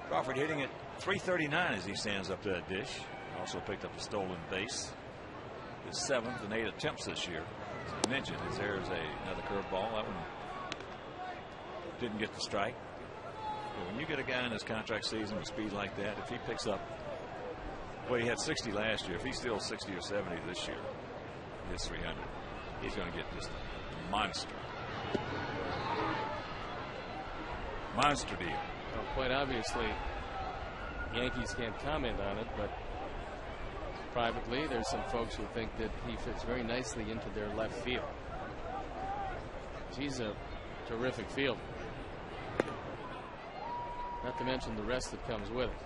Crawford hitting at .339 as he stands up to that dish. Also picked up a stolen base. His 7th and 8 attempts this year. As I mentioned, there's another curveball. That one didn't get the strike. But when you get a guy in his contract season with speed like that, if he picks up, well, he had 60 last year. If he steals 60 or 70 this year, hits 300, he's going to get just a monster deal. Well, quite obviously, Yankees can't comment on it, but privately, there's some folks who think that he fits very nicely into their left field. He's a terrific fielder. Not to mention the rest that comes with it.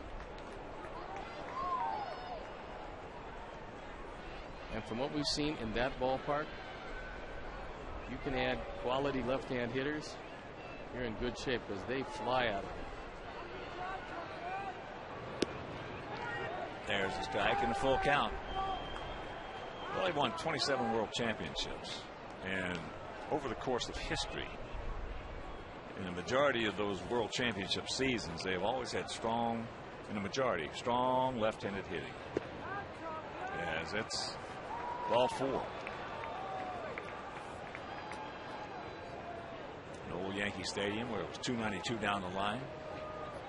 And from what we've seen in that ballpark, you can add quality left-hand hitters, you're in good shape because they fly out of it. There's a strike and a full count. Well, they've won 27 world championships. And over the course of history, in the majority of those world championship seasons, they have always had strong left-handed hitting. As it's ball 4. An old Yankee Stadium where it was 292 down the line.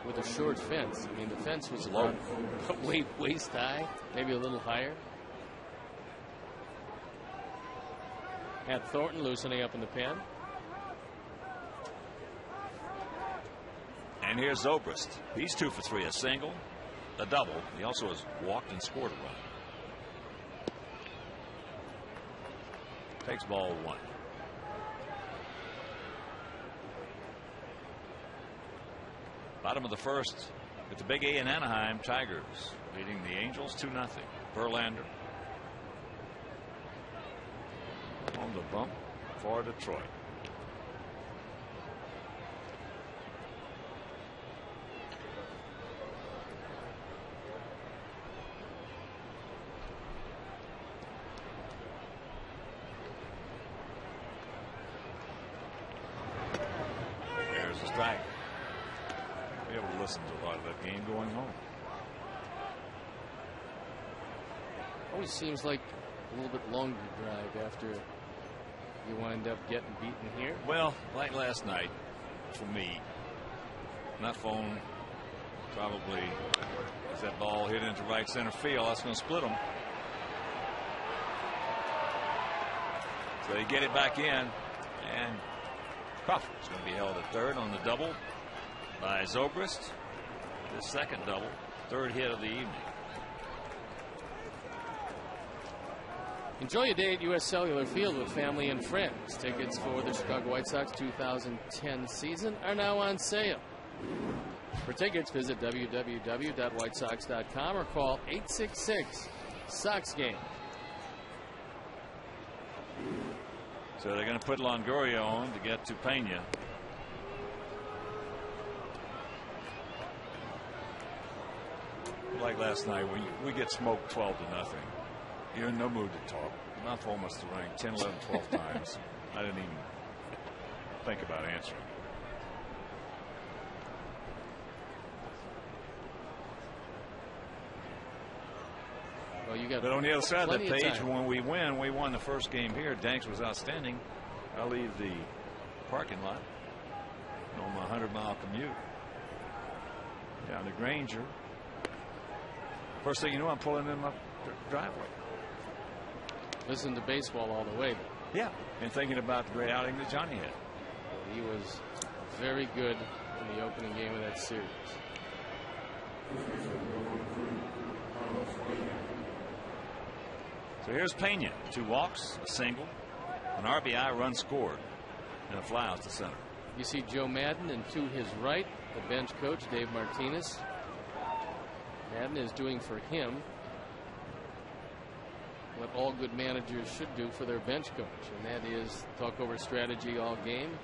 With a short fence. I mean, the fence was low, waist high, maybe a little higher. Had Thornton loosening up in the pen. And here's Zobrist. He's 2 for 3, a single, a double. He also has walked and scored a run. Takes ball 1. Bottom of the 1st with the Big A in Anaheim. Tigers leading the Angels 2-0. Verlander on the bump for Detroit. There's a strike. Be able to listen to a lot of that game going home. Always seems like a little bit longer drive after you wind up getting beaten here. Well, like last night, for me, that phone probably, as that ball hit into right center field, that's going to split them. So they get it back in, and Crawford's going to be held at third on the double by Zobrist. The second double, third hit of the evening. Enjoy a day at U.S. Cellular Field with family and friends. Tickets for the Chicago White Sox 2010 season are now on sale. For tickets, visit www.whitesox.com or call 866-SOX-GAME. So they're going to put Longoria on to get to Pena. Like last night, we get smoked 12-0. You're in no mood to talk. Mouth almost to ring 10, 11, 12 times. I didn't even think about answering. Well, you got but on the other side of the page, time. when we won the first game here. Danks was outstanding. I leave the parking lot on my 100-mile commute down to Granger. First thing you know, I'm pulling in my driveway. Listen to baseball all the way. Yeah, and thinking about the great outing that Johnny had. He was very good in the opening game of that series. So here's Pena. 2 walks, a single, an RBI, run scored, and a fly out to center. You see Joe Madden, and to his right, the bench coach, Dave Martinez. Madden is doing for him what all good managers should do for their bench coach, and that is talk over strategy all game,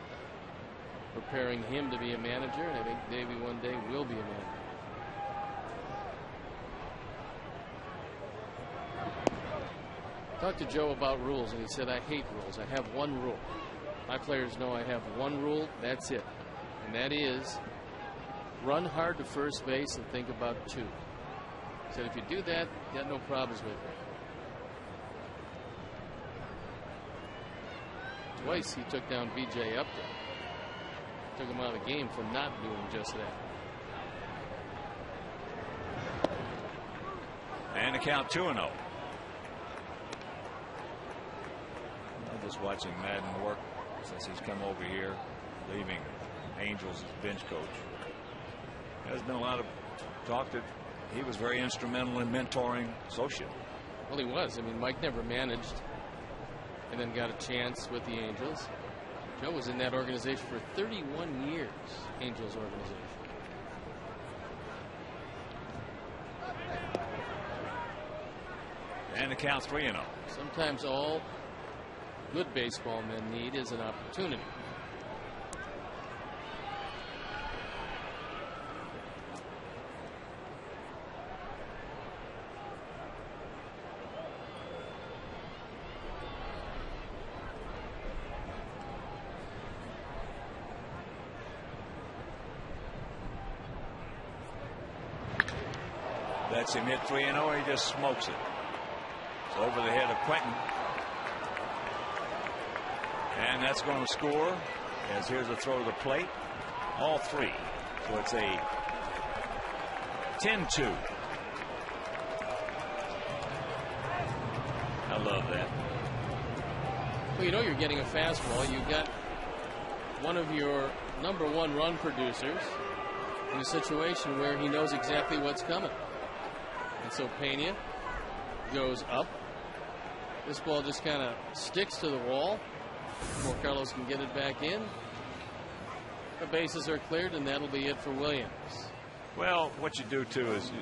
preparing him to be a manager, and I think Davey one day will be a manager. Talked to Joe about rules, and he said, I hate rules. I have one rule. My players know I have one rule. That's it. And that is run hard to first base and think about 2. He said, if you do that, you got no problems with it. Twice he took down B.J. Upton. Took him out of the game for not doing just that. And the count 2-0. Just watching Madden work since he's come over here, leaving Angels as bench coach. There's been a lot of talk that he was very instrumental in mentoring Socia. Well, he was. I mean, Mike never managed and then got a chance with the Angels. Joe was in that organization for 31 years, Angels organization. And the count 3-0. Sometimes all good baseball men need is an opportunity. That's him hit 3-0. He just smokes it. It's over the head of Quentin. And that's going to score, as here's a throw to the plate. All 3. So it's a 10-2. I love that. Well, you know you're getting a fastball. You've got one of your #1 run producers in a situation where he knows exactly what's coming. And so Pena goes up. This ball just kind of sticks to the wall before Carlos can get it back in. The bases are cleared, and that'll be it for Williams. Well, what you do too is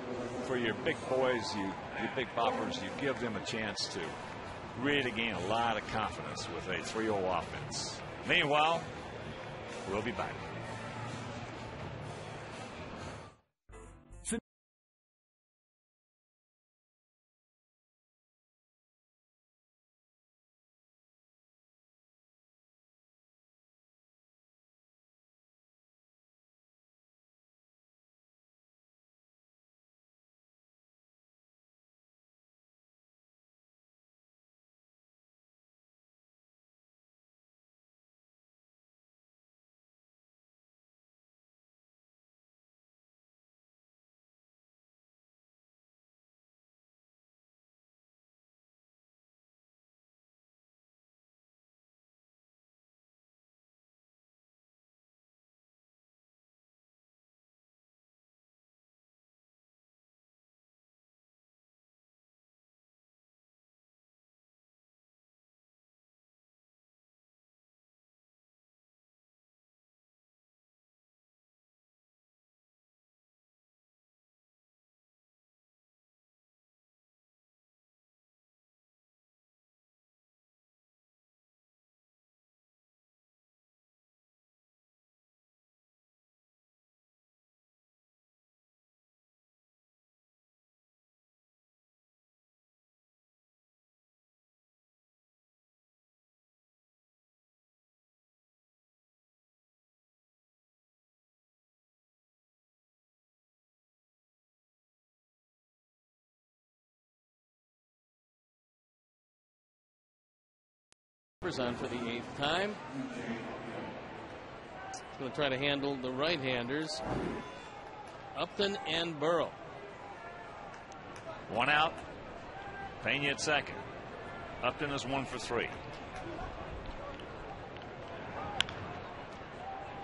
for your big boys, your big poppers, you give them a chance to really gain a lot of confidence with a 3-0 offense. Meanwhile, we'll be back. On for the 8th time. Going to try to handle the right-handers, Upton and Burrell. 1 out. Pena at second. Upton is 1 for 3.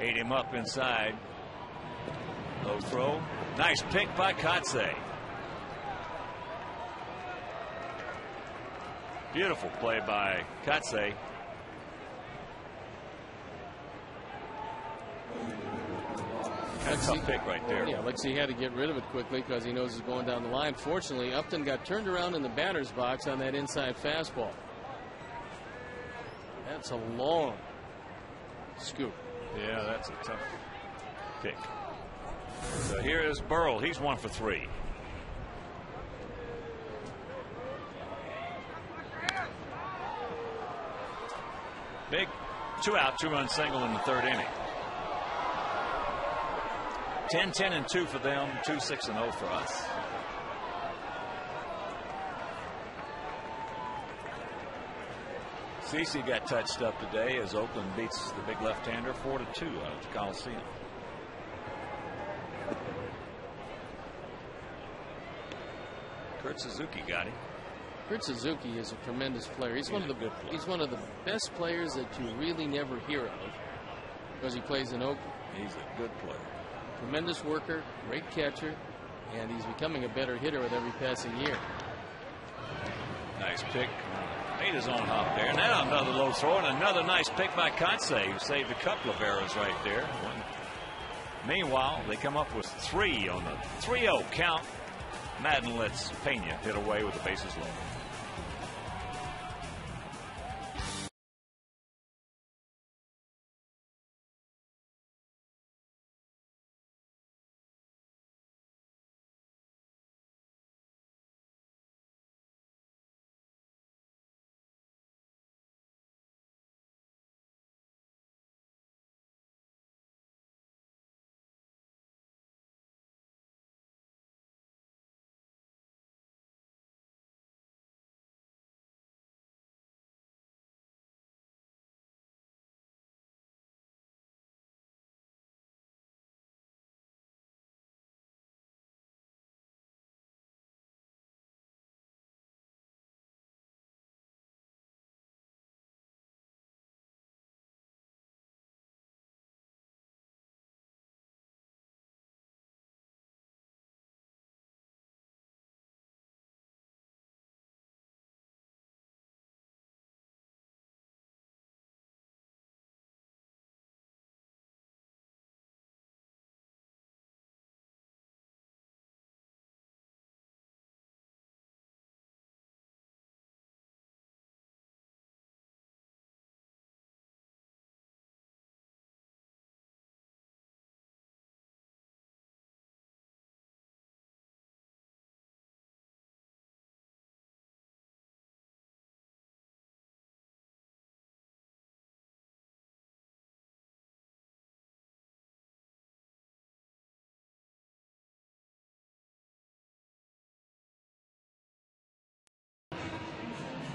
Ate him up inside. Low throw. Nice pick by Kotsay. Beautiful play by Kotsay. That's a tough pick right there. Yeah, Lexi had to get rid of it quickly because he knows it's going down the line. Fortunately, Upton got turned around in the batter's box on that inside fastball. That's a long scoop. Yeah, that's a tough pick. So here is Burrell. He's 1 for 3. Big 2 out, 2-run single in the 3rd inning. 10-10-2 for them, 2-6-0 for us. CeCe got touched up today as Oakland beats the big left-hander 4-2 out at the Coliseum. Kurt Suzuki got him. Kurt Suzuki is a tremendous player. He's one of the best players that you really never hear of because he plays in Oakland. He's a good player. Tremendous worker, great catcher, and he's becoming a better hitter with every passing year. Nice pick. Made his own hop there. Now another low throw and another nice pick by Kotsay, who saved a couple of errors right there. Meanwhile, they come up with 3 on the 3-0 count. Madden lets Pena hit away with the bases loaded.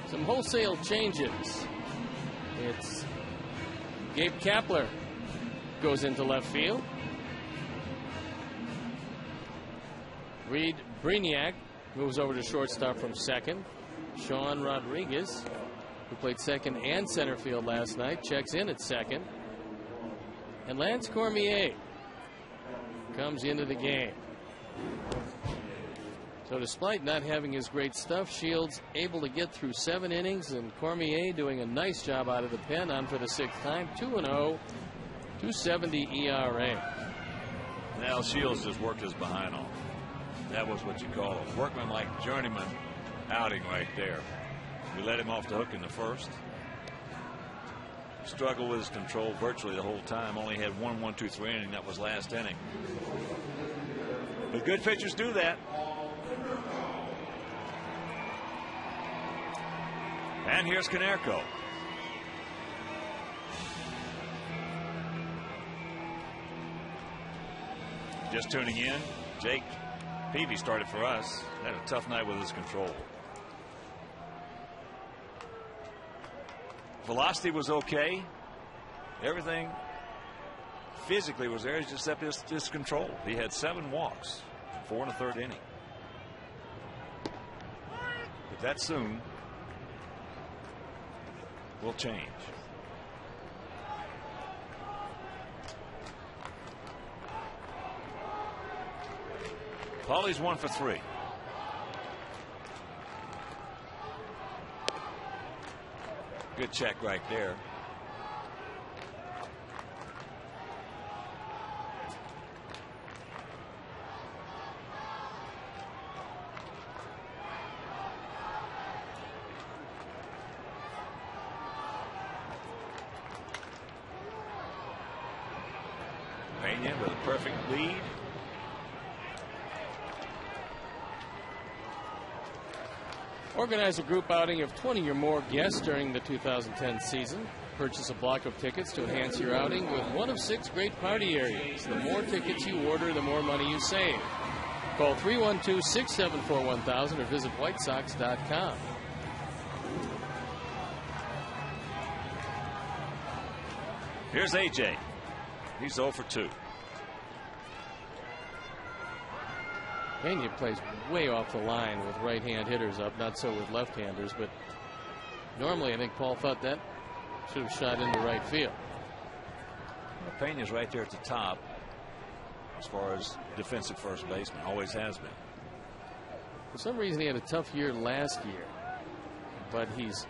Some wholesale changes. It's Gabe Kapler goes into left field. Reed Brignac moves over to shortstop from second. Sean Rodriguez, who played second and center field last night, checks in at second. And Lance Cormier comes into the game. So despite not having his great stuff, Shields able to get through 7 innings, and Cormier doing a nice job out of the pen, on for the 6th time. 2-0, 2.70 ERA. Now Shields just worked his behind off. That was what you call a workmanlike journeyman outing right there. We let him off the hook in the first. Struggled with his control virtually the whole time. Only had 1-1-2-3 inning. That was last inning. But good pitchers do that. And here's Konerko. Just tuning in, Jake Peavy started for us. Had a tough night with his control. Velocity was okay. Everything physically was there, except his control. He had 7 walks, 4 in the 3rd inning. But that soon will change. Paulie's 1 for 3. Good check right there. Pena with a perfect lead. Organize a group outing of 20 or more guests during the 2010 season. Purchase a block of tickets to enhance your outing with one of 6 great party areas. The more tickets you order, the more money you save. Call 312-674-1000 or visit whitesox.com. Here's AJ. He's 0 for 2. Pena plays way off the line with right-hand hitters up, not so with left-handers, but normally I think Paul thought that should have shot into right field. Well, Pena's right there at the top as far as defensive first baseman, always has been. For some reason he had a tough year last year, but he's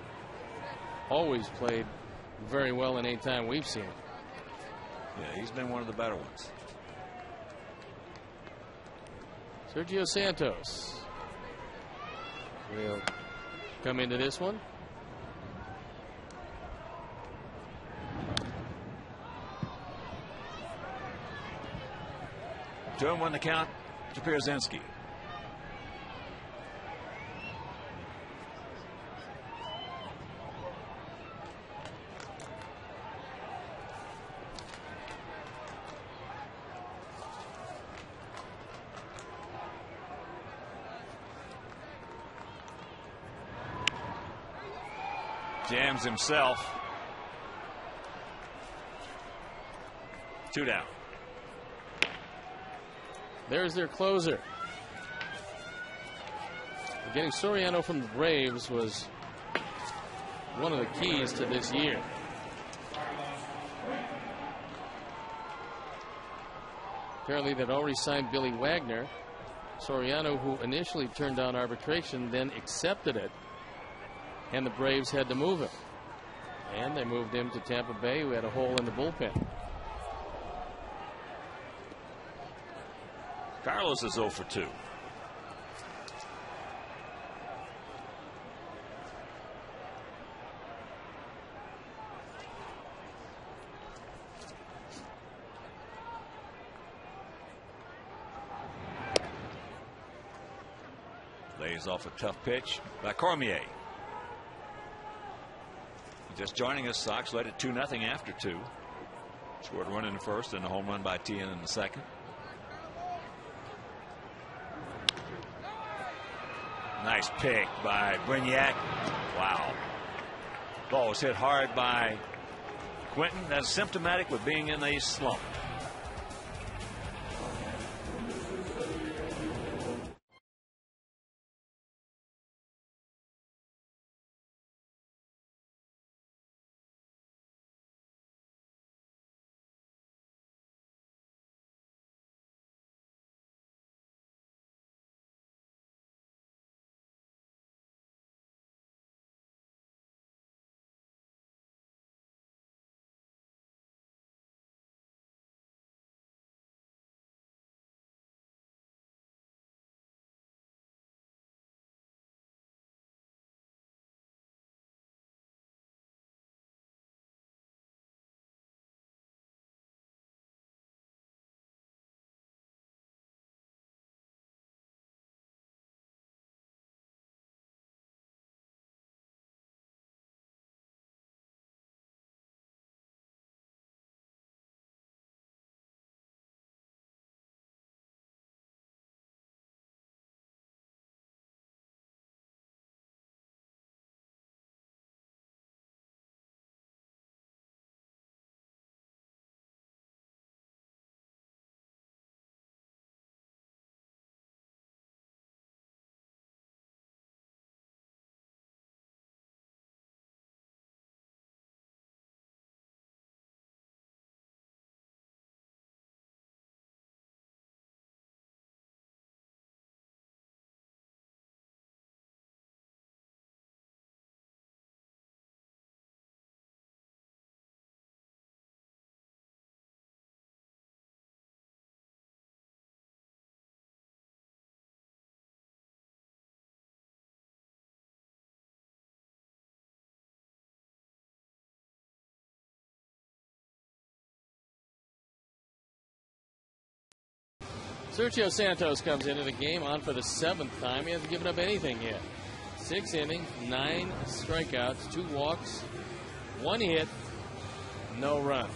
always played very well in any time we've seen him. Yeah, he's been one of the better ones. Sergio Santos will come into this one. Two and 1 the count to Pierzynski. Jams himself. 2 down. There's their closer. Getting Soriano from the Braves was one of the keys to this year. Apparently they'd already signed Billy Wagner. Soriano, who initially turned down arbitration, then accepted it. And the Braves had to move him. And they moved him to Tampa Bay, who had a hole in the bullpen. Carlos is 0 for 2. Lays off a tough pitch by Cormier. Just joining us, Sox led it 2-0 after 2. Scored a run in the first and a home run by Tien in the second. Nice pick by Brignac. Wow. Ball was hit hard by Quentin. That's symptomatic with being in a slump. Sergio Santos comes into the game on for the 7th time. He hasn't given up anything yet. 6 innings, 9 strikeouts, 2 walks, 1 hit, no run.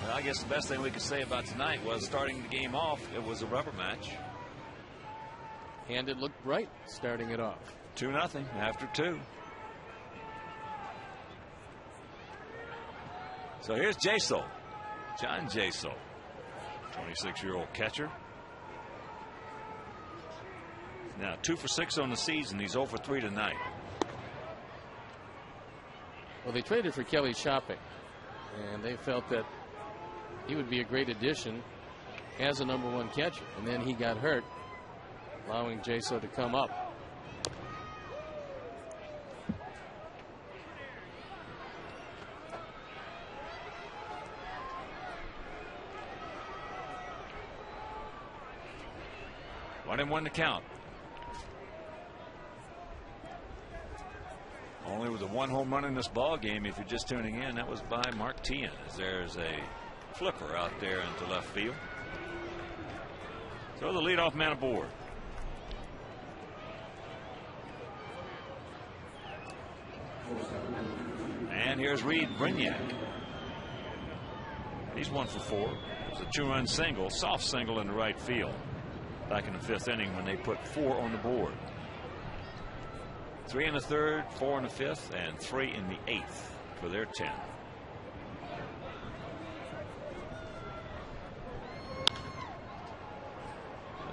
Well, I guess the best thing we could say about tonight was starting the game off, it was a rubber match. And it looked bright starting it off. 2-0 after 2. So here's Jaso, John Jaso, 26-year-old catcher. Now 2 for 6 on the season. He's 0 for 3 tonight. Well, they traded for Kelly Shopping, and they felt that he would be a great addition as a #1 catcher. And then he got hurt, allowing Jaso to come up. One and one to count. Only with a 1 home run in this ball game. If you're just tuning in, that was by Mark Tian, as there's a flipper out there into left field. So the leadoff man aboard. And here's Reed Brignac. He's 1 for 4. It's a 2-run single, soft single in the right field. Back in the 5th inning when they put 4 on the board. 3 in the 3rd, 4 in the 5th, and 3 in the 8th for their 10.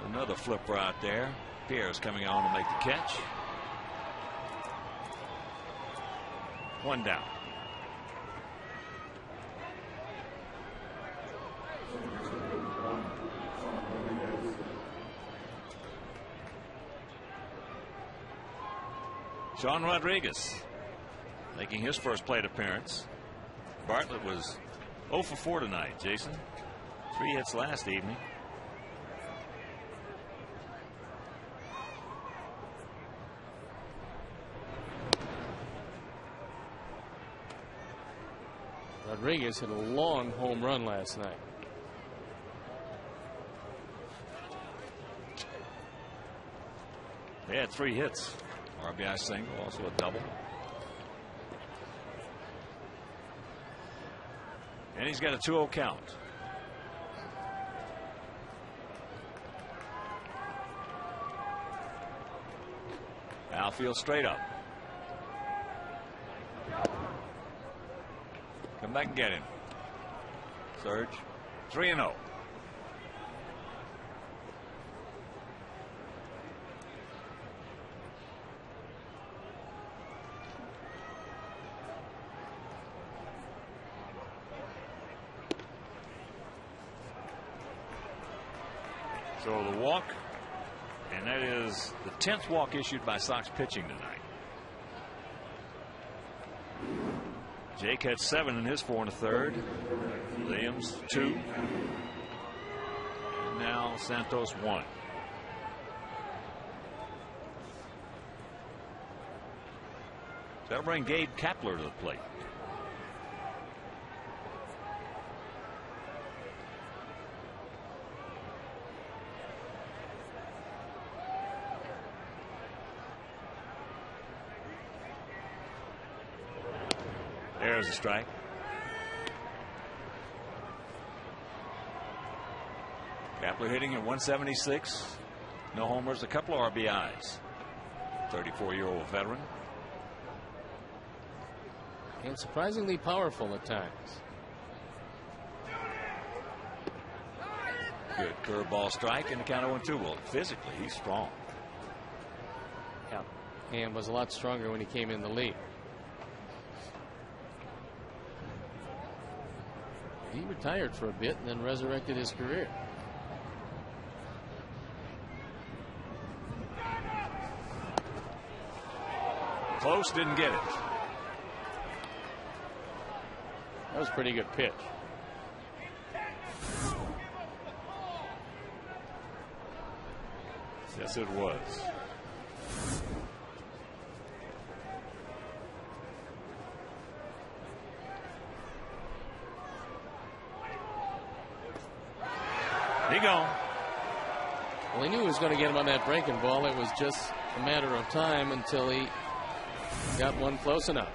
Another flipper out there. Pierre's coming on to make the catch. 1 down. Sean Rodriguez making his first plate appearance. Bartlett was 0 for 4 tonight, Jason. 3 hits last evening. Rodriguez hit a long home run last night. They had 3 hits. RBI single, also a double. And he's got a 2-0 count. Outfield straight up. Come back and get him. Surge. 3-0. So the walk, and that is the 10th walk issued by Sox pitching tonight. Jake had 7 in his 4 1/3. Williams 2. And now Santos 1. That'll bring Gabe Kapler to the plate. There's a strike. Kapler hitting at 176. No homers, a couple of RBIs. 34-year-old veteran. And surprisingly powerful at times. Good curveball strike and the count of 1-2. Well, physically, he's strong. Yeah. And was a lot stronger when he came in the lead. He retired for a bit and then resurrected his career. Close, didn't get it. That was a pretty good pitch. Yes, it was. He gone. Well, he knew he was going to get him on that breaking ball. It was just a matter of time until he got one close enough.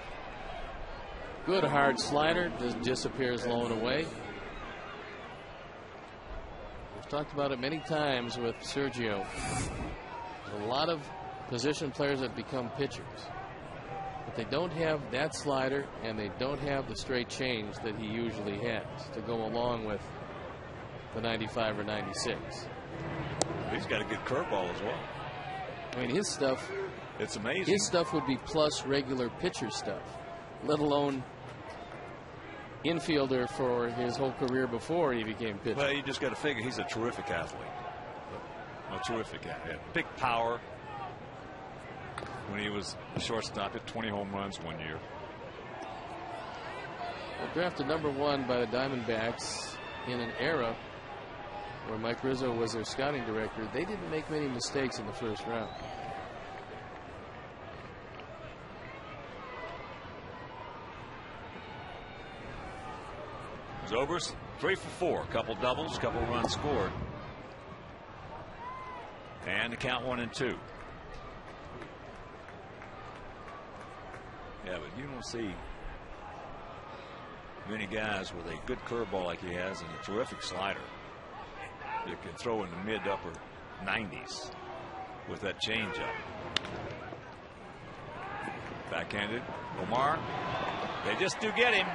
Good hard slider, just disappears low and away. We've talked about it many times with Sergio. There's a lot of position players that become pitchers, but they don't have that slider and they don't have the straight change that he usually has to go along with the 95 or 96. He's got a good curveball as well. I mean, his stuff, it's amazing. His stuff would be plus regular pitcher stuff, let alone infielder for his whole career before he became pitcher. Well, you just got to figure he's a terrific athlete. A terrific athlete. Big power. When he was a shortstop, hit 20 home runs one year. Well, drafted #1 by the Diamondbacks in an era where Mike Rizzo was their scouting director. They didn't make many mistakes in the first round. Zobers 3 for 4, couple doubles, couple runs scored, and the count 1-2. Yeah, but you don't see many guys with a good curveball like he has and a terrific slider that can throw in the mid upper 90s with that changeup. Backhanded, Omar. They just do get him.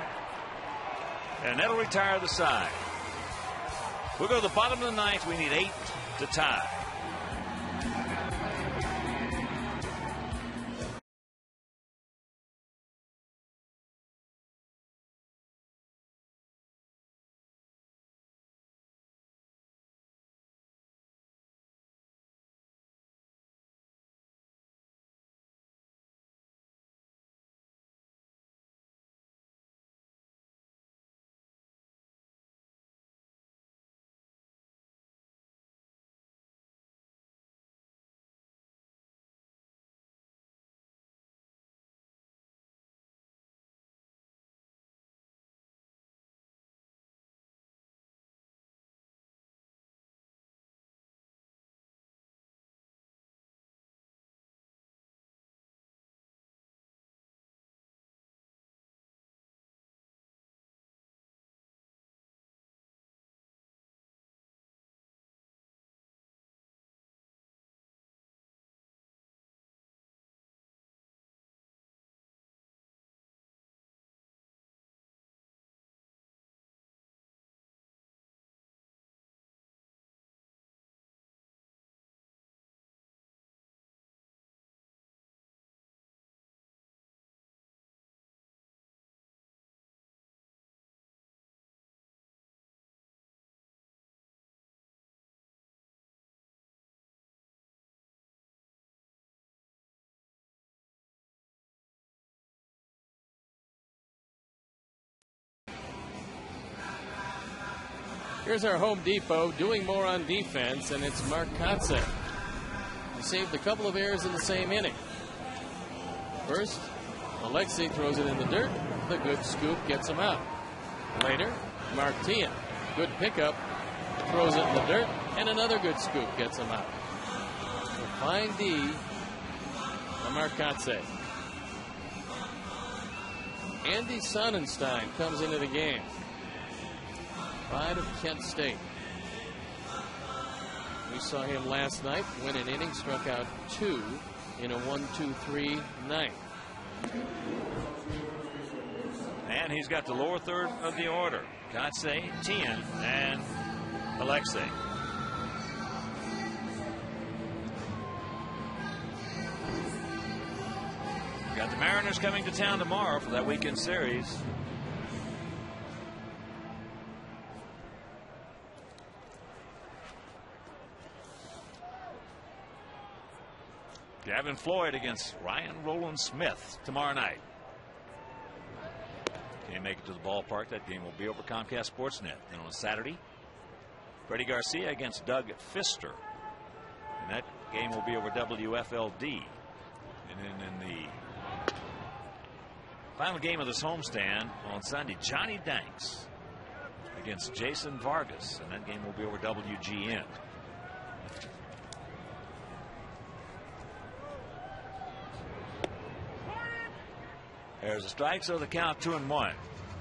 And that'll retire the side. We'll go to the bottom of the ninth. We need 8 to tie. Here's our Home Depot doing more on defense, and it's Mark Kotsay. He saved a couple of errors in the same inning. First, Alexei throws it in the dirt. The good scoop gets him out. Later, Mark Tian, good pickup, throws it in the dirt, and another good scoop gets him out. A fine D by Mark Kotsay. Andy Sonnenstein comes into the game. Pride of Kent State. We saw him last night win an inning, struck out 2 in a 1-2-3 ninth. And he's got the lower third of the order. Kotsay, Tian, and Alexei. Got the Mariners coming to town tomorrow for that weekend series. Gavin Floyd against Ryan Roland Smith tomorrow night. Can't make it to the ballpark. That game will be over Comcast Sportsnet. Then on Saturday, Freddie Garcia against Doug Fister. And that Game will be over WFLD. And then in the final game of this homestand on Sunday, Johnny Danks against Jason Vargas, and that game will be over WGN. There's a strike, so the count 2-1.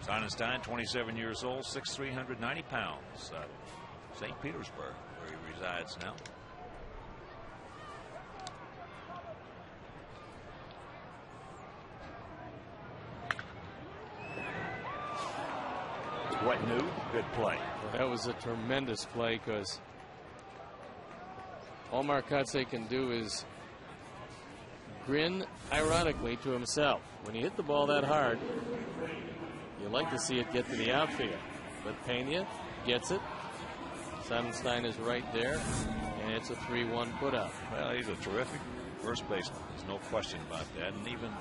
Sonnenstein, 27 years old, 6'3", 190 pounds. St. Petersburg, where he resides now. What new? Good play. Well, that was a tremendous play, because all Marcotte can do is grin ironically to himself. When you hit the ball that hard, you like to see it get to the outfield. But Pena gets it. Sonnenstein is right there, and it's a 3-1 put-up. Well, he's a terrific first baseman. There's no question about that. And even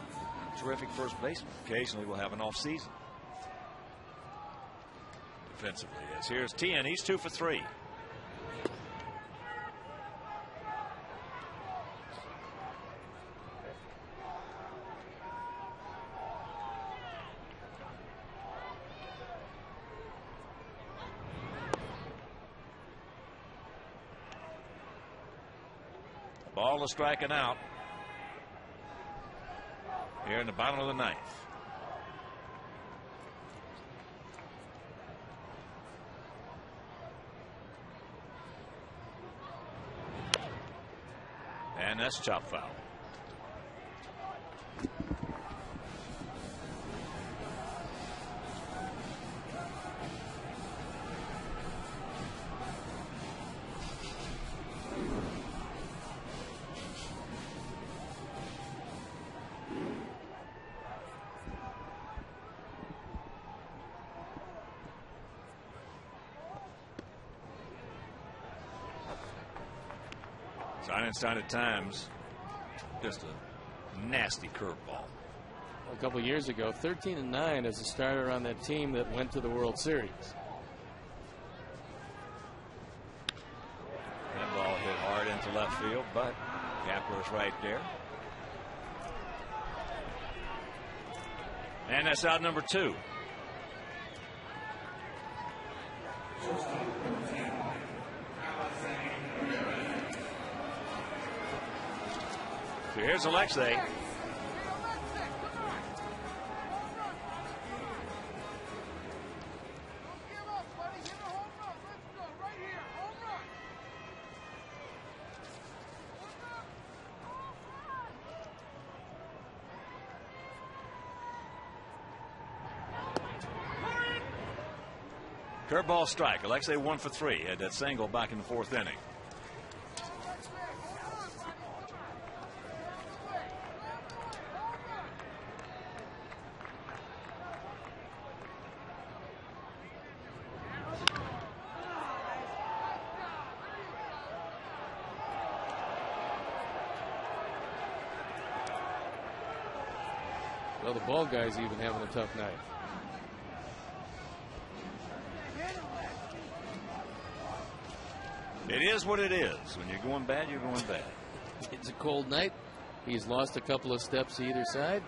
terrific first baseman. Occasionally we'll have an off season. Defensively, yes. Here's Tien. He's 2 for 3. Ball is striking out here in the bottom of the ninth. And that's chop foul. Sonnenstein at times just a nasty curveball. A couple years ago, 13-9 as a starter on that team that went to the World Series. That ball hit hard into left field, but Kapler's right there. And that's out number 2. So here's Alexei. Curveball strike. Alexei 1 for 3. Had that single back in the 4th inning. Well, the ball guy's even having a tough night. It is what it is. When you're going bad, you're going bad. It's a cold night. He's lost a couple of steps either side,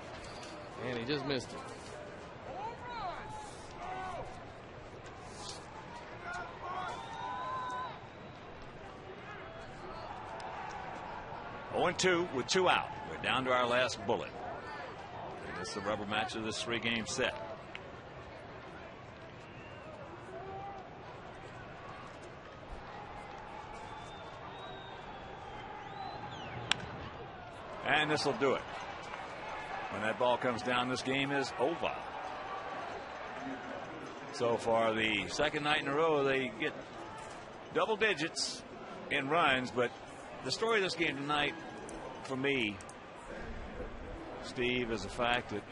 and he just missed it. Oh, 0-2 with 2 out. We're down to our last bullet. And it's the rubber match of this 3-game set. And this will do it. When that ball comes down, this game is over. So for the second night in a row, they get double digits in runs. But the story of this game tonight, for me, Steve, is the fact that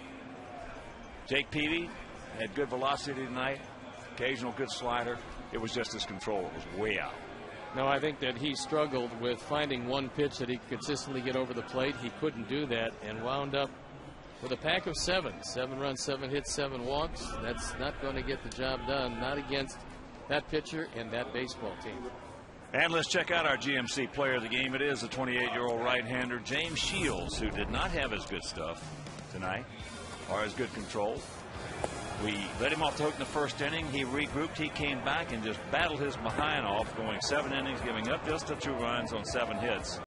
Jake Peavy had good velocity tonight, occasional good slider. It was just his control. It was way out. No, I think that he struggled with finding one pitch that he could consistently get over the plate. He couldn't do that and wound up with a pack of 7. 7 runs, 7 hits, 7 walks. That's not going to get the job done, not against that pitcher and that baseball team. And let's check out our GMC player of the game. It is a 28-year-old right-hander, James Shields, who did not have his good stuff tonight, or his good control. We let him off the hook in the first inning. He regrouped. He came back and just battled his behind off, going 7 innings, giving up just the 2 runs on 7 hits.